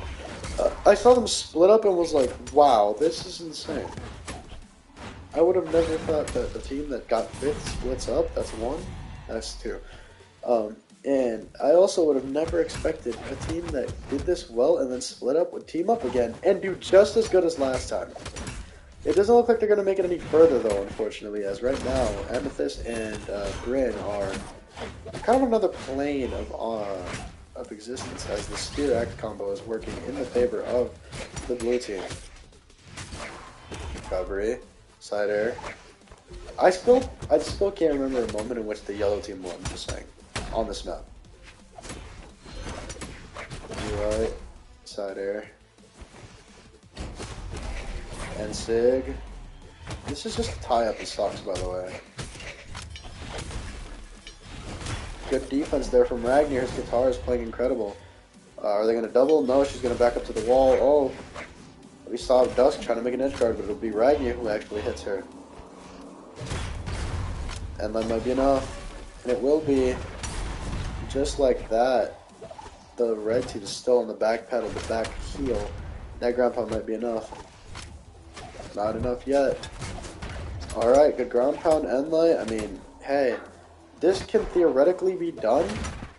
I saw them split up and was like, wow, this is insane. I would have never thought that the team that got 5th splits up. That's 1. That's 2. And I also would have never expected a team that did this well and then split up would team up again and do just as good as last time. It doesn't look like they're going to make it any further, though, unfortunately, as right now, Amethyst and Bryn are kind of another plane of existence, as the Spear Axe combo is working in the favor of the blue team. Recovery. Side air. I still can't remember a moment in which the yellow team won, just saying, on this map. Right. Side air. And Sig. This is just a tie-up in stocks, by the way. Good defense there from Ragnar. His guitar is playing incredible. Are they going to double? No, she's going to back up to the wall. Oh, we saw Dusk trying to make an edge guard, but it'll be Ragnar who actually hits her. And that might be enough. And it will be. Just like that. The red team is still on the back pedal, the back heel. That ground pound might be enough. Not enough yet. Alright, good ground pound, end light. I mean, hey, this can theoretically be done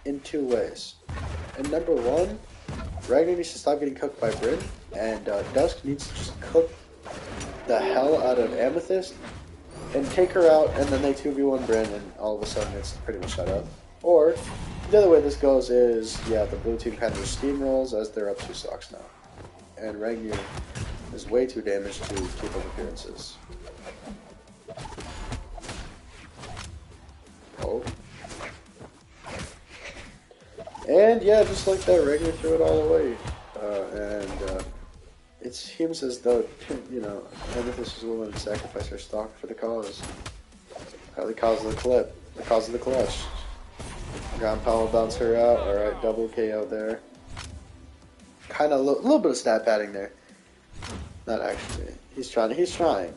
in 2 ways. And number 1, Ragnar needs to stop getting cooked by Bryn, and Dusk needs to just cook the hell out of Amethyst and take her out, and then they 2v1 Bryn, and all of a sudden it's pretty much shut up. Or, the other way this goes is, yeah, the blue team kind of steamrolls as they're up 2 stocks now. And Ragnar is way too damaged to keep up appearances. Oh. And yeah, just like that, Ragnar threw it all away. It seems as though, you know, Amethyst is willing to sacrifice her stock for the cause. The cause of the clip. The cause of the clutch. Ground pound will bounce her out. Alright, double KO there. Kind of a little bit of stat padding there. Not actually. He's trying. He's trying.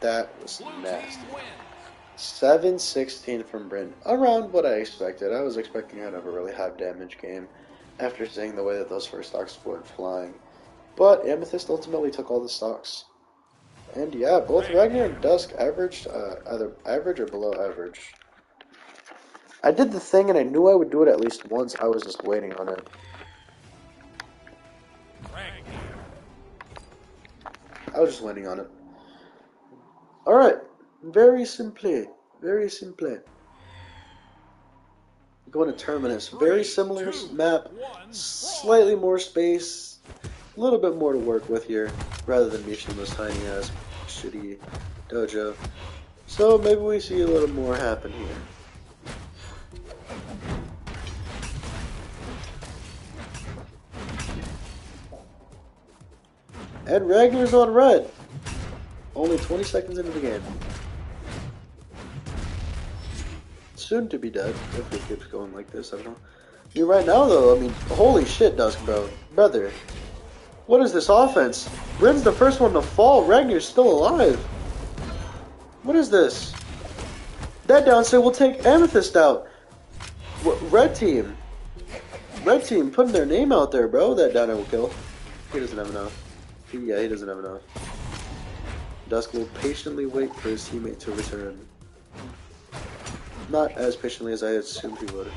That was nasty. 7-16 from Bryn. Around what I expected. I was expecting her to have a really high damage game after seeing the way that those first stocks went flying. But Amethyst ultimately took all the stocks. And yeah, both Ragnar and Dusk averaged either average or below average. I did the thing and I knew I would do it at least once. I was just waiting on it. I was just waiting on it. Alright. Very simply. Very simply. Going to Terminus. Very similar map. Slightly more space. A little bit more to work with here. Rather than Mishima's tiny ass shitty dojo. So maybe we see a little more happen here. And Ragnar's on red. Only 20 seconds into the game. Soon to be dead, if it keeps going like this, I don't know. I mean, right now, though, I mean, holy shit, Dusk, bro. Brother, what is this offense? Bryn's the first one to fall. Ragnar's still alive. What is this? That downside will take Amethyst out. Red team. Red team putting their name out there, bro. That downer will kill. He doesn't have enough. Yeah, he doesn't have enough. Dusk will patiently wait for his teammate to return. Not as patiently as I assumed he would.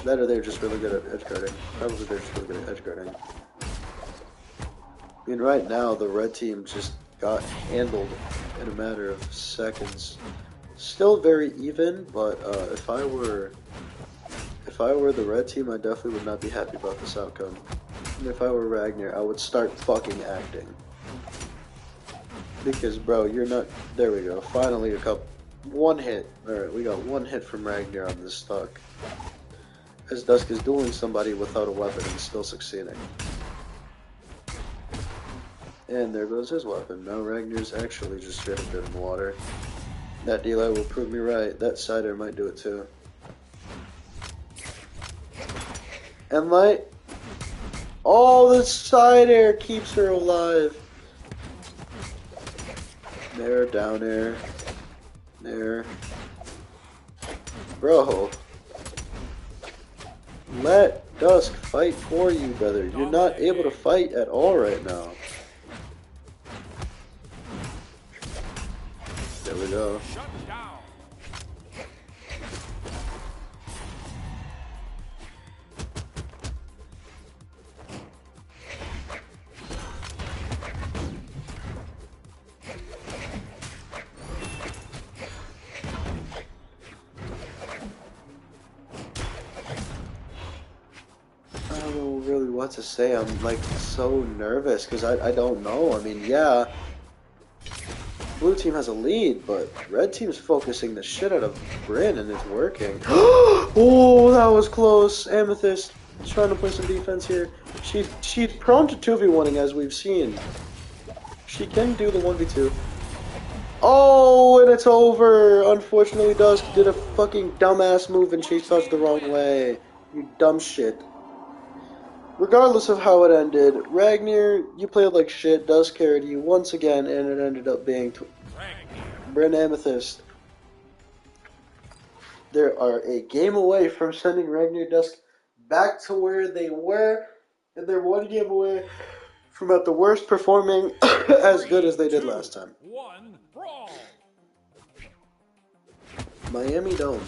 That or they're just really good at edge guarding. Probably they're just really good at edge guarding. I mean, right now, the red team just got handled in a matter of seconds. Still very even, but if I were the red team, I definitely would not be happy about this outcome. And if I were Ragnar, I would start fucking acting. Because, bro, you're not... There we go. Finally, one hit. Alright, we got one hit from Ragnar on this stock. As Dusk is dueling somebody without a weapon and still succeeding. And there goes his weapon. Now Ragnar's actually just straight up dead in the water. That delay will prove me right. That side air might do it too. And light. Oh, the side air keeps her alive. There, down air. There. Bro. Let Dusk fight for you, brother. You're not able to fight at all right now. There we go. What to say. I'm like so nervous because I don't know. I mean, yeah, blue team has a lead, but red team's focusing the shit out of Bryn and it's working. Oh, that was close. Amethyst trying to play some defense here. She's prone to 2v1ing as we've seen. She can do the 1v2. Oh, and it's over. Unfortunately, Dusk did a fucking dumbass move and she touched the wrong way. You dumb shit. Regardless of how it ended, Ragnar, you played like shit, Dusk carried you once again, and it ended up being Bryn Amethyst. They are a game away from sending Ragnar Dusk back to where they were, and they're one game away from at the worst performing as good as they did last time. Miami Dome.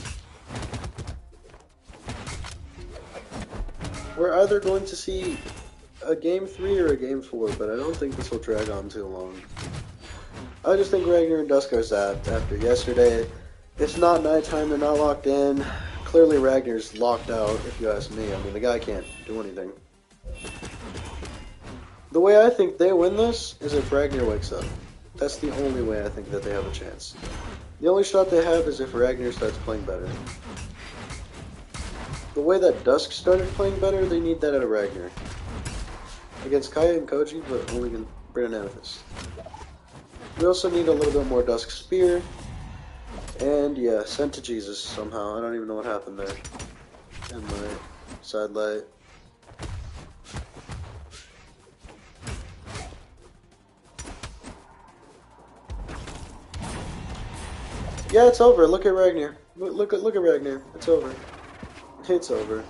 We're either going to see a Game 3 or a Game 4, but I don't think this will drag on too long. I just think Ragnar and Dusk are zapped after yesterday. It's not nighttime, they're not locked in. Clearly Ragnar's locked out, if you ask me. I mean, the guy can't do anything. The way I think they win this is if Ragnar wakes up. That's the only way I think that they have a chance. The only shot they have is if Ragnar starts playing better. The way that Dusk started playing better, they need that out of Ragnar. Against Kaya and Koji, but only against Bryn and Amethyst. We also need a little bit more Dusk Spear. And yeah, sent to Jesus somehow. I don't even know what happened there. And my side light. Yeah, it's over. Look at Ragnar. Look at Ragnar. It's over. It's over.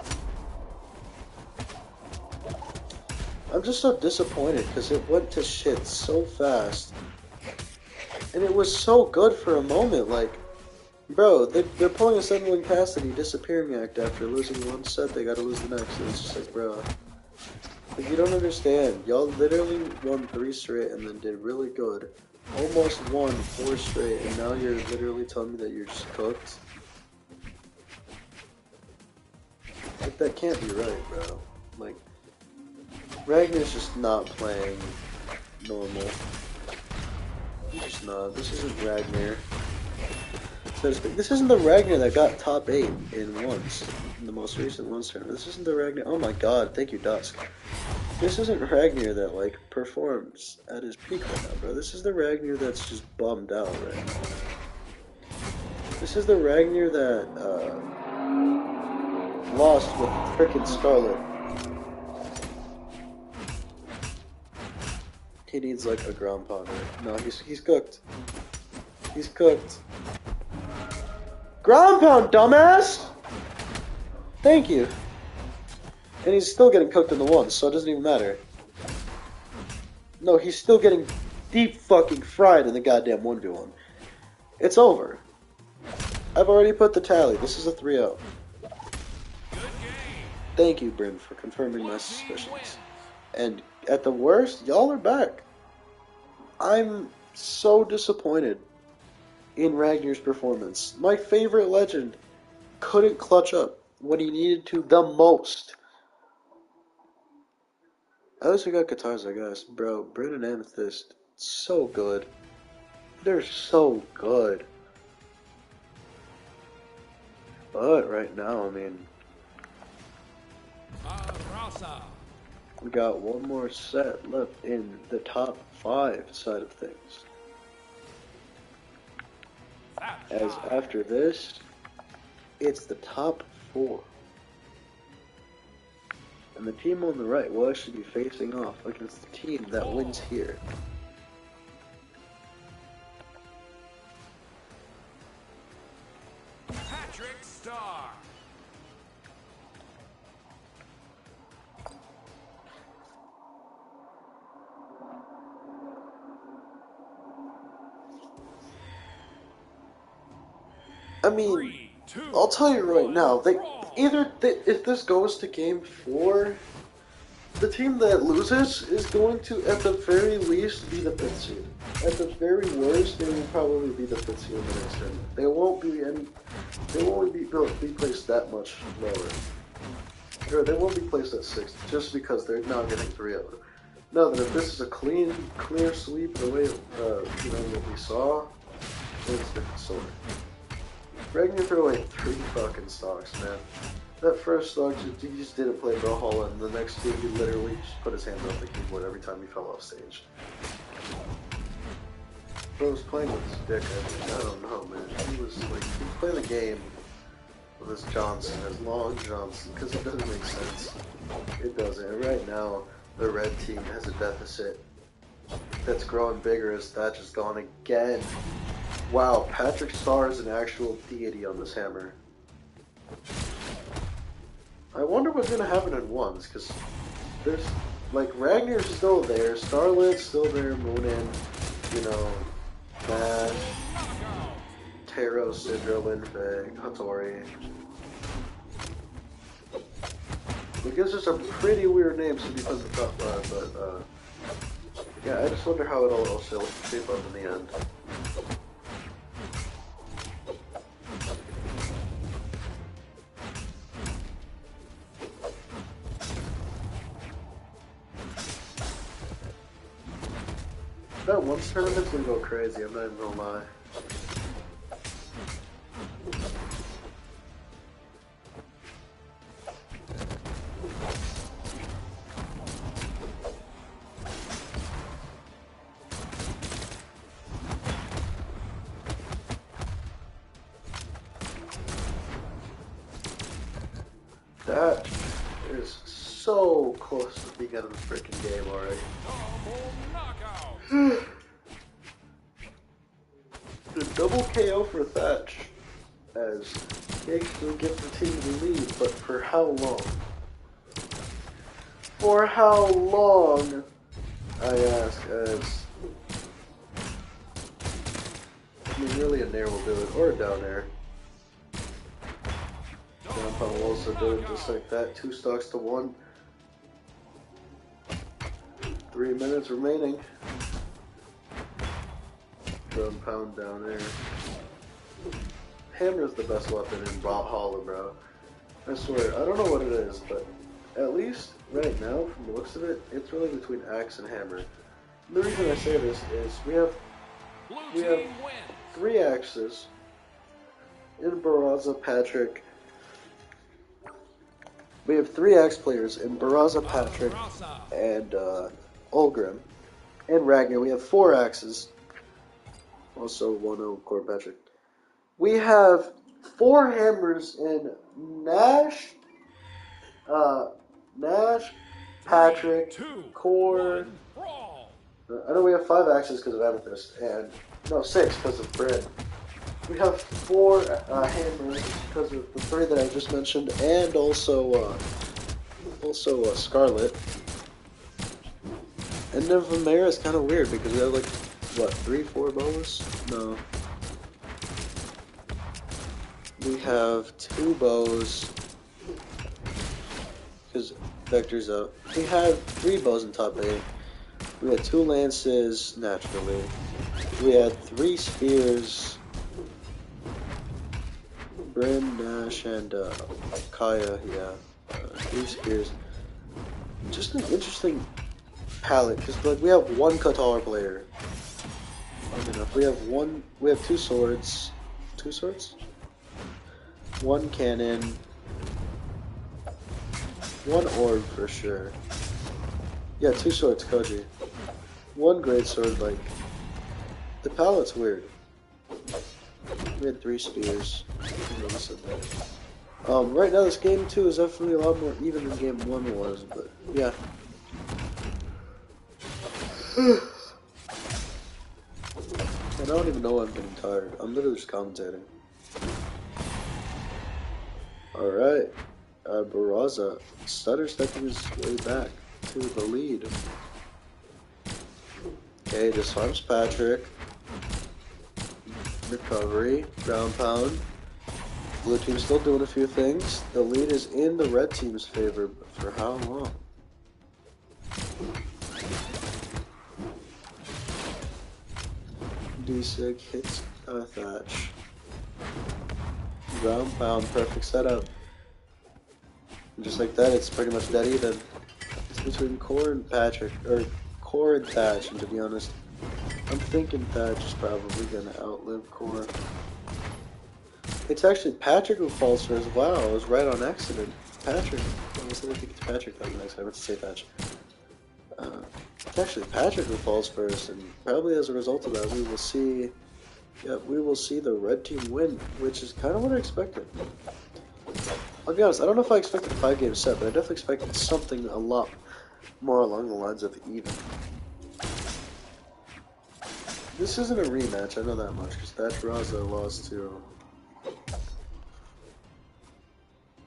I'm just so disappointed because it went to shit so fast. And it was so good for a moment. Like, bro, they're pulling a 7-wing Cassidy disappearing act after losing one set. They gotta lose the next. And it's just like, bro. Like, you don't understand. Y'all literally won 3 straight and then did really good. Almost won 4 straight. And now you're literally telling me that you're just cooked. Like, that can't be right, bro. Like, Ragnar's just not playing normal. He's just not. This isn't Ragnar. so to speak. This isn't the Ragnar that got top 8 in once in the most recent ones tournament. This isn't the Ragnar. Oh my god, thank you, Dusk. This isn't Ragnar that like performs at his peak right now, bro. This is the Ragnar that's just bummed out right now. This is the Ragnar that lost with frickin' Scarlet. He needs like a ground pounder. No, he's cooked. He's cooked. Ground pound, dumbass! Thank you. And he's still getting cooked in the ones, so it doesn't even matter. No, he's still getting deep fucking fried in the goddamn 1v1. It's over. I've already put the tally. This is a 3-0. Thank you, Bryn, for confirming my suspicions. And at the worst, y'all are back. I'm so disappointed in Ragnar's performance. My favorite legend couldn't clutch up when he needed to the most. At least we got guitars, I guess. Bro, Bryn and Amethyst, so good. They're so good. But right now, I mean, we got one more set left in the top 5 side of things. As after this, it's the top 4. And the team on the right will actually be facing off against the team that wins here. Patrick Star. I mean, I'll tell you right now, if this goes to game 4, the team that loses is going to, at the very least, be the 5th seed. At the very worst, they will probably be the 5th seed in the next tournament. They won't be placed that much lower. Or they won't be placed at 6th, just because they're now getting 3-0. Now that if this is a clear sweep the way, what we saw, it's a different story. Ragnar threw away 3 fucking stocks, man. That first stock, he just didn't play Bothalla, and the next two, he literally just put his hands on the keyboard every time he fell off stage. Bro was playing with his dick, I don't know, man. He was playing the game with his Johnson, his long Johnson, because it doesn't make sense. It doesn't. And right now, the red team has a deficit that's growing bigger as Thatch is gone again. Wow, Patrick Star is an actual deity on this hammer. I wonder what's gonna happen in ones, because there's, Ragnar's still there, Starlet's still there, Moonin, Mash, Taro, Sidra, Linfeg, Hattori. It gives us some pretty weird names to be put in the top 5, but, yeah, I just wonder how it'll all shape up in the end. That one tournament's gonna go crazy, I'm not even gonna lie. That is so close to being out of the freaking game already. The double KO for Thatch as he actually gets the team to lead, but for how long? For how long, I ask, as I mean really a nair will do it, or a down air. Down pound will also do it just like that, 2 stocks to 1. 3 minutes remaining. Ground pound down there. Hammer's the best weapon in Bothalla, bro. I swear, I don't know what it is, but at least right now, from the looks of it, it's really between axe and hammer. And the reason I say this is we have 3 axes, in Barraza, Patrick. We have 3 Axe players in Barraza, Patrick, and Olgrim. And Ragnar, we have 4 Axes. Also 1-0 Core Patrick. We have 4 hammers in Nash, Patrick, Core. I know we have 5 Axes because of Amethyst, and no, 6 because of Bryn. We have 4 hammers because of the 3 that I just mentioned, and also Scarlet. And then Vamera is kind of weird because we have like, what, 3, 4 bows? No. We have 2 bows because Vector's out. We have 3 bows in top 8. We had 2 lances, naturally. We had 3 spears. Bryn, Nash, and Kaya, yeah. 3 spears. Just an interesting palette, because like we have 1 Qatar player. Enough. We have 2 swords. 2 swords? 1 cannon. 1 orb for sure. Yeah, 2 swords, Koji. 1 great sword, like the palette's weird. We had 3 spears. Right now this game 2 is definitely a lot more even than game 1 was, but yeah. I don't even know why I'm getting tired. I'm literally just commentating. Alright. Barraza. Stutter stepping his way back to the lead. Okay, this farms Patrick. Recovery. Ground pound. Blue team's still doing a few things. The lead is in the red team's favor, but for how long? D6 hits Thatch. Ground pound, perfect setup. And just like that, it's pretty much dead even. It's between Core and Patrick, or Core and Thatch, and to be honest, I'm thinking Thatch is probably gonna outlive Core. It's actually Patrick who falls first. Wow, I was right on accident. Patrick. I was thinking it's Patrick on next. I meant to say Thatch. It's actually Patrick who falls first, and probably as a result of that, we will see. Yeah, we will see the red team win, which is kind of what I expected. I'll be honest, I don't know if I expected a 5-game set, but I definitely expected something a lot more along the lines of even. This isn't a rematch, I know that much, because Thatch Raza lost to.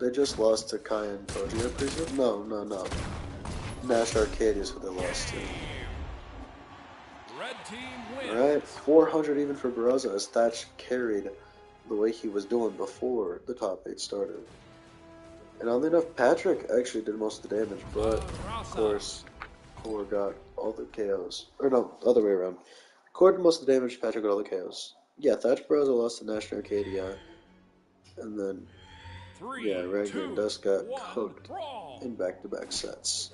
They just lost to Kai and Koji, I presume? No. Nash Arcade is who they lost to. Red team wins. Alright, 400 even for Barraza as Thatch carried the way he was doing before the top 8 started. And oddly enough, Patrick actually did most of the damage, but of course, Core got all the KOs. Or no, other way around. Core did most of the damage, Patrick got all the KOs. Yeah, Thatch Barraza lost to Nash Arcadia. And then, yeah, Ragnar and Dusk got cooked in back-to-back sets.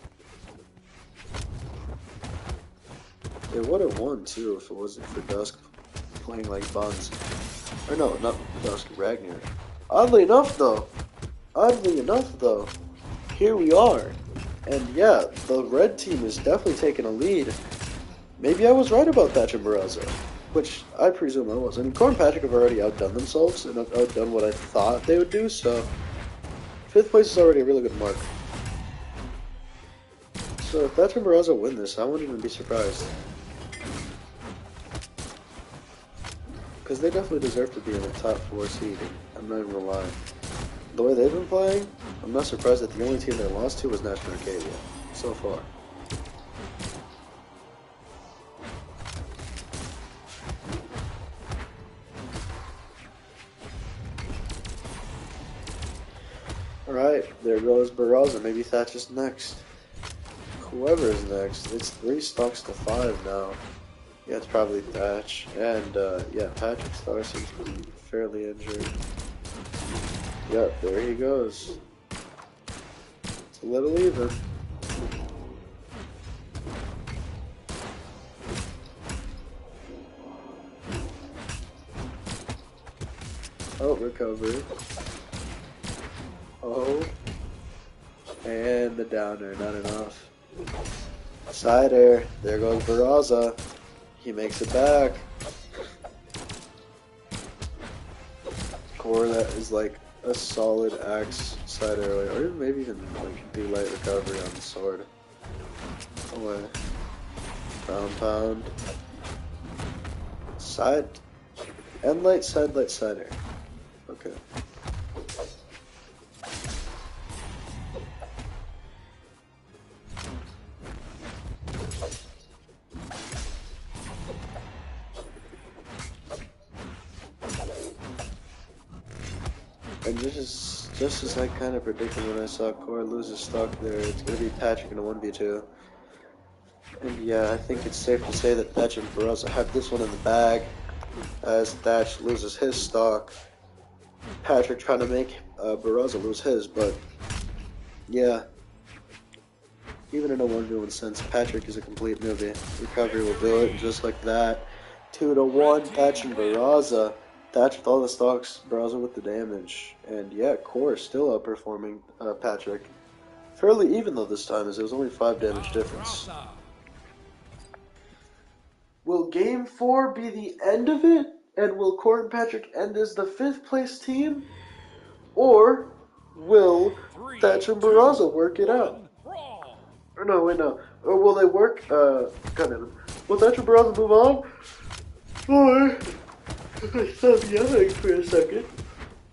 They would have won too if it wasn't for Dusk playing like buns. Or no, not Dusk, Ragnar. Oddly enough though, here we are. And yeah, the red team is definitely taking a lead. Maybe I was right about Thatch and Barraza, which I presume I was. I mean, Core and Patrick have already outdone themselves and have outdone what I thought they would do, so 5th place is already a really good mark. So if Thatch and Barraza win this, I wouldn't even be surprised. Because they definitely deserve to be in the top 4 seed, I'm not even gonna lie. The way they've been playing, I'm not surprised that the only team they lost to was National Arcadia, so far. Alright, there goes Barraza, maybe Thatch is next. Whoever is next, it's 3 stocks to 5 now. Yeah, it's probably Thatch. And, yeah, Patrick Star seems to be fairly injured. Yep, there he goes. It's a little even. Oh, recovery. Oh. And the downer, not enough. Side air. There goes Barraza. He makes it back. Core that is like a solid axe side air, or even maybe even like do light recovery on the sword. Away. Pound. Side. And light side air. Okay. And just as I kind of predicted when I saw Core lose his stock there, it's going to be Patrick in a 1v2. And yeah, I think it's safe to say that Thatch and Barraza have this one in the bag, as Thatch loses his stock. Patrick trying to make Barraza lose his, but yeah, even in a 1v1 sense, Patrick is a complete newbie. Recovery will do it, and just like that, 2-1, Thatch and Barraza. Thatch with all the stocks, Barraza with the damage, and yeah, Core still outperforming Patrick. Fairly even though this time, as it was only 5 damage difference. Will Game 4 be the end of it? And will Core and Patrick end as the 5th place team? Or will Thatch and Barraza work it out? Or no, wait, no. Or will they work, goddammit. Will Thatch and Barraza move on? Or, I stop yelling for a second.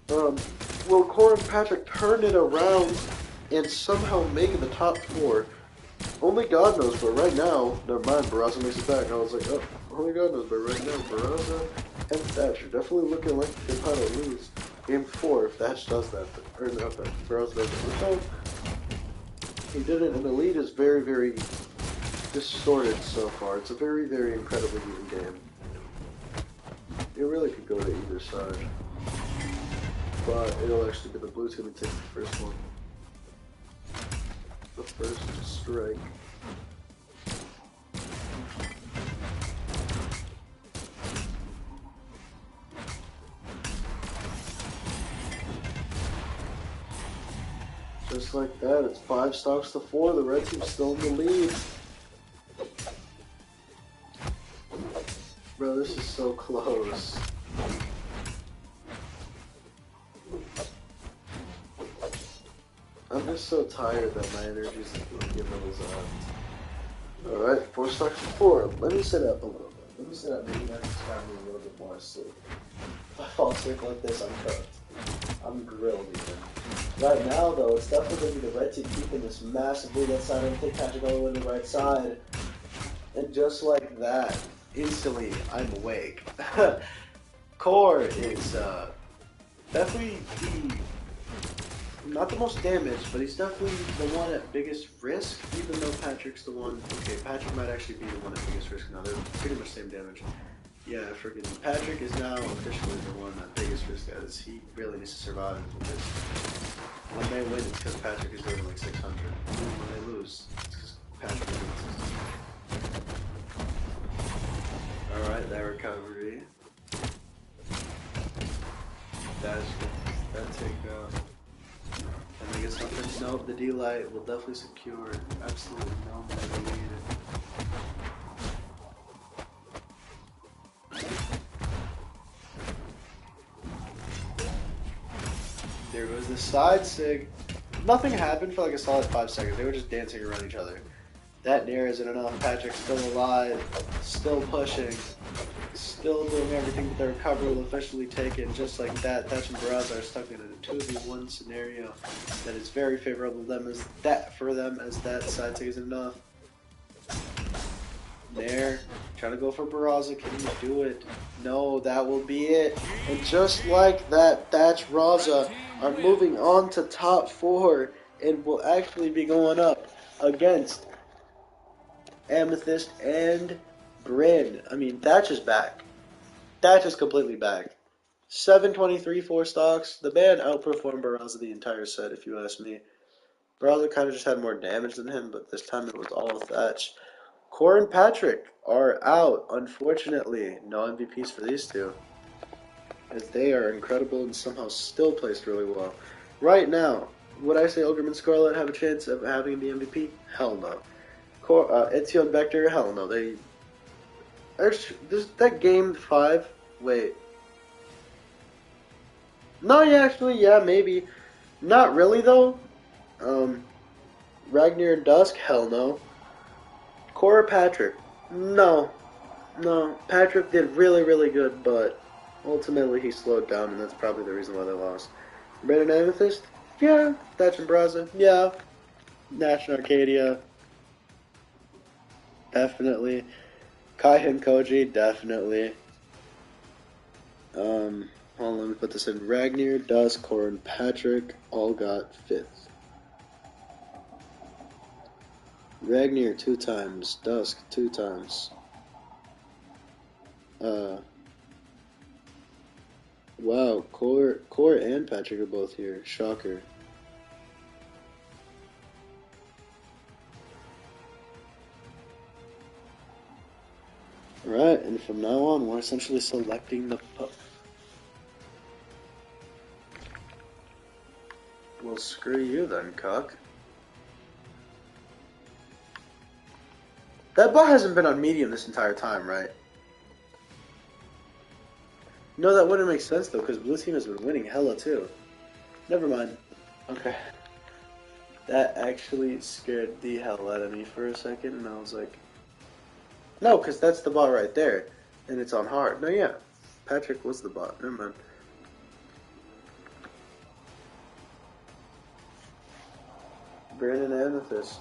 Will Core and Patrick turn it around and somehow make the top 4? Only God knows, but right now, never mind, Barraza makes it back. I was like, oh, only God knows, but right now, Barraza and Thatch are definitely looking like they probably lose Game 4 if Thatch does that, or no, if Barraza does it. So, he did it, and the lead is very, very distorted so far. It's a very, very incredibly even game. It really could go to either side, but it'll actually be the blue team that takes the first one. The first strike. Just like that, it's 5 stocks to 4. The red team's still in the lead. Bro, this is so close. I'm just so tired that my energy is getting zapped. Alright, 4 stocks to 4. Let me sit up a little bit. Let me sit up, maybe next time a little bit more asleep. If I fall asleep like this, I'm cooked. I'm grilled even. Right now, though, it's definitely going to be the red team keeping this massive lead outside. I think Patrick all the way on the right side. And just like that, instantly, I'm awake. Core is definitely not the most damaged, but he's definitely the one at biggest risk, even though Patrick's the one. Okay, Patrick might actually be the one at biggest risk now. They're pretty much same damage. Yeah, freaking Patrick is now officially the one at biggest risk, as he really needs to survive. Because when they win, it's because Patrick is doing like 600. And when they lose, it's because Patrick is doing 600. Alright, that recovery. That takeout. And I guess something, nope, the D-Light will definitely secure absolutely no mega lead. There goes the side sig. Nothing happened for like a solid 5 seconds. They were just dancing around each other. That near isn't enough. Patrick's still alive, still pushing, still doing everything, but the recovery will officially take it. Just like that, Thatch and Barraza are stuck in a 2v1 scenario that is very favorable for them as that side sig isn't enough. There, trying to go for Barraza. Can he do it? No, that will be it. And just like that, Thatch Barraza are moving on to top 4 and will actually be going up against Amethyst and Bryn. I mean, Thatch is back. Thatch is completely back. 723 4 stocks. The man outperformed Barraza the entire set, if you ask me. Barraza kind of just had more damage than him, but this time it was all Thatch. Core and Patrick are out, unfortunately. No MVPs for these two. as they are incredible and somehow still placed really well. Right now, would I say Ogrem and Scarlet have a chance of having the MVP? Hell no. Ezio and Vector? Hell no. There's that game 5. Wait. No, yeah, actually, yeah, maybe. Not really, though. Ragnar and Dusk? Hell no. Cora Patrick? No. No. Patrick did really, really good, but ultimately he slowed down, and that's probably the reason why they lost. Brandon Amethyst? Yeah. Thatch and Braza? Yeah. Nash and Arcadia? Definitely. Kai and Koji? Definitely. Hold on, let me put this in. Ragnar, Dusk, Cora, and Patrick all got 5th. Ragnar 2 times, Dusk 2 times. Wow, Core and Patrick are both here. Shocker. Alright, and from now on, we're essentially selecting the pup. Well, screw you then, cock. That bot hasn't been on medium this entire time, right? No, that wouldn't make sense though, because blue team has been winning hella too. Never mind. Okay. That actually scared the hell out of me for a second, and I was like, no, because that's the bot right there, and it's on hard. No, yeah. Patrick was the bot. Never mind. Brandon Amethyst.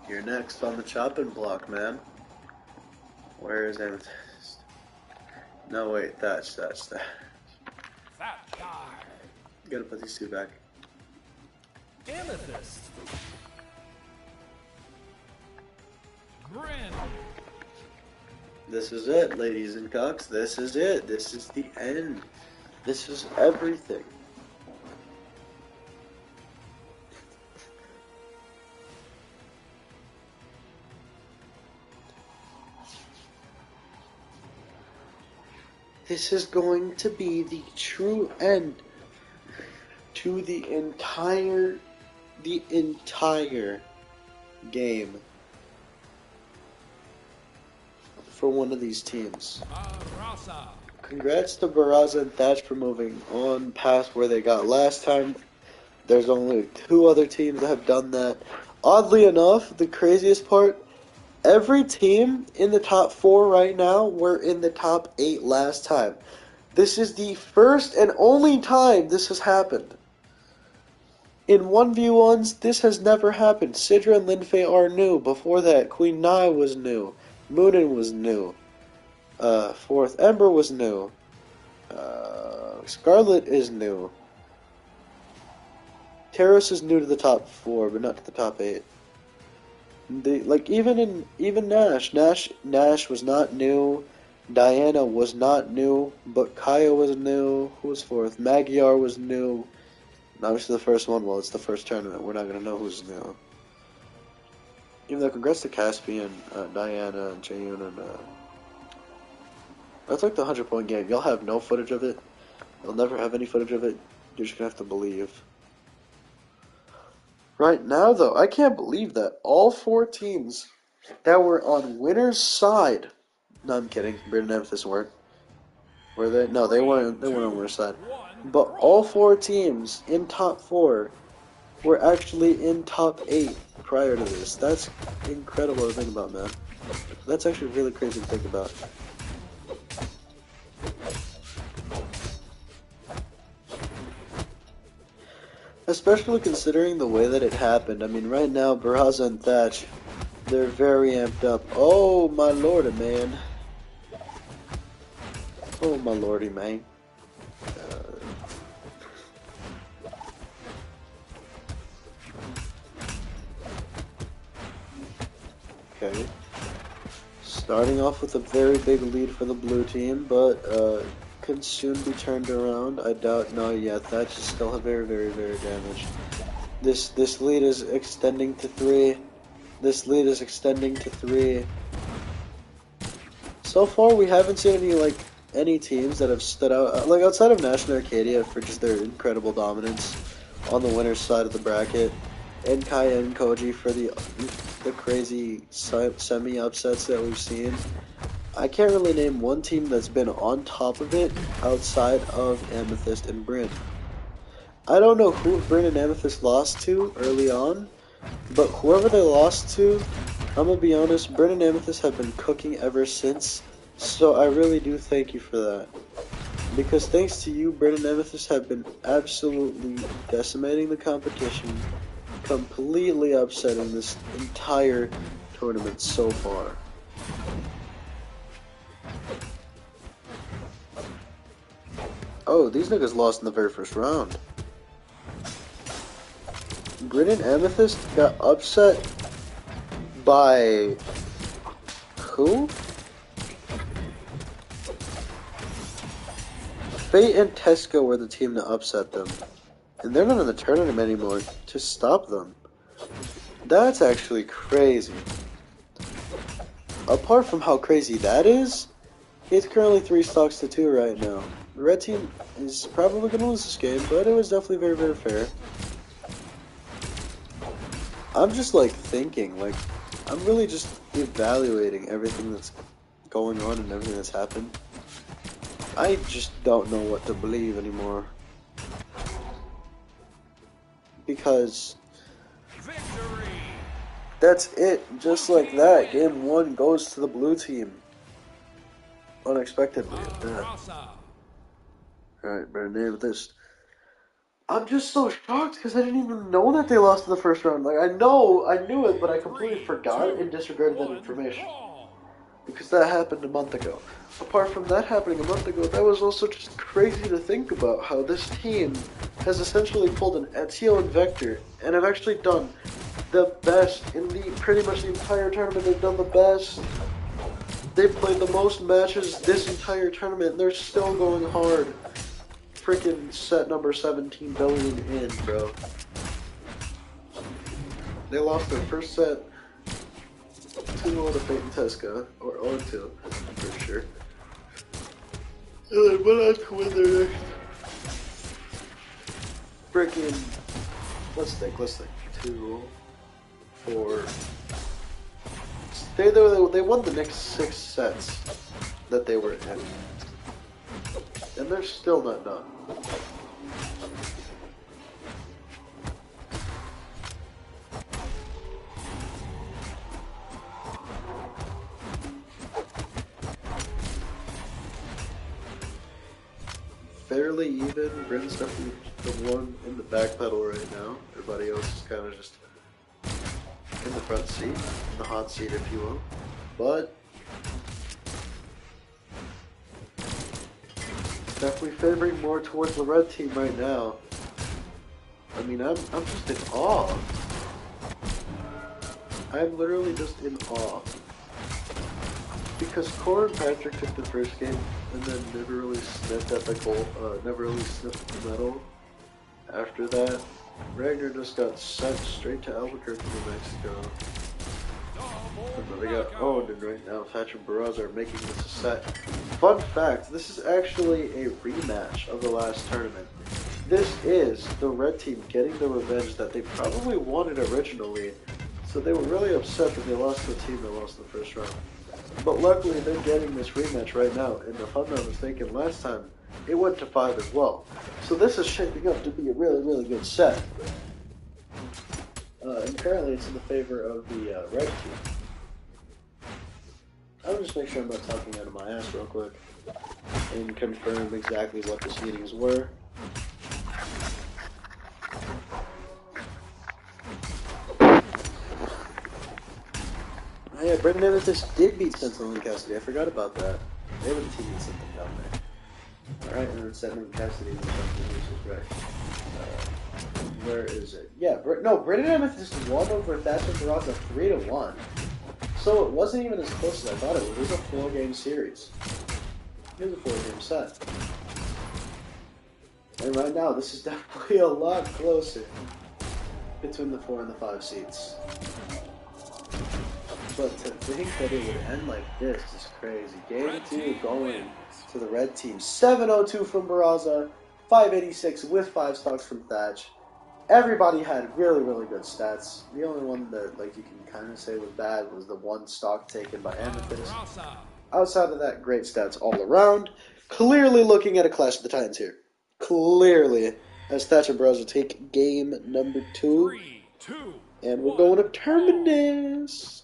You're next on the chopping block, man. Where is Amethyst? No, wait, Thatch. Gotta put these two back. Amethyst. Grin. This is it, ladies and cocks. This is it. This is the end. This is everything. This is going to be the true end to the entire game for one of these teams. Congrats to Barraza and Thatch for moving on past where they got last time. There's only 2 other teams that have done that. Oddly enough, the craziest part, every team in the top 4 right now were in the top 8 last time. This is the first and only time this has happened. In 1v1s, this has never happened. Sidra and Linfei are new. Before that, Queen Nai was new. Moonin was new. 4th Ember was new. Scarlet is new. Terrace is new to the top 4, but not to the top 8. Even Nash. Nash was not new. Diana was not new, but Kaya was new. Who was 4th? Magyar was new. And obviously the first one, well, it's the first tournament. We're not going to know who's new. Even though, congrats to Caspian, Diana, and Jayun, and that's like the 100-point game. Y'all have no footage of it. You'll never have any footage of it. You're just going to have to believe. Right now, though, I can't believe that all 4 teams that were on winner's side. No, I'm kidding. Brandon and Amethyst weren't. Were they? No, they weren't. They weren't on winner's side. But all 4 teams in top 4 were actually in top 8 prior to this. That's incredible to think about, man. That's actually really crazy to think about. Especially considering the way that it happened. I mean, right now, Barraza and Thatch, they're very amped up. Oh, my lordy, man. Oh, my lordy, man. Okay. Starting off with a very big lead for the blue team, but could soon be turned around. I doubt. No, yeah, Thatch is still very, very, very damaged. This lead is extending to 3. This lead is extending to 3. So far, we haven't seen any teams that have stood out, like outside of National Arcadia for just their incredible dominance on the winner's side of the bracket, and Kaya and Koji for the crazy semi upsets that we've seen. I can't really name one team that's been on top of it outside of Amethyst and Bryn. I don't know who Bryn and Amethyst lost to early on, but whoever they lost to, I'm gonna be honest, Bryn and Amethyst have been cooking ever since, so I really do thank you for that. Because thanks to you, Bryn and Amethyst have been absolutely decimating the competition, completely upsetting this entire tournament so far. Oh, these niggas lost in the very first round. Bryn and Amethyst got upset by who? Fate and Tesco were the team to upset them. And they're not in the tournament anymore to stop them. That's actually crazy. Apart from how crazy that is, it's currently 3 stocks to 2 right now. The red team is probably going to lose this game, but it was definitely very, very fair. I'm just thinking, I'm really just evaluating everything that's going on and everything that's happened. I just don't know what to believe anymore. Because Victory! that's it, just like that. Game 1 goes to the blue team. Unexpectedly. Alright, better name this. I'm just so shocked because I didn't even know that they lost in the first round. I knew it, but I completely forgot and disregarded that information. Because that happened a month ago. Apart from that happening a month ago, that was also just crazy to think about how this team has essentially pulled an Ezio and Vector and have actually done the best in pretty much the entire tournament. They've done the best. They've played the most matches this entire tournament and they're still going hard. Freaking set number 17 billion in, bro. They lost their first set 2-0 to Fate and Tesca, or 0-2, I'm pretty sure. And then went on to win their next. Freaking. Let's think. 2, 4. They won the next 6 sets that they were in. And they're still not done. Fairly even. Bryn's definitely the one in the back pedal right now. Everybody else is kind of just in the front seat, the hot seat if you will. But definitely favoring more towards the red team right now. I mean, I'm just in awe. I'm literally just in awe. Because Core and Patrick took the first game and then never really sniffed at the goal, never really sniffed the medal. After that, Ragnar just got sent straight to Albuquerque, New Mexico. And then they got owned, and right now Thatch and Barraza are making this a set. Fun fact, this is actually a rematch of the last tournament. This is the red team getting the revenge that they probably wanted originally, so they were really upset that they lost to a team that lost in the first round. But luckily they're getting this rematch right now, and if I'm not mistaken, last time it went to 5 as well. So this is shaping up to be a really, really good set. And currently it's in the favor of the red team. I'll just make sure I'm not talking out of my ass real quick and confirm exactly what the seedings were. Oh yeah, Brendan Amethyst did beat Sentinel and Cassidy. I forgot about that. They were the team that sent them down there. Alright, and then Sentinel and Cassidy was right. Where is it? Yeah, Brendan Amethyst won over Thatcher Barraza 3-1. So it wasn't even as close as I thought it was. It was a 4-game series. It was a 4-game set. And right now, this is definitely a lot closer between the 4 and the 5 seats. But to think that it would end like this is crazy. Game 2 going to the red team. 702 from Barraza, 586 with 5 stocks from Thatch. Everybody had really, really good stats. The only one that you can kind of say was bad was the 1 stock taken by Amethyst. Outside of that, great stats all around. Clearly looking at a Clash of the Titans here. Clearly, as Thatch and Barraza take game number 2. 3, 2, and we're going to Terminus.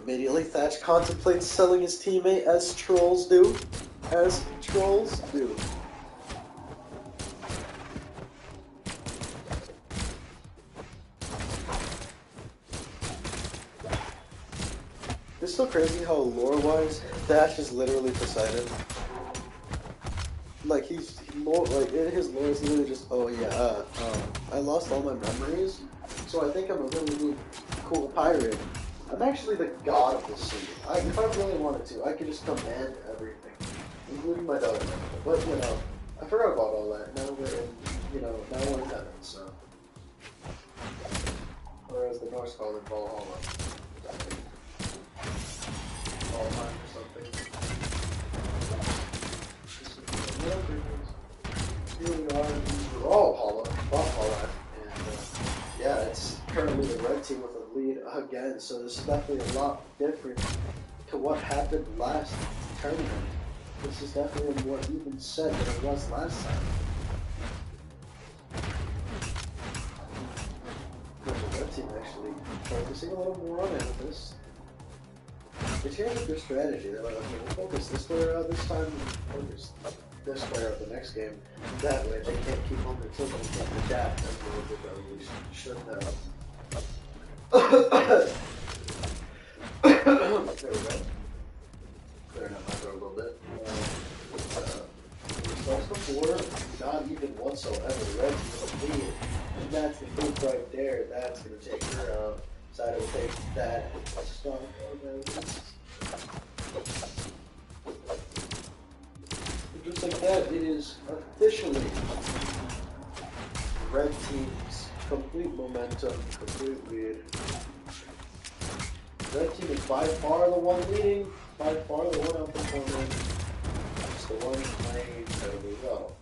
Immediately, Thatch contemplates selling his teammate as trolls do. As trolls do. It's so crazy how lore-wise, Thatch is literally Poseidon. Like, his lore is literally just, oh yeah, I lost all my memories, so I think I'm a really cool pirate. I'm actually the god of the sea. If I really wanted to, I could just command everything, including my daughter. But, I forgot about all that. Now we're in, now we're in heaven, so. Or as the Norse call it, Valhalla. Valhalla or something. Here we are in Bothalla, and yeah, it's currently the red team with a lead again, so this is definitely a lot different to what happened last tournament. This is definitely a more even set than it was last time. The red team actually focusing a little more on Amethyst. They changed their strategy. They're like, okay, we'll focus this player out this time, focus this player out the next game. That way they can't keep on their tilt and can't adapt as well as they probably should have. There we go. Clearing up my throat a little bit. Starts before, not even whatsoever. Red team with a lead. And that's the move right there. That's going to take her out. Side will take that stock. Just like that, it is officially red team's complete momentum, complete lead. Red team is by far the one leading, by far the one outperforming. It's the one playing incredibly well.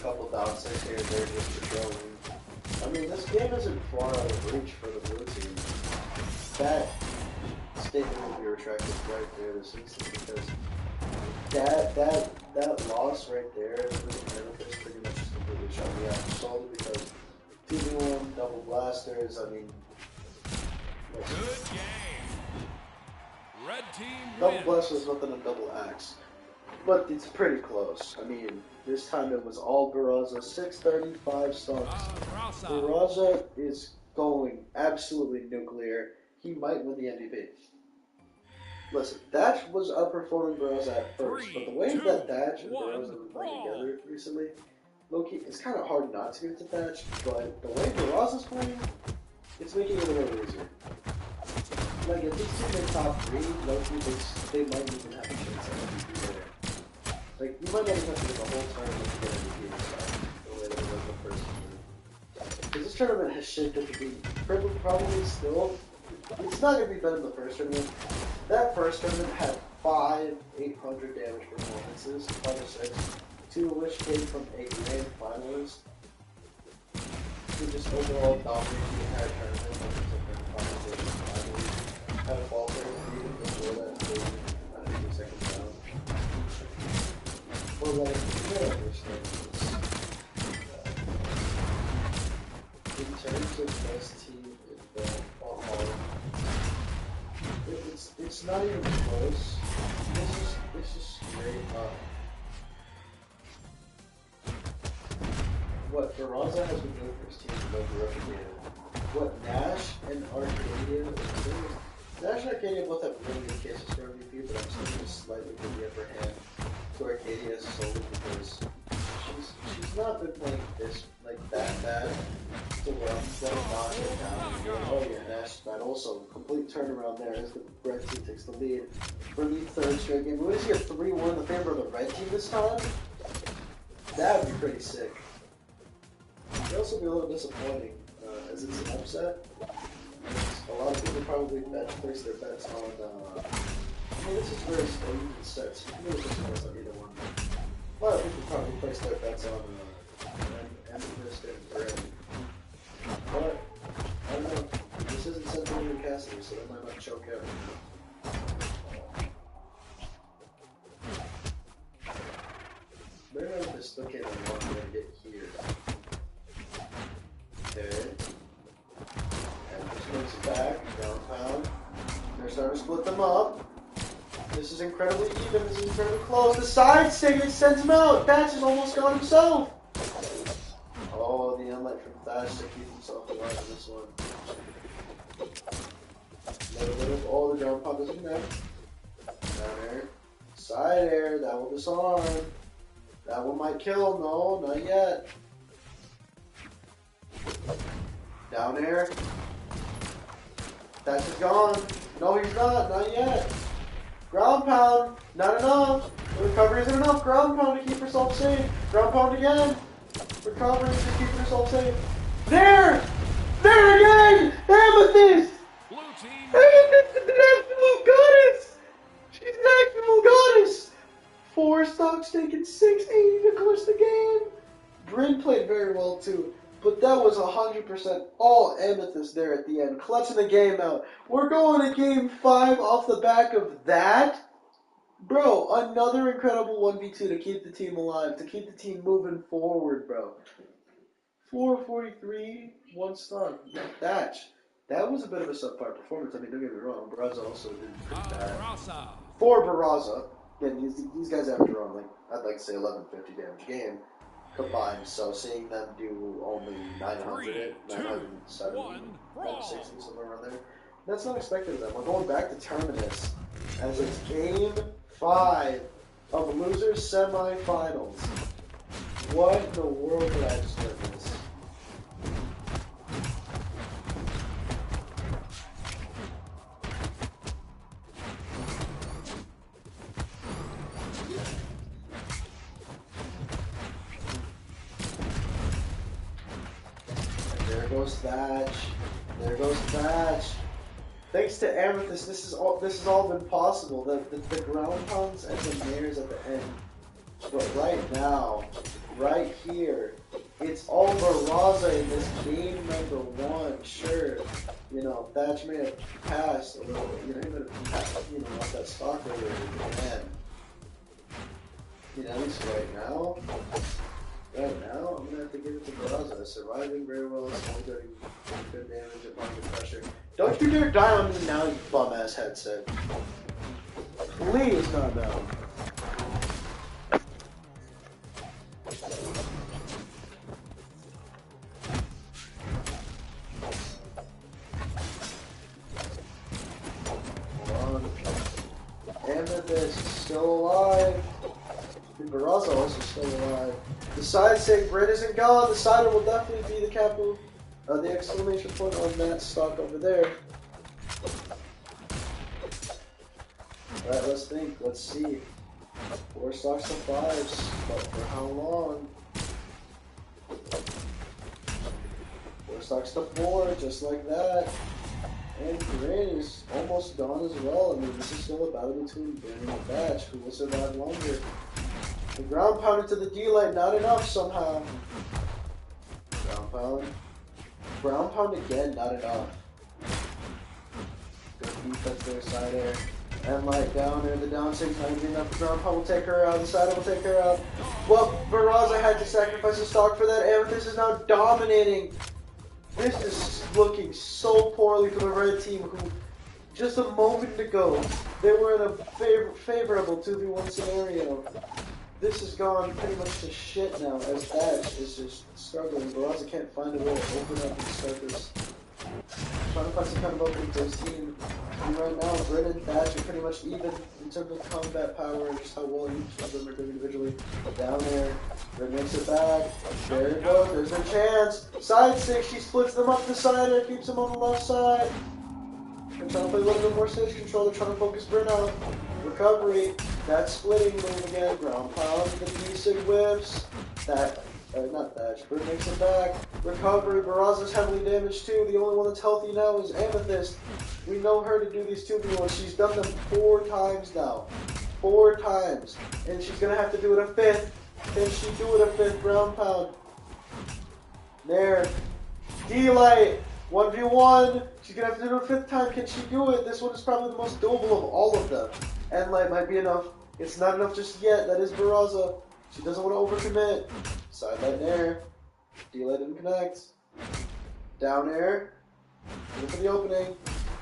Couple down 6 here and there just for showing. I mean, this game isn't far out of reach for the blue team. That statement will be retracted right there this instant because that loss right there for the Amethyst pretty much just completely shut me out solely because 2v1 double blasters. I mean, good game. Red team double wins. blaster is nothing a double axe, but it's pretty close. I mean, this time it was all Barraza, 635 stocks. Barraza is going absolutely nuclear. He might win the MVP. Listen, Thatch was outperforming Barraza at first, but the way that Thatch and Barraza have been playing together recently, low-key, it's kind of hard not to give it to Thatch, but the way Barraza's playing, it's making it a little easier. Like, if these two make top 3, low-key, they might even have a chance at MVP there. Like, you might not even have to get the whole tournament to get MVP this time, the way that it was the first time. Because this tournament has shifted to be probably still, it's not going to be better than the first tournament. That first tournament had 5 800 damage performances, 5 or 6, 2 of which came from a grand finalist who just overall dominated the entire tournament. Had a fall there even before that, so I think the second round. But like, you don't understand this. In terms of best team in the Bothalla, it's not even close. It's just straight up. What Barraza has been doing for his team is over-replicated. What Nash and Arcadia Nash and Arcadia both have really good cases for MVP, but I'm still going to slightly give the upper hand to Arcadia solely because she's not been playing this, like, that that bad. To where I'm going to knock it down. Oh yeah, Nash, that also complete turnaround there as the red team takes the lead for the third straight game. What is he, a 3-1 in favor of the red team this time? That would be pretty sick. It would also be a little disappointing as it's an upset. A lot of people probably place their bets on. I mean, this is very even sets. You can really place bets on either one. A lot of people probably place their bets on Amethyst and Brand. But, I don't know. This isn't Central Union Cassidy, so they might not choke out. They're going to still can't want to get here. Okay. And just moves it back, ground pound. They're starting to split them up. This is incredibly even, this is incredibly close. The side stick sends him out. Thatch is almost gone himself. Oh, the unlight from Thatch to keep himself alive in this one. Oh, the ground pound doesn't connect. Down air. Side air, that will disarm. That one might kill. No, not yet. Down air. Thatch is gone. No, he's not yet. Ground pound, not enough. The recovery isn't enough. Ground pound to keep herself safe. Ground pound again. Recovery to keep herself safe. There! There again! Amethyst! Blue team. Amethyst is an absolute goddess! She's an absolute goddess! 4 stocks taking 680 to close the game. Bryn played very well too. But that was 100% all Amethyst there at the end, clutching the game out. We're going to game 5 off the back of that. Bro, another incredible 1v2 to keep the team alive, to keep the team moving forward, bro. 443, 1 star. Thatch. That was a bit of a subpar performance. I mean, don't get me wrong. Barraza also did pretty bad. For Barraza, again, these guys average around, like, I'd like to say 1150 damage a game. Combined, so seeing them do only 900, 970, 960, somewhere around there, that's not expected of them. We're going back to Terminus as it's game 5 of Losers Semifinals. What in the world did I just witness? There goes Thatch. There goes Thatch. Thanks to Amethyst, this has all been possible. The ground pounds and the nares at the end. But right now, right here, it's all Barraza in this game number 1. Sure, you know, Thatch may have passed a little bit. You know, he might have passed, you know, off that stock earlier. Man, you know, at least right now, I'm going to have to give it to Bothalla. Surviving very well, it's only doing good damage at market pressure. Don't you dare die on me now, you bum-ass headset. Please calm down. Hold on. Amethyst is still alive. Barraza also still alive. The side saying Bryn isn't gone. The sider will definitely be the capital, the exclamation point on that stock over there. Alright, let's think. Let's see. 4 stocks to 5s, but for how long? 4 stocks to 4, just like that. And Bryn is almost gone as well. I mean, this is still a battle between Bryn and Thatch. Who will survive longer? The ground pound into the D-lane, not enough somehow. Ground pound. Ground pound again, not enough. Good defense there, side air. And like down there, the down 6, not even enough. The ground pound will take her out, the side will take her out. Well, Barraza had to sacrifice a stock for that. Amethyst is now dominating. This is looking so poorly for the red team, who just a moment ago, they were in a favorable 2v1 scenario. This has gone pretty much to shit now, as Thatch is just struggling. Barraza can't find a way to open up and start this. Trying to find some kind of opening for his team. And right now, Bryn and Thatch are pretty much even in in terms of combat power and just how well each of them are doing individually. Down there, Red makes it back. There it goes, there's a chance. Side 6, she splits them up the side and keeps them on the left side. They're trying to play a little bit more stage control, they're trying to focus Bryn out. Recovery, that splitting move again, ground pound, the basic whiffs. That, not that, Bryn makes it back. Recovery, Barraza's heavily damaged too. The only one that's healthy now is Amethyst. We know her to do these 2v1s. She's done them 4 times now. 4 times. And she's going to have to do it a 5th. Can she do it a 5th ground pound? There. D-Light. 1v1. She's going to have to do it a 5th time. Can she do it? This one is probably the most doable of all of them. N-Light might be enough. It's not enough just yet. That is Barraza. She doesn't want to overcommit. Side light air. D-Light didn't connect. Down air. Look for the opening.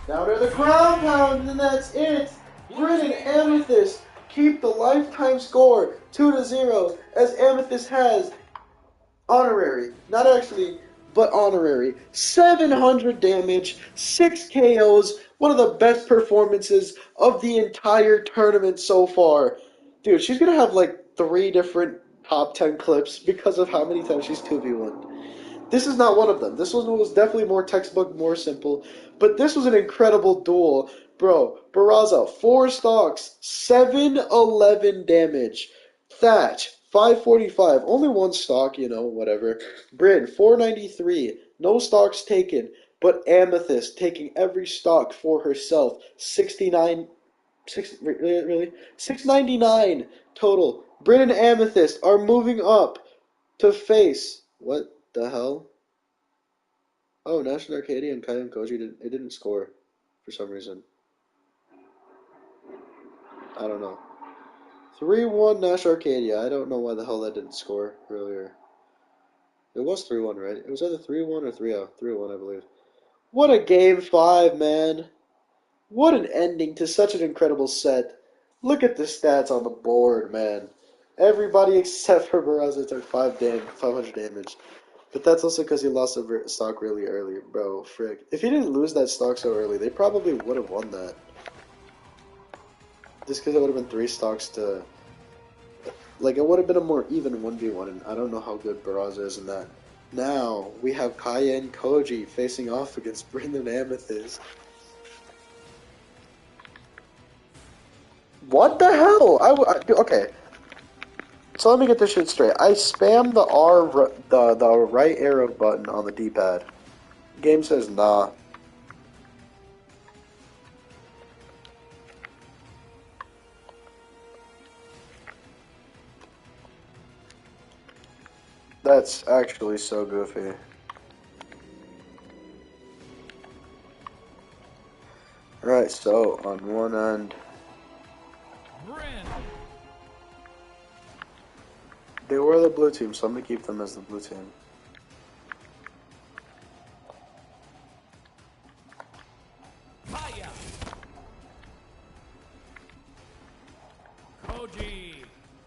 Down air the ground pound, and that's it. Bryn and Amethyst keep the lifetime score 2-0, as Amethyst has honorary, not actually, but honorary. 700 damage, 6 KOs, one of the best performances of the entire tournament so far. Dude, she's gonna have like 3 different top 10 clips because of how many times she's 2v1. This is not one of them. This one was definitely more textbook, more simple. But this was an incredible duel. Bro, Barraza, 4 stocks, 711 damage. Thatch, 545, only 1 stock, you know, whatever. Bryn, 493, no stocks taken. But Amethyst taking every stock for herself. 699 total. Bryn and Amethyst are moving up to face... What the hell? Oh, National Arcadia and Kai and Koji didn't score for some reason. I don't know. 3-1 National Arcadia. I don't know why the hell that didn't score earlier. It was 3-1, right? It was either 3-1 or 3-0. 3-1, I believe. What a game 5, man. What an ending to such an incredible set. Look at the stats on the board, man. Everybody except for Barraza took 500 damage. But that's also because he lost a stock really early, bro. Frick. If he didn't lose that stock so early, they probably would have won that. Just because it would have been 3 stocks to... Like, it would have been a more even 1v1, and I don't know how good Barraza is in that. Now, we have Kaya and Koji facing off against Brendan Amethyst. What the hell? Okay. So let me get this shit straight. I spammed the right arrow button on the D-pad. Game says nah. That's actually so goofy. Right, so on one end, they were the blue team, so I'm gonna keep them as the blue team.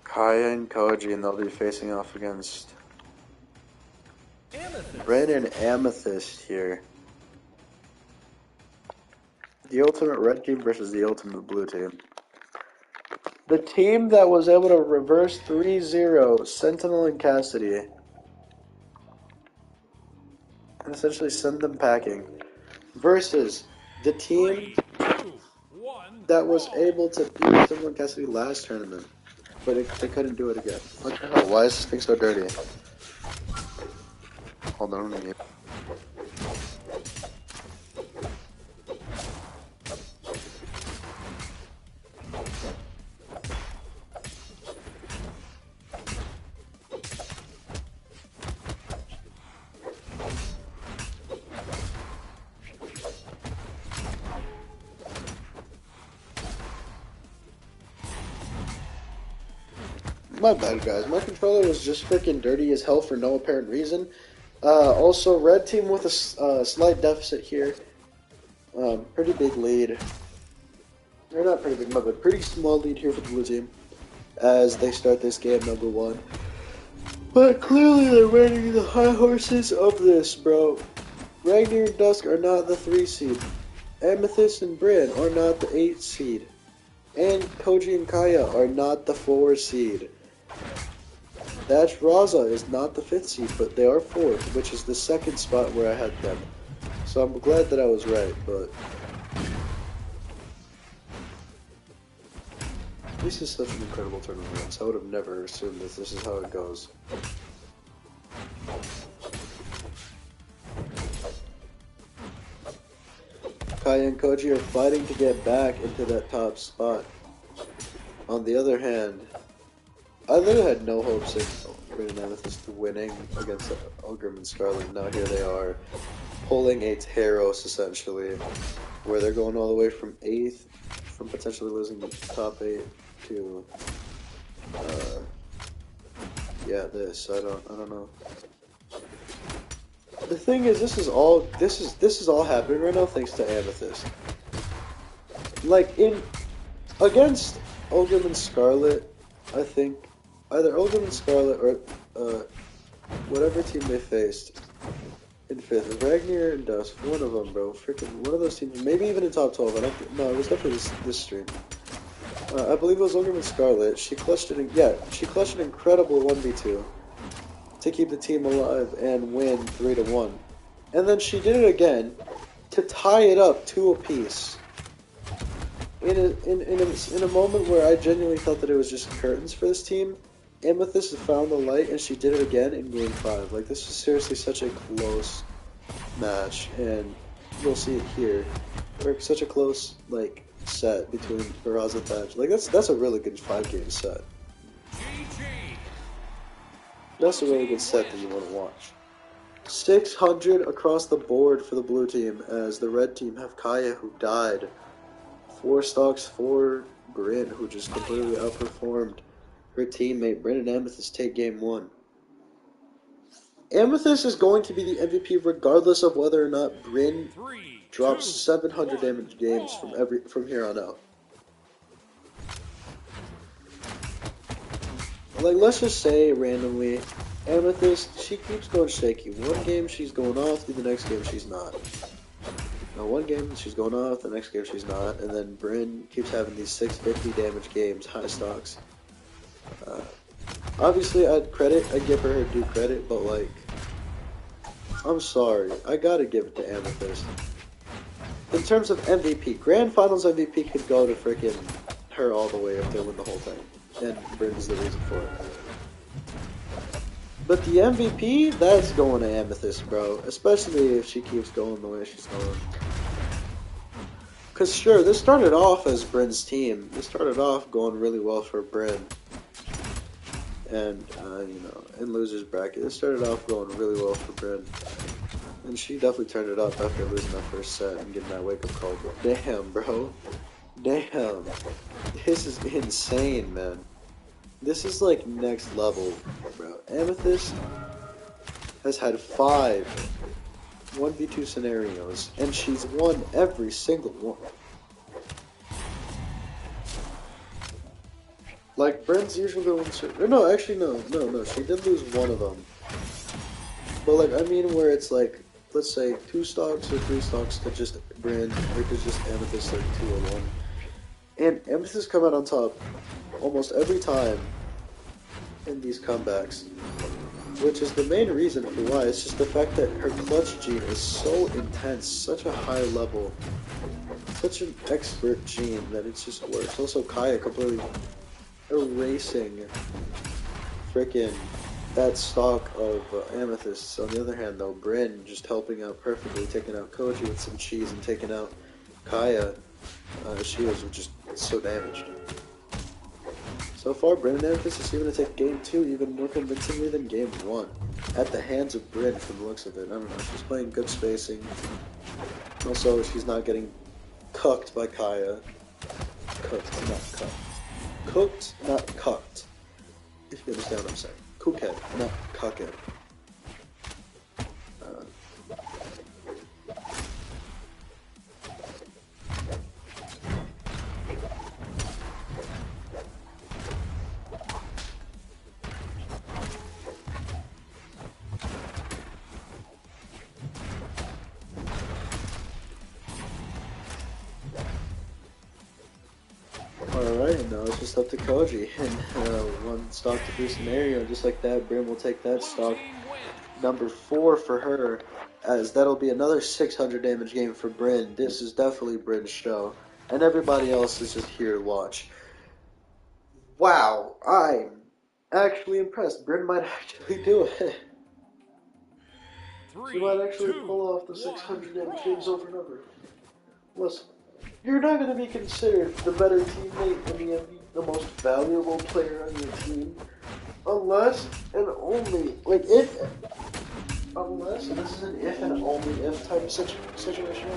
Kaya and Koji, and they'll be facing off against Red and Amethyst here. The ultimate red team versus the ultimate blue team. The team that was able to reverse 3-0 Sentinel and Cassidy and essentially send them packing versus the team that was able to beat Sentinel and Cassidy last tournament, but they couldn't do it again. What the hell? Why is this thing so dirty? Hold on a minute. My bad, guys. My controller was just freaking dirty as hell for no apparent reason. Also, red team with a slight deficit here. Pretty big lead. Or not pretty big, but pretty small lead here for the blue team as they start this game number 1. But clearly they're riding the high horses of this, bro. Ragnar and Dusk are not the 3 seed. Amethyst and Bryn are not the 8 seed. and Koji and Kaya are not the 4 seed. Dash Raza is not the 5th seed, but they are 4th, which is the 2nd spot where I had them. So I'm glad that I was right, but this is such an incredible turn of events. I would have never assumed that this is how it goes. Kaya and Koji are fighting to get back into that top spot. On the other hand, I literally had no hopes of Green and Amethyst winning against Ulgrim and Scarlet. Now here they are, pulling a Taros essentially, where they're going all the way from 8th, from potentially losing the top 8 to, yeah, this. I don't know. The thing is, this is all happening right now thanks to Amethyst. Like against Ulgrim and Scarlet, I think either Ulgrim and Scarlet or whatever team they faced in 5th, Ragnar and Dusk, one of them, bro, freaking one of those teams, maybe even in top 12. No, it was definitely this stream. I believe it was Ulgrim and Scarlet. She clutched an incredible 1v2 to keep the team alive and win 3-1. And then she did it again to tie it up 2 apiece. In a moment where I genuinely thought that it was just curtains for this team, Amethyst found the light and she did it again in Game 5. Like, this was seriously such a close match, and you'll see it here. Such a close, like, set between Faraz and Thatch. Like, that's a really good 5-game set. That's a really good set that you want to watch. 600 across the board for the blue team, as the red team have Kaya, who died. 4 stocks for Bryn, who just completely outperformed her teammate. Bryn and Amethyst take game 1. Amethyst is going to be the MVP regardless of whether or not Bryn drops 700 damage games from here on out. Like, let's just say randomly, Amethyst, she keeps going shaky. One game she's going off, the next game she's not. Now, one game she's going off, the next game she's not, and then Bryn keeps having these 650 damage games, high stocks. Obviously, I'd give her due credit, but like, I'm sorry, I gotta give it to Amethyst. In terms of MVP, Grand Finals MVP could go to freaking her all the way if they win the whole thing. And Bryn's the reason for it. But the MVP, that's going to Amethyst, bro. Especially if she keeps going the way she's going. Because sure, this started off as Bryn's team. This started off going really well for Bryn. And, in loser's bracket, it started off going really well for Bryn. And she definitely turned it up after losing that first set and getting that wake-up call. But damn, bro. Damn. This is insane, man. This is like next level, bro. Amethyst has had 5 1v2 scenarios, and she's won every single one. Like, Bryn's usually the one... No, actually, no. She did lose one of them. But, like, I mean where it's like, let's say 2 stocks or 3 stocks to just Bryn, or to just Amethyst, like 2 or 1. And Amethyst come out on top almost every time in these comebacks, which is the main reason for why. It's just the fact that her clutch gene is so intense, such a high level, such an expert gene that it just works. Also, Kaya completely erasing frickin' that stock of Amethyst. On the other hand, though, Bryn just helping out perfectly, taking out Koji with some cheese and taking out Kaya. She was just so damaged. So far, Bryn and Amethyst is going to take game 2 even more convincingly than game 1. At the hands of Bryn, from the looks of it. I don't know, she's playing good spacing. Also, she's not getting cucked by Kaya. Cooked, not cucked. Cooked, not cucked. If you understand what I'm saying. Cookhead, not cuckhead. And now it's just up to Koji. And one stock to three scenario, just like that, Brim will take that stock. Number 4 for her, as that'll be another 600 damage game for Bryn. This is definitely Bryn's show. And everybody else is just here to watch. Wow, I'm actually impressed. Bryn might actually do it. She might actually pull off the 600 damage games over and over. Listen, you're not going to be considered the better teammate in the MVP, the most valuable player on your team, unless and only, like unless, and this is an if and only if type of situation,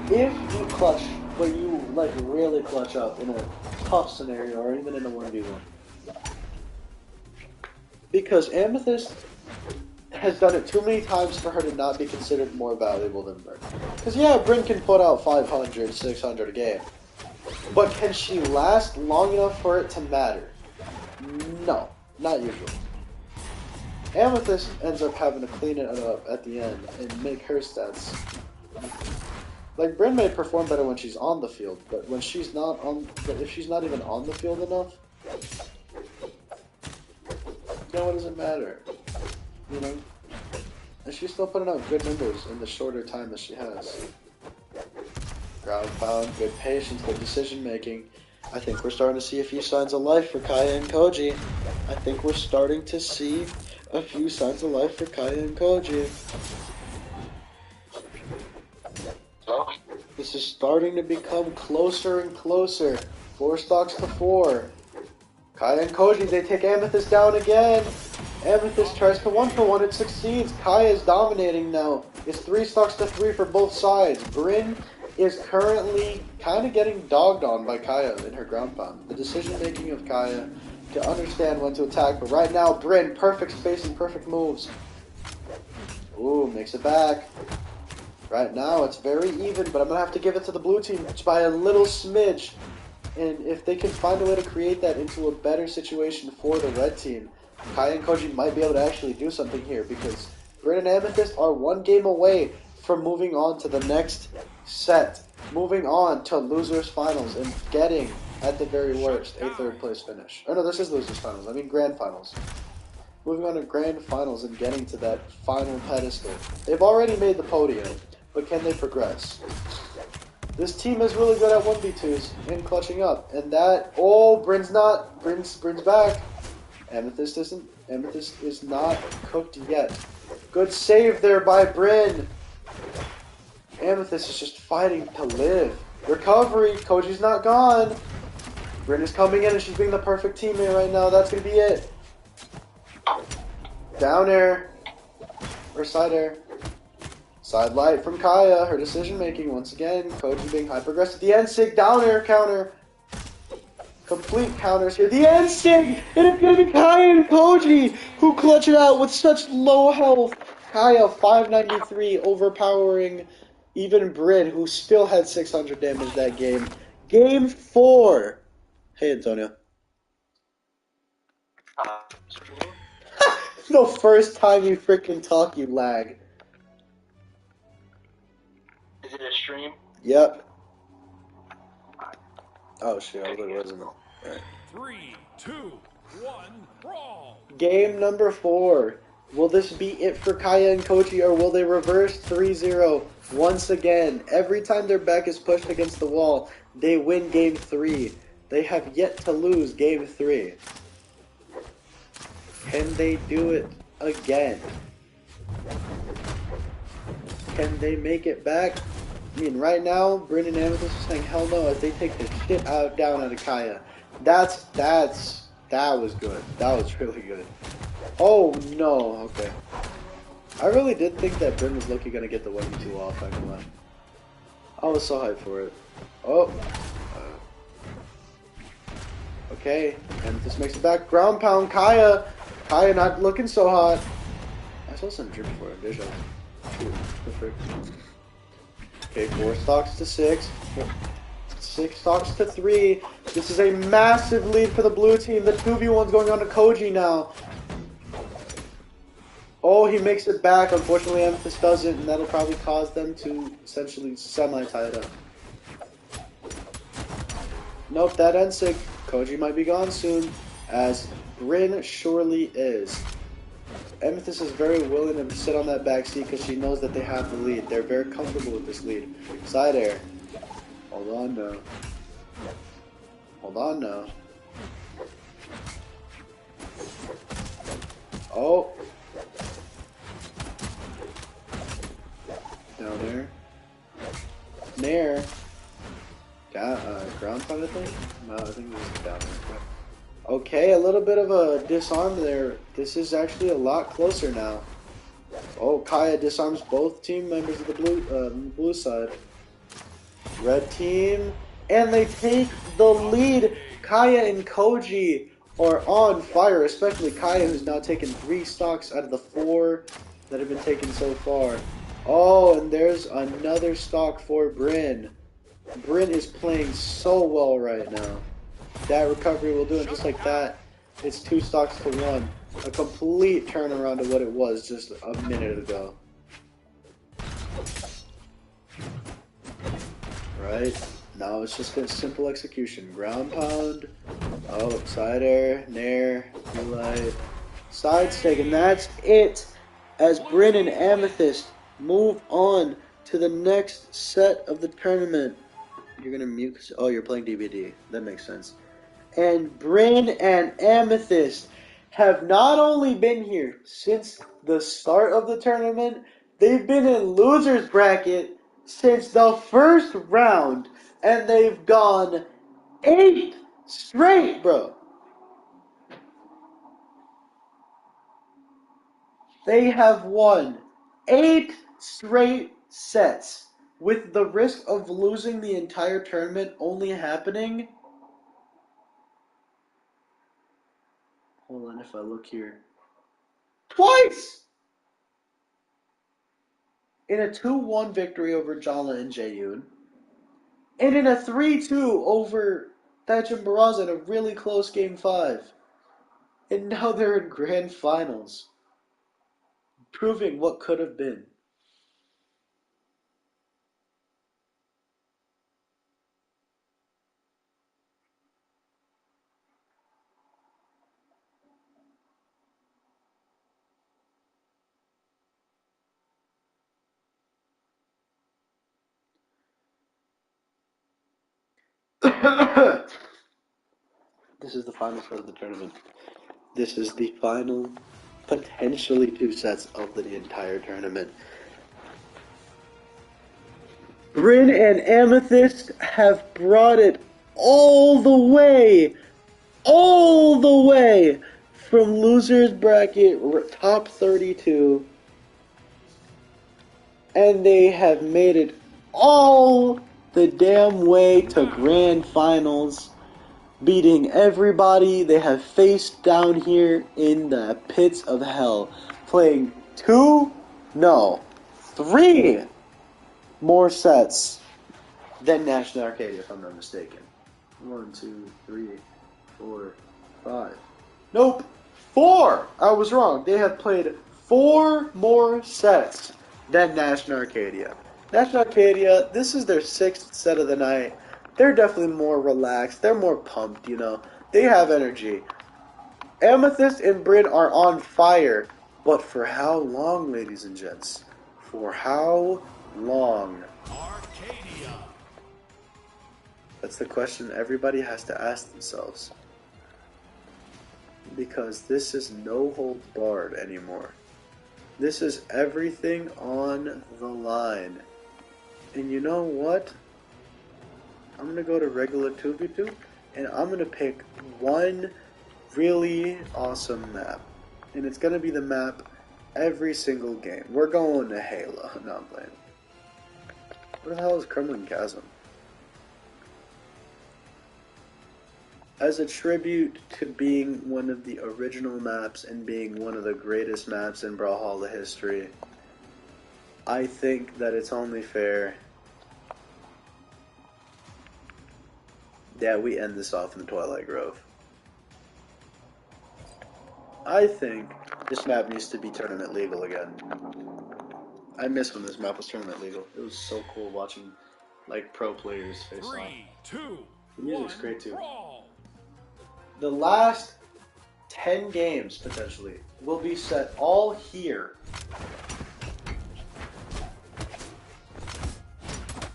if you clutch, but you like really clutch up in a tough scenario or even in a 1v1. Because Amethyst has done it too many times for her to not be considered more valuable than Bryn. Because yeah, Bryn can put out 500, 600 a game. But can she last long enough for it to matter? No, not usually. Amethyst ends up having to clean it up at the end and make her stats. Like, Bryn may perform better when she's on the field, but when she's not on, if she's not even on the field enough, then what does it matter? You know? And she's still putting out good numbers in the shorter time that she has. Ground pound, good patience, good decision making. I think we're starting to see a few signs of life for Kaya and Koji. I think we're starting to see a few signs of life for Kaya and Koji. This is starting to become closer and closer. 4 stocks to 4. Kaya and Koji, they take Amethyst down again. Amethyst tries to 1-for-1, it succeeds. Kaya is dominating now. It's 3 stocks to 3 for both sides. Bryn is currently kind of getting dogged on by Kaya in her ground pound. The decision making of Kaya to understand when to attack, but right now Bryn, perfect spacing, perfect moves. Ooh, makes it back. Right now it's very even, but I'm gonna have to give it to the blue team by a little smidge. And if they can find a way to create that into a better situation for the red team, Kaya and Koji might be able to actually do something here, because Bryn and Amethyst are 1 game away from moving on to the next set, moving on to losers finals and getting, at the very worst, a 3rd place finish. Oh no, this is losers finals, I mean grand finals. Moving on to grand finals and getting to that final pedestal. They've already made the podium, but can they progress? This team is really good at 1v2s and clutching up, and that, oh, Bryn's back. Amethyst is not cooked yet. Good save there by Bryn. Amethyst is just fighting to live. Recovery, Koji's not gone. Bryn is coming in and she's being the perfect teammate right now. That's gonna be it. Down air, or side air. Side light from Kaya, her decision making once again. Koji being hyper aggressive. The end sig, down air counter. Complete counters here. The end sig! And it's gonna be Kaya and Koji who clutch it out with such low health. Kaya 593, overpowering even Bryn, who still had 600 damage that game. Game 4. Hey, Antonio. The first time you freaking talk, you lag. Is it a stream? Yep. Oh shit, I really wasn't. Right. 3, 2, 1, brawl. Game number 4. Will this be it for Kaya and Koji, or will they reverse 3-0 once again? Every time their back is pushed against the wall, they win game 3. They have yet to lose game 3. Can they do it again? Can they make it back? I mean, right now, Bryn and Amethyst are saying hell no as they take the shit down out of Kaya. That was good. That was really good. Oh no, okay. I really did think that Bryn was lucky gonna get the 1v2 off, I can lie. I was so hyped for it. Oh. Okay, and this makes it back. Ground pound, Kaya. Kaya not looking so hot. I saw some drip before, there's a... Perfect. Okay, 4 stocks to 6. 6 stocks to 3. This is a massive lead for the blue team. The 2v1's going on to Koji now. Oh, he makes it back. Unfortunately, Amethyst doesn't, and that'll probably cause them to essentially semi-tie it up. Nope, that ends sick. Koji might be gone soon, as Bryn surely is. Amethyst is very willing to sit on that back seat because she knows that they have the lead. They're very comfortable with this lead. Side air. Hold on now. Hold on now. Oh. Down there. Nair. Ground pound, I think? No, I think it was down there. Okay, a little bit of a disarm there. This is actually a lot closer now. Oh, Kaya disarms both team members of the blue side. Red team, and they take the lead. Kaya and Koji are on fire, especially Kaya, who's now taken 3 stocks out of the 4 that have been taken so far. Oh, and there's another stock for Bryn. Bryn is playing so well right now. That recovery will do it just like that. It's 2 stocks to 1. A complete turnaround of what it was just a minute ago. Right? Now it's just a simple execution. Ground pound. Oh, side air, nair, light, side stake, and that's it. As Bryn and Amethyst move on to the next set of the tournament. You're gonna mute. Oh, you're playing DVD. That makes sense. And Bryn and Amethyst have not only been here since the start of the tournament, they've been in losers bracket since the first round, and they've gone 8 straight, bro. They have won 8 straight sets, with the risk of losing the entire tournament only happening. Hold on, if I look here. Twice! In a 2-1 victory over Jala and Jaeyoon, and in a 3-2 over Thatch and Barraza in a really close Game 5. And now they're in Grand Finals, proving what could have been. This is the final set of the tournament. This is the final, potentially 2 sets of the entire tournament. Bryn and Amethyst have brought it all the way from losers bracket top 32, and they have made it all the damn way to grand finals, beating everybody they have faced down here in the pits of hell, playing 3 more sets than National Arcadia, if I'm not mistaken. 1, 2, 3, 4, 5. Nope, 4! I was wrong. They have played 4 more sets than National Arcadia. National Arcadia, this is their 6th set of the night. They're definitely more relaxed. They're more pumped, you know. They have energy. Amethyst and Bryn are on fire. But for how long, ladies and gents? For how long? Arcadia. That's the question everybody has to ask themselves. Because this is no holds barred anymore. This is everything on the line. And you know what? I'm going to go to regular 2v2, and I'm going to pick one really awesome map. And it's going to be the map every single game. We're going to Halo. No, I'm playing. What the hell is Crumbling Chasm? As a tribute to being one of the original maps and being one of the greatest maps in Brawlhalla history, I think that it's only fair that we end this off in the Twilight Grove. I think this map needs to be tournament legal again. I miss when this map was tournament legal. It was so cool watching like pro players face off. 3, 2, The music's great too. Brawl. The last 10 games, potentially, will be set all here.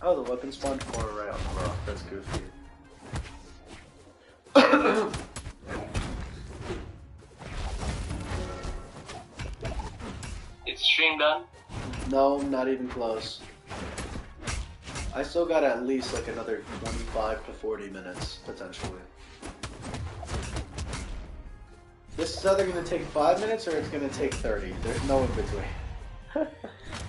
Oh, the weapon spawned corner right on the rock. That's goofy. Is stream done? No, not even close. I still got at least like another 25 to 40 minutes, potentially. This is either going to take 5 minutes or it's going to take 30. There's no in between.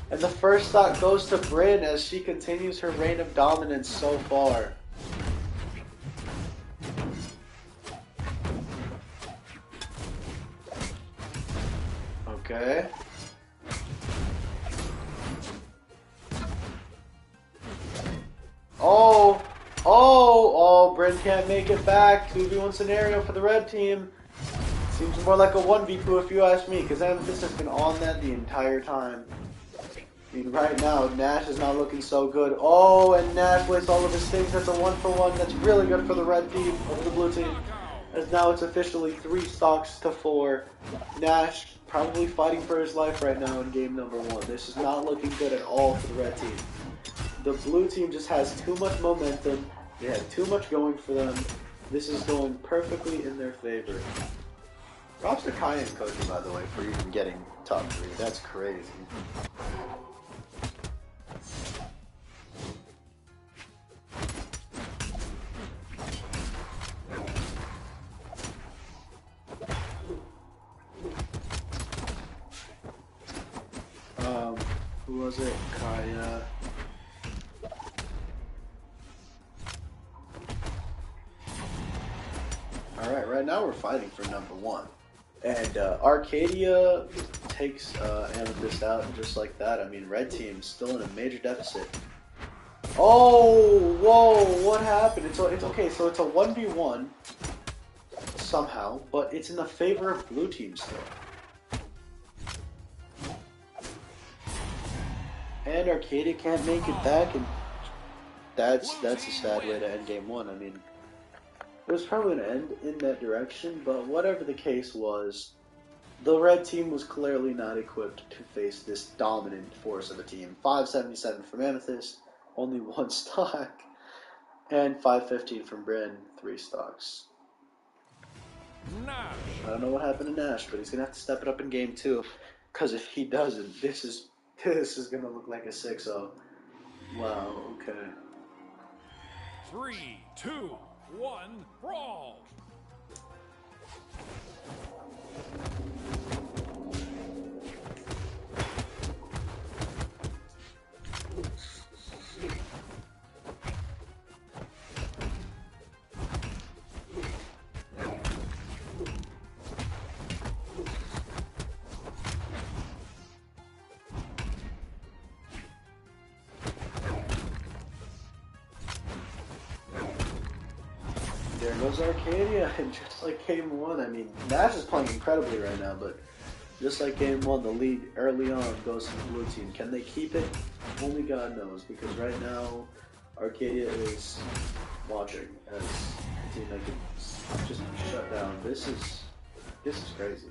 And the first stock goes to Bryn as she continues her reign of dominance so far. Okay. Oh, Bryn can't make it back. 2v1 scenario for the red team. Seems more like a 1v2 if you ask me, because Amethyst has been on that the entire time. I mean, right now, Nash is not looking so good. Oh, and Nash wastes all of his things. That's a 1-for-1. That's really good for the red team, over the blue team. As now it's officially 3 stocks to 4. Nash probably fighting for his life right now in game number 1. This is not looking good at all for the red team. The blue team just has too much momentum. They have too much going for them. This is going perfectly in their favor. Props to Kai and Koji, by the way, for even getting top 3. That's crazy. Who was it? Kaya. Alright, right now we're fighting for number 1. And Arcadia takes Amethyst out just like that. I mean, red team's still in a major deficit. Oh, whoa, what happened? It's okay, so it's a 1v1 somehow, but it's in the favor of blue team still. And Arcadia can't make it back, and that's a sad way to end game 1. I mean, it was probably going to end in that direction, but whatever the case was, the red team was clearly not equipped to face this dominant force of a team. 577 from Amethyst, only 1 stock, and 515 from Bryn, 3 stocks. Nash. I don't know what happened to Nash, but he's going to have to step it up in game 2, because if he doesn't, this is going to look like a 6-0. Wow, okay. 3, 2, 1, brawl. There goes Arcadia, and just like game 1, I mean, Nash is playing incredibly right now, but just like game 1, the lead early on goes to the blue team. Can they keep it? Only God knows, because right now, Arcadia is watching as a team that can just shut down. This is crazy.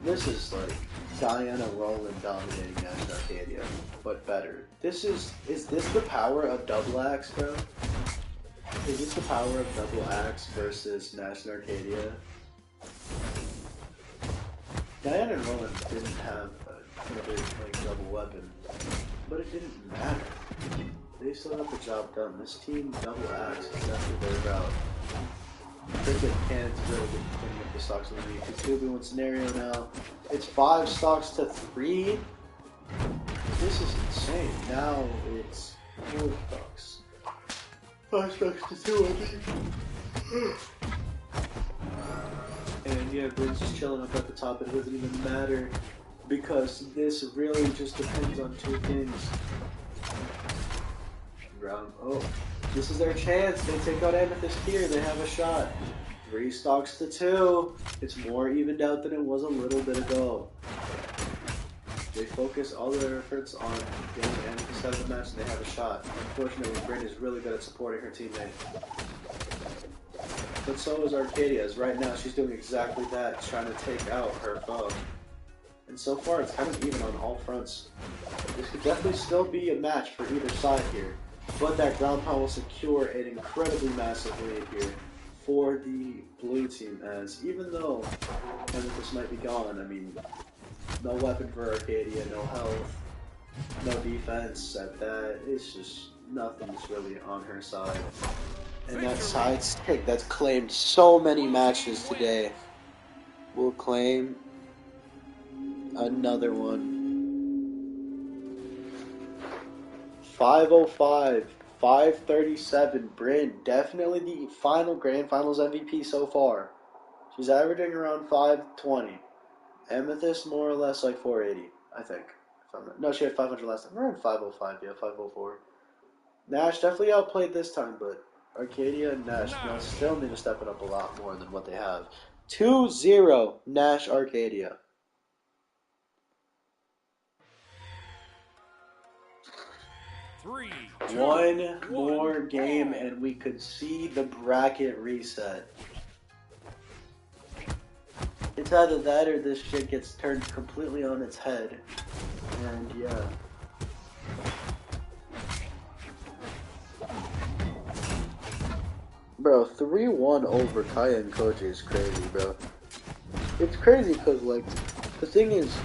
This is like Diana Rowland dominating Nash and Arcadia, but better. Is this the power of double axe, bro? Is this the power of double axe versus Nash and Arcadia? Diana and Roland didn't have another double weapon, but it didn't matter. They still got the job done. This team double axe is definitely their route. Cricket can't really get cleaning up the stocks in the league. It's 2v1 scenario now. It's 5 stocks to 3. This is insane. Now it's 4 stocks. 5 stocks to 2, I think. And yeah, Bryn's just chilling up at the top. It doesn't even matter because this really just depends on 2 things. Oh, this is their chance. They take out Amethyst here. They have a shot. 3 stocks to 2. It's more evened out than it was a little bit ago. They focus all their efforts on getting Amethyst out of the match and they have a shot. Unfortunately, Bryn is really good at supporting her teammate. But so is Arcadia's. Right now, she's doing exactly that, trying to take out her foe. And so far, it's kind of even on all fronts. This could definitely still be a match for either side here. But that ground pound will secure an incredibly massive lead here for the blue team, as even though Amethyst might be gone, I mean, no weapon for Arcadia, no health, no defense at that. It's just nothing's really on her side. And that side stick that's claimed so many matches today will claim another one. 505, 537. Bryn, definitely the final Grand Finals MVP so far. She's averaging around 520. Amethyst more or less like 480, I think. No, she had 500 last time. Around 505, yeah, 504. Nash definitely outplayed this time, but Arcadia and Nash still need to step it up a lot more than what they have. 2-0 Nash Arcadia. One more game and we could see the bracket reset. It's either that or this shit gets turned completely on its head. And yeah. Bro, 3-1 over Kaya and Koji is crazy, bro. It's crazy because, like, the thing is,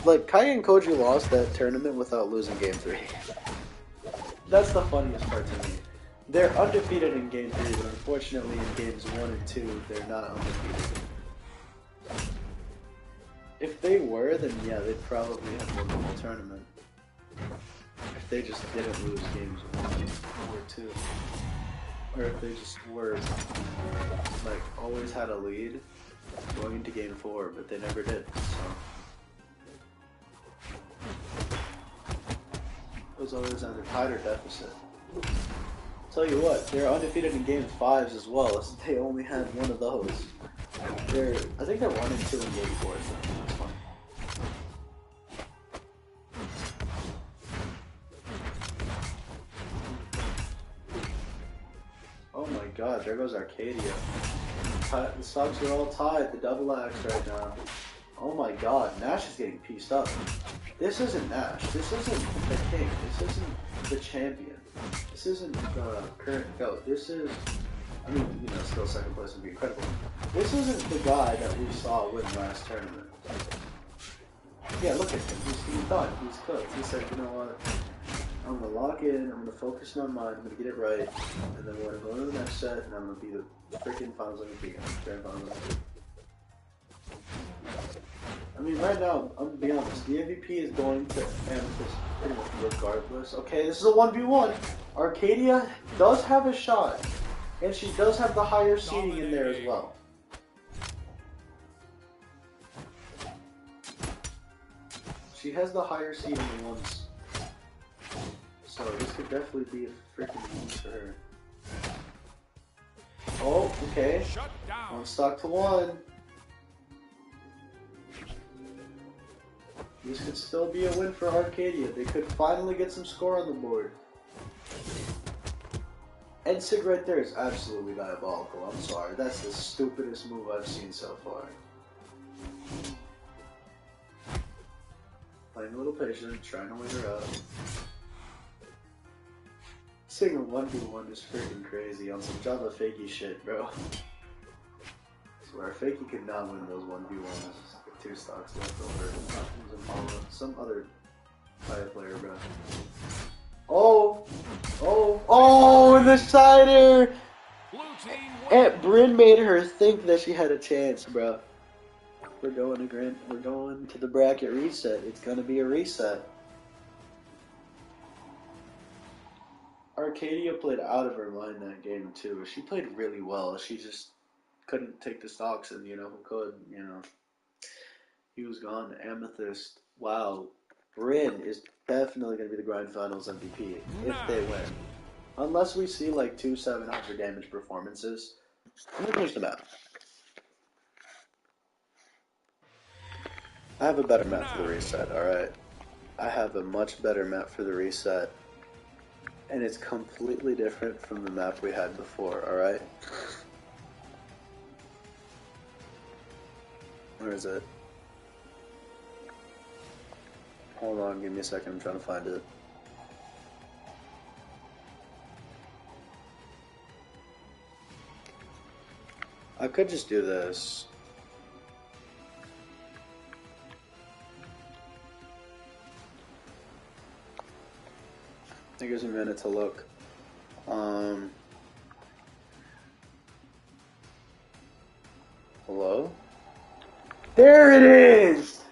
like, Kaya and Koji lost that tournament without losing game 3. That's the funniest part to me. They're undefeated in game 3, but unfortunately in games 1 and 2, they're not undefeated. If they were, then yeah, they'd probably have won the whole tournament. If they just didn't lose games 1 or 2. Or if they just were, like, always had a lead going into game 4, but they never did, so. It was always either tied or deficit. Tell you what, they're undefeated in game 5s as well, as they only had one of those. I think they're 1 and 2 in game 4, so that's fine. Oh my god, there goes Arcadia. The stocks are all tied, the double axe right now. Oh my god, Nash is getting pieced up. This isn't Nash, this isn't the king, this isn't the champion. This isn't the current GOAT. This is, I mean, you know, still second place would be incredible. This isn't the guy that we saw win last tournament. Yeah, look at him. He thought he's cooked. He said, you know what? I'm going to lock in, I'm going to focus on my mind, I'm going to get it right, and then we're going to go to the next set, and I'm going to be the freaking finals MVP. Grand finals MVP. I mean, right now, I'm going to be honest, the MVP is going to Amethyst pretty much regardless. Okay, this is a 1v1. Arcadia does have a shot, and she does have the higher seeding in there as well. She has the higher seeding once. So this could definitely be a freaking win for her. Oh, okay. 1 stock to 1. This could still be a win for Arcadia. They could finally get some score on the board. And Sid right there is absolutely diabolical. I'm sorry. That's the stupidest move I've seen so far. Playing a little patient, trying to win her up. Seeing a 1v1 is freaking crazy on some Java fakey shit, bro. I swear, fakey could not win those 1v1s. With 2 stocks left over. Some other Kaya player, bro. Oh! And the cider! Aunt Bryn made her think that she had a chance, bro. We're going to the bracket reset. It's gonna be a reset. Arcadia played out of her mind that game too. She played really well. She just couldn't take the stocks, and you know who could? You know, he was gone. Amethyst. Wow, Bryn is definitely gonna be the Grand Finals MVP if they win. Unless we see like 2 700 damage performances. Let me push the map. I have a better map for the reset, alright? I have a much better map for the reset. And it's completely different from the map we had before, alright? Where is it? Hold on, give me a second, I'm trying to find it. I could just do this. It gives me a minute to look. Hello? There it is!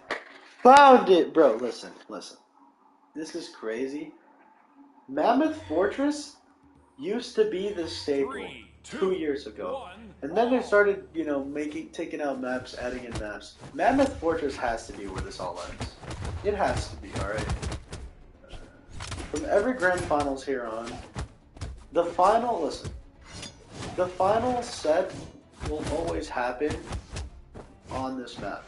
Found it! Bro, listen. This is crazy. Mammoth Fortress used to be the staple 2 years ago. And then they started, taking out maps, adding in maps. Mammoth Fortress has to be where this all ends. It has to be, alright? From every grand finals here on, the final set will always happen on this map.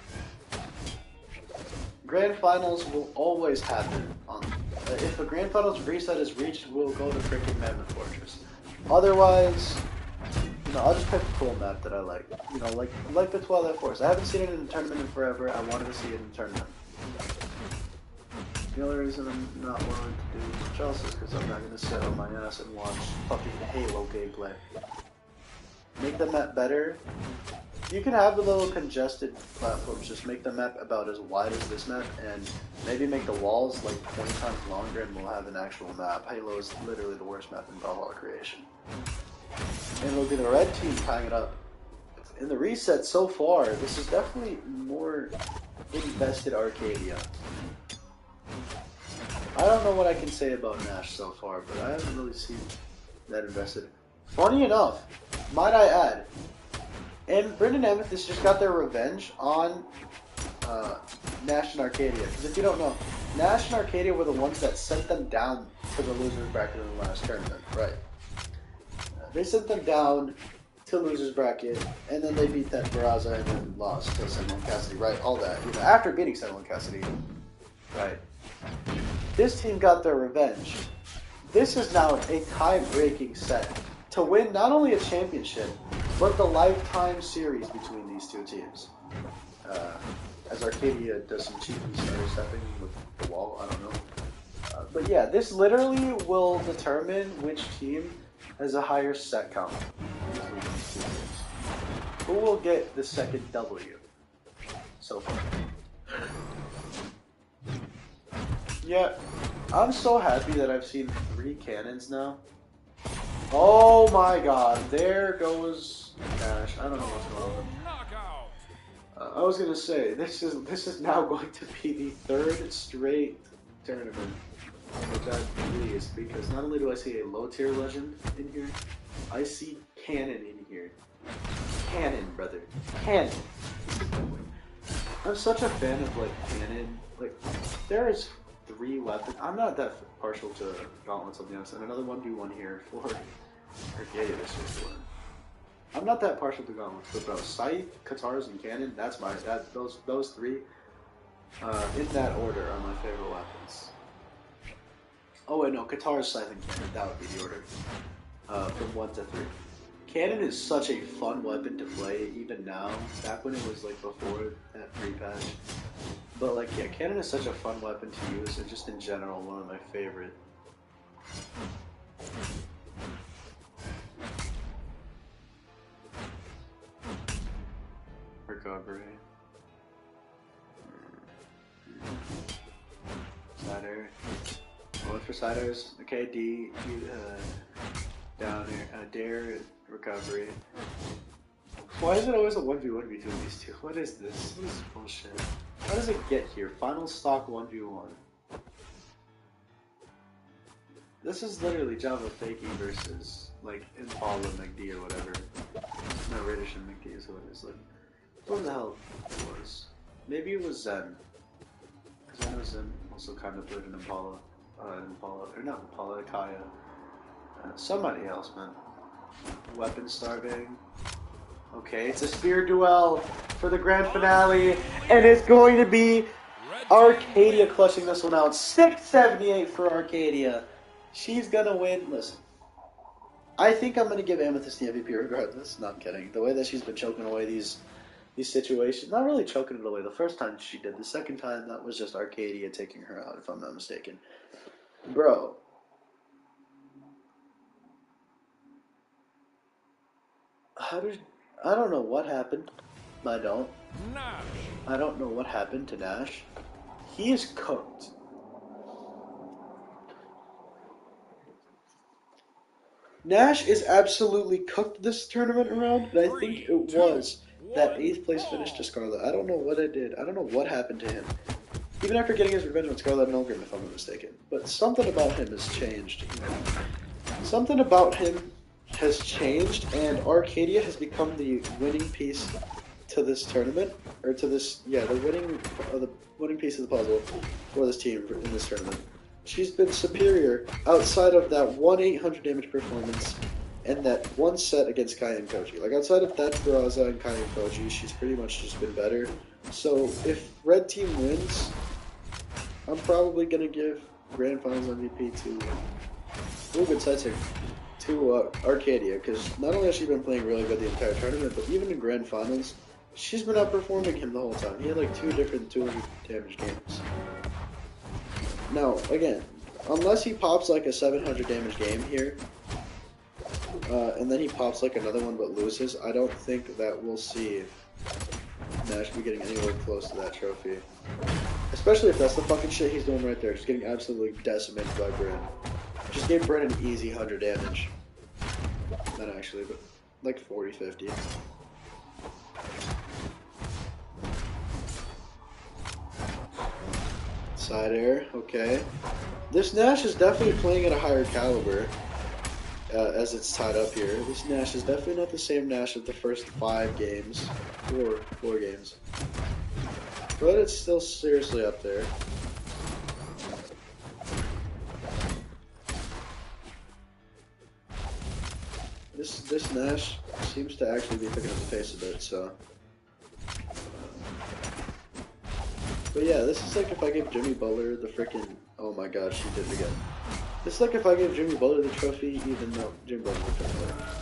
Grand finals will always happen on. If a grand finals reset is reached, we'll go to freaking Mammoth Fortress. Otherwise, I'll just pick a cool map that I like. Like the Twilight Forest. I haven't seen it in a tournament in forever. I wanted to see it in a tournament. The only reason I'm not willing to do much else is because I'm not going to sit on my ass and watch fucking Halo gameplay. Make the map better. You can have the little congested platforms, just make the map about as wide as this map, and maybe make the walls like 20 times longer and we'll have an actual map. Halo is literally the worst map in Bothalla creation. And it'll be the red team tying it up. In the reset so far, this is definitely more invested Arcadia. I don't know what I can say about Nash so far, but I haven't really seen that invested. Funny enough, might I add, and Brendan Amethyst just got their revenge on Nash and Arcadia. Because if you don't know, Nash and Arcadia were the ones that sent them down to the losers bracket in the last tournament, right? They sent them down to losers bracket, and then they beat that Barraza and then lost to Sentinel and Cassidy, right? All that, after beating Sentinel and Cassidy, right? This team got their revenge. This is now a tie-breaking set to win not only a championship, but the lifetime series between these two teams. As Arcadia does some cheeky stutter stepping with the wall, I don't know. But yeah, this literally will determine which team has a higher set count. Who will get the second W so far? Yeah, I'm so happy that I've seen 3 cannons now. Oh my god, there goes Nash. I don't know what's going on. I was gonna say, this is now going to be the 3rd straight tournament, which I'm pleased, because not only do I see a low tier legend in here, I see Cannon in here. Cannon, brother. Cannon. I'm such a fan of, Cannon. There is 3 weapons. I'm not that partial to gauntlets, I'll be honest. And another 1v1 here for Arcadia this year. I'm not that partial to gauntlets, but bro, Scythe, Katars, and Cannon, those 3, in that order are my favorite weapons. Oh wait, no, Katars, Scythe, and Cannon, that would be the order. From 1 to 3. Cannon is such a fun weapon to play, even now, back when it was before that free patch. But yeah, Cannon is such a fun weapon to use, and just in general, one of my favorite. Recovery. Cider. Going for Ciders. Okay, D, down here. Dare, recovery. Why is it always a 1v1 between these two? What is this? What is this bullshit? How does it get here? Final stock 1v1. This is literally Java Fakey versus, Impala McD or whatever. No, Radish and McD is what it is. What the hell it was? Maybe it was Zen. Because I know Zen also kind of played an Impala. Or not Impala, Kaya. Somebody else, man. Weapon starving. Okay, it's a spear duel for the grand finale, and it's going to be Arcadia clutching this one out. 678 for Arcadia. She's gonna win. Listen, I think I'm gonna give Amethyst the MVP regardless. No, I'm kidding. The way that she's been choking away these situations, not really choking it away the first time she did. The second time, that was just Arcadia taking her out, if I'm not mistaken. Bro. I don't know what happened. I don't. I don't know what happened to Nash. He is cooked. Nash is absolutely cooked this tournament around, and I think it was that 8th place finish to Scarlet. I don't know what I did. I don't know what happened to him. Even after getting his revenge on Scarlet Milgram, if I'm not mistaken. But something about him has changed. Something about him has changed, and Arcadia has become the winning piece to this tournament, or to this, the winning piece of the puzzle for this team in this tournament. She's been superior outside of that 1-800 damage performance and that one set against Kai and Koji. Like, outside of that Barraza and Kai and Koji, she's pretty much just been better. So, if Red Team wins, I'm probably going to give Grand Finals MVP to... Ooh, good sides here. To Arcadia, because not only has she been playing really good the entire tournament, but even in Grand Finals, she's been outperforming him the whole time. He had like 2 different 200 damage games. Now, again, unless he pops like a 700 damage game here, and then he pops like another one but loses, I don't think that we'll see Nash be getting anywhere close to that trophy. Especially if that's the fucking shit he's doing right there, just getting absolutely decimated by Bryn. Just gave Bryn an easy 100 damage. Not actually, but like 40, 50. Side air, okay. This Nash is definitely playing at a higher caliber as it's tied up here. This Nash is definitely not the same Nash of the first 5 games. 4 games. But it's still seriously up there. This Nash seems to actually be picking up the pace a bit, so... But yeah, this is like if I gave Jimmy Butler the freaking... Oh my god, she did it again. This is like if I gave Jimmy Butler the trophy, even though...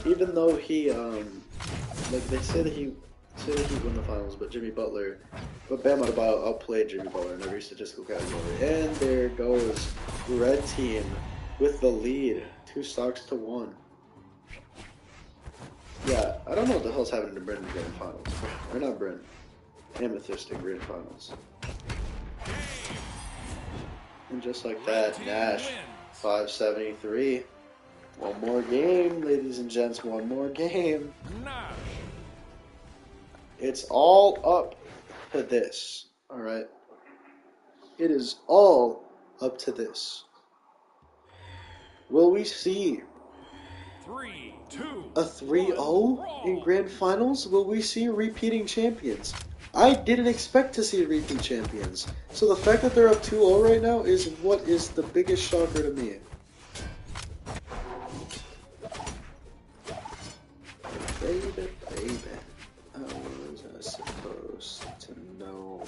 Even though he, like, they say that he won the finals, but Jimmy Butler... But Bam Adebayo outplayed Jimmy Butler in every statistical category. And there goes Red Team with the lead. 2 stocks to 1. Yeah, I don't know what the hell's happening to Bryn in the Grand Finals. Or not Bryn. Amethyst in Grand Finals. And just like that, Nash, 573. One more game, ladies and gents, one more game. It's all up to this, alright? It is all up to this. Will we see a 3-0 in Grand Finals? Will we see repeating champions? I didn't expect to see repeat champions. So the fact that they're up 2-0 right now is what is the biggest shocker to me. Baby, how was I supposed to know?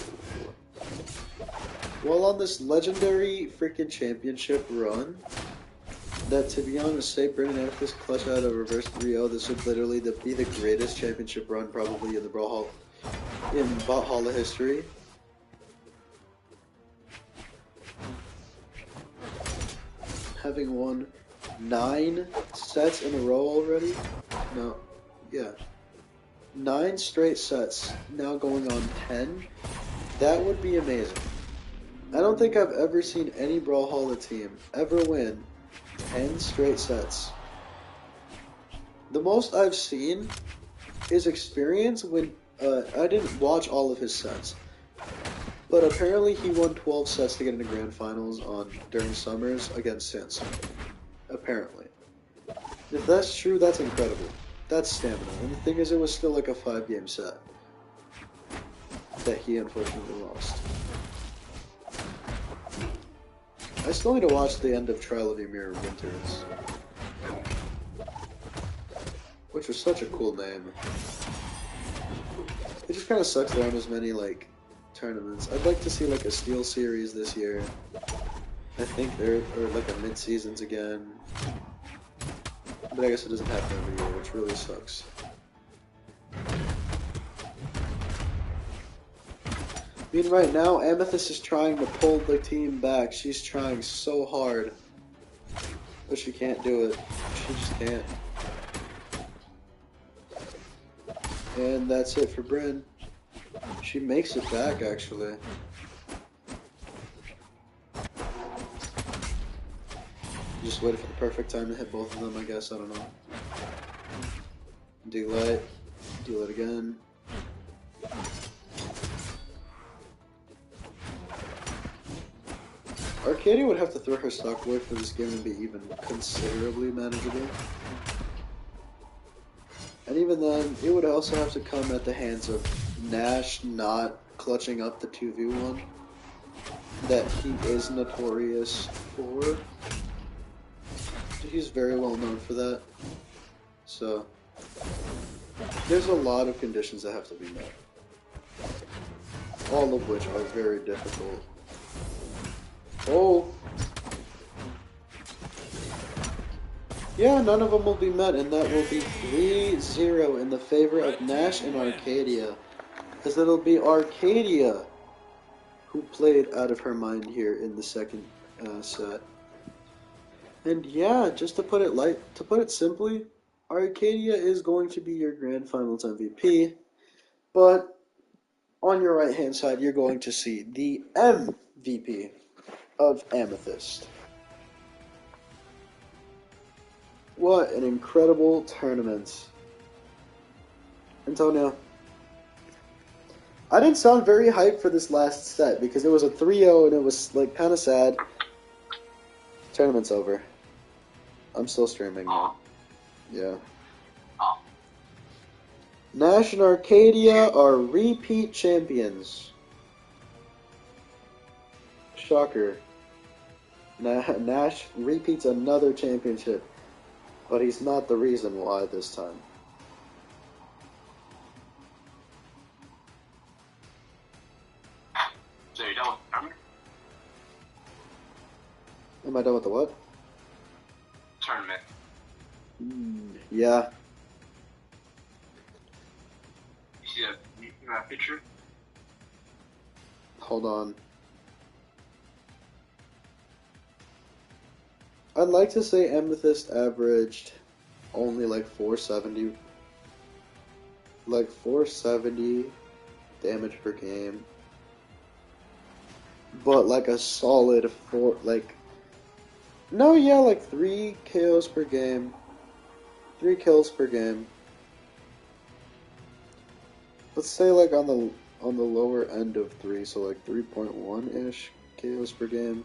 Well, on this legendary freaking championship run, that, to be honest, say Bryn and Amethyst clutch out a reverse 3-0, this would literally be the greatest championship run probably in the Bothalla history. Having won 9 sets in a row already? No, yeah. 9 straight sets, now going on 10. That would be amazing. I don't think I've ever seen any Brawlhalla team ever win 10 straight sets. The most I've seen is Experience when I didn't watch all of his sets, but apparently he won 12 sets to get into Grand Finals during Summers against Sansa. Apparently. If that's true, that's incredible. That's stamina. And the thing is, it was still like a 5-game set that he unfortunately lost. I still need to watch the end of Trial of Ymir Winters, which was such a cool name. It just kind of sucks there aren't as many like tournaments. I'd like to see like a Steel Series this year. I think there or like a mid seasons again. But I guess it doesn't happen every year, which really sucks. I mean, right now, Amethyst is trying to pull the team back. She's trying so hard. But she can't do it. She just can't. And that's it for Bryn. She makes it back, actually. Just waited for the perfect time to hit both of them, I guess. I don't know. Delay. Delay again. Arcadia would have to throw her stock away for this game to be even considerably manageable. And even then, it would also have to come at the hands of Nash not clutching up the 2v1 that he is notorious for. He's very well known for that. So, there's a lot of conditions that have to be met. All of which are very difficult. Oh! Yeah, none of them will be met, and that will be 3-0 in the favor of Nash and Arcadia. As it'll be Arcadia who played out of her mind here in the second set. And yeah, just to put it simply, Arcadia is going to be your Grand Finals MVP, but on your right hand side, you're going to see the MVP of Amethyst. What an incredible tournament. Antonio, I didn't sound very hyped for this last set because it was a 3-0 and it was like kind of sad. Tournament's over. I'm still streaming now. Yeah. Nash and Arcadia are repeat champions. Shocker. Nash repeats another championship, but he's not the reason why this time. So you're done with the tournament? Am I done with the what? Tournament. Yeah. You see that picture? Hold on. I'd like to say Amethyst averaged only like 470. Like 470 damage per game. But like a solid like 3 KOs per game. 3 kills per game. Let's say like on the lower end of 3, so like 3.1-ish KOs per game.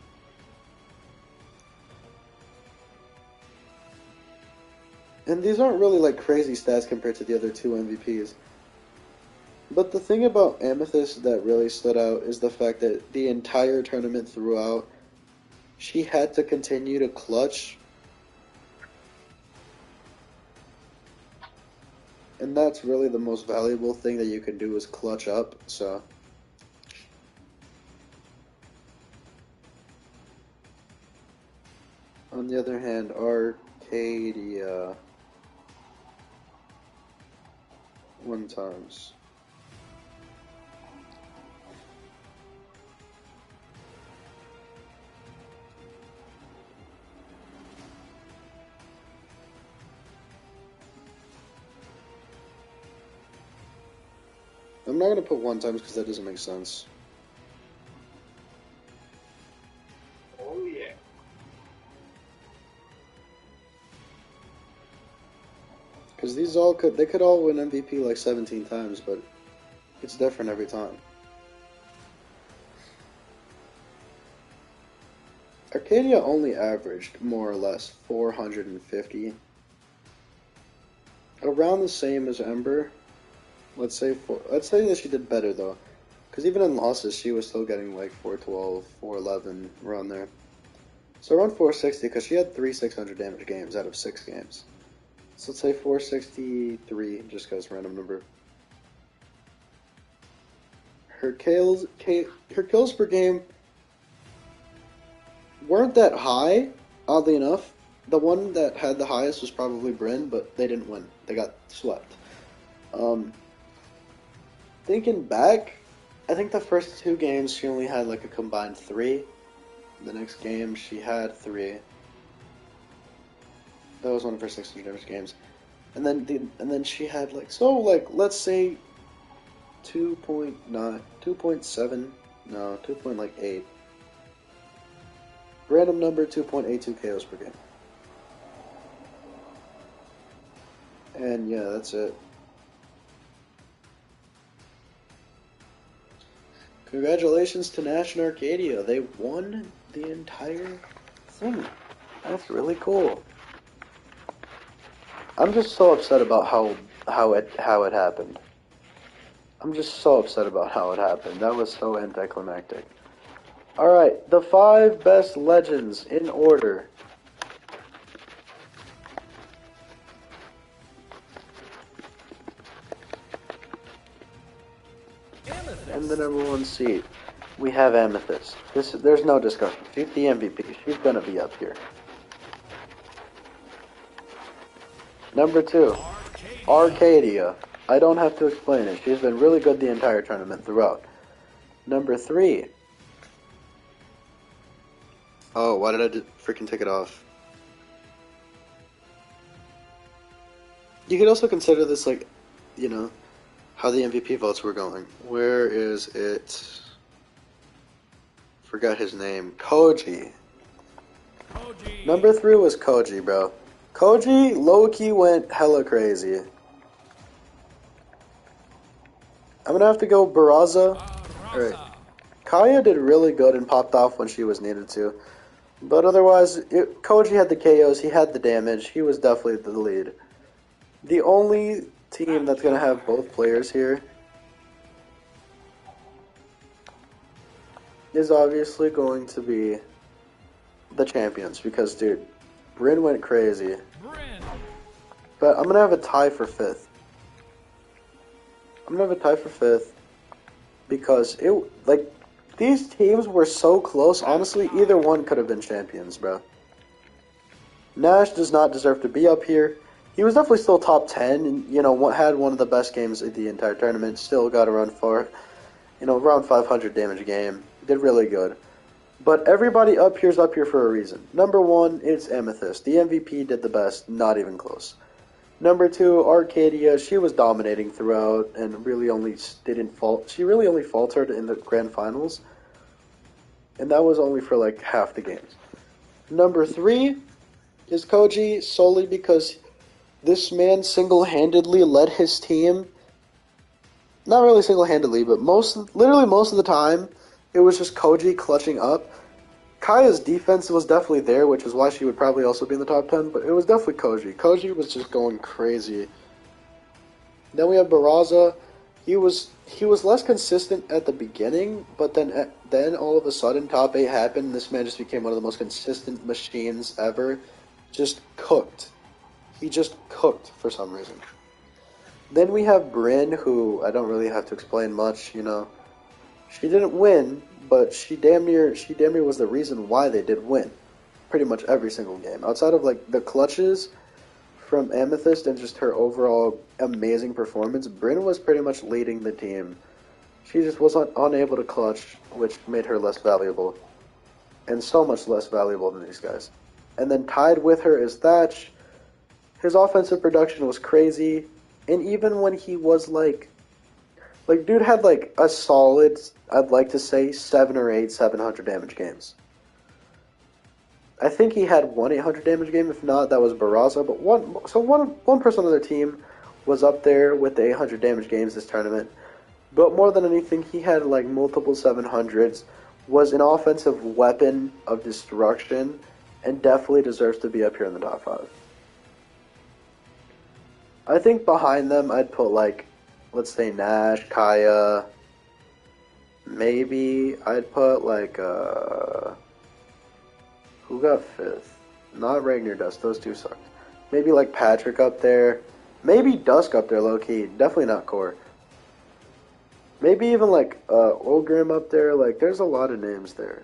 And these aren't really like crazy stats compared to the other 2 MVPs. But the thing about Amethyst that really stood out is the fact that the entire tournament throughout, she had to continue to clutch. And that's really the most valuable thing that you can do is clutch up, so. On the other hand, Arcadia. 1 times. I'm not going to put 1 times because that doesn't make sense. Oh yeah. Because they could all win MVP like 17 times, but it's different every time. Arcadia only averaged more or less 450. Around the same as Ember. Let's say that she did better though, because even in losses she was still getting like 412, 411 around there. So around 460 because she had 3 600 damage games out of 6 games. So let's say 463 just because random number. her kills per game weren't that high, oddly enough. The one that had the highest was probably Bryn, but they didn't win. They got swept. Thinking back, I think the first 2 games she only had like a combined 3. The next game she had 3. That was one of her 600 damage games. And then she had let's say 2.9, 2.7, no, 2.8. Random number 2.82 KOs per game. And yeah, that's it. Congratulations to Nash and Arcadia. They won the entire thing. That's really cool. I'm just so upset about how it happened. I'm just so upset about how it happened. That was so anticlimactic. Alright, the 5 best legends in order. And the number 1 seed, we have Amethyst. There's no discussion. She's the MVP. She's gonna be up here. Number 2, Arcadia. I don't have to explain it. She's been really good the entire tournament throughout. Number 3. Oh, why did I freaking take it off? You could also consider this like, you know, how the MVP votes were going. Where is it? Forgot his name. Koji. Number 3 was Koji, bro. Koji low-key went hella crazy. I'm gonna have to go Barraza. Alright. Kaya did really good and popped off when she was needed to. But otherwise, Koji had the KOs, he had the damage, he was definitely the lead. The only team that's gonna have both players here is obviously going to be the champions, because dude, Bryn went crazy. But I'm gonna have a tie for 5th. I'm gonna have a tie for 5th because these teams were so close. Honestly, either one could have been champions, bro. Nash does not deserve to be up here. He was definitely still top 10, and had one of the best games of the entire tournament. Still got around around 500 damage a game. Did really good. But everybody up here's up here for a reason. Number 1, it's Amethyst. The MVP did the best, not even close. Number 2, Arcadia. She was dominating throughout and really only She really only faltered in the grand finals, and that was only for like half the games. Number 3 is Koji, solely because this man single-handedly led his team. Not really single-handedly, but literally most of the time, it was just Koji clutching up. Kaya's defense was definitely there, which is why she would probably also be in the top 10, but it was definitely Koji. Koji was just going crazy. Then we have Barraza. He was less consistent at the beginning, but then all of a sudden top 8 happened, and this man just became one of the most consistent machines ever. Just cooked. He just cooked for some reason. Then we have Bryn, who I don't really have to explain much, She didn't win, but she damn near was the reason why they did win. Pretty much every single game. Outside of the clutches from Amethyst and just her overall amazing performance, Bryn was pretty much leading the team. She just was unable to clutch, which made her less valuable. And so much less valuable than these guys. And then tied with her is Thatch. His offensive production was crazy. And even when he was dude had a solid, I'd like to say 7 or 8 700 damage games. I think he had one 800 damage game. If not, that was Barraza. But one person on their team was up there with the 800 damage games this tournament. But more than anything, he had multiple 700s. Was an offensive weapon of destruction, and definitely deserves to be up here in the top 5. I think behind them, I'd put let's say Nash, Kaya. Maybe I'd put who got 5th? Not Ragnar Dust, those two sucked. Maybe Patrick up there. Maybe Dusk up there low key. Definitely not Core. Maybe even like Olgrim up there. Like, there's a lot of names there.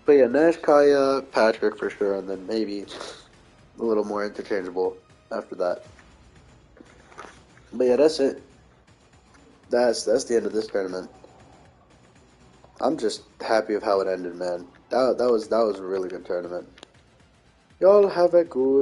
But yeah, Nash, Kaya, Patrick for sure, and then maybe a little more interchangeable after that. But yeah, that's it. That's the end of this tournament. I'm just happy with how it ended, man. That was a really good tournament. Y'all have a good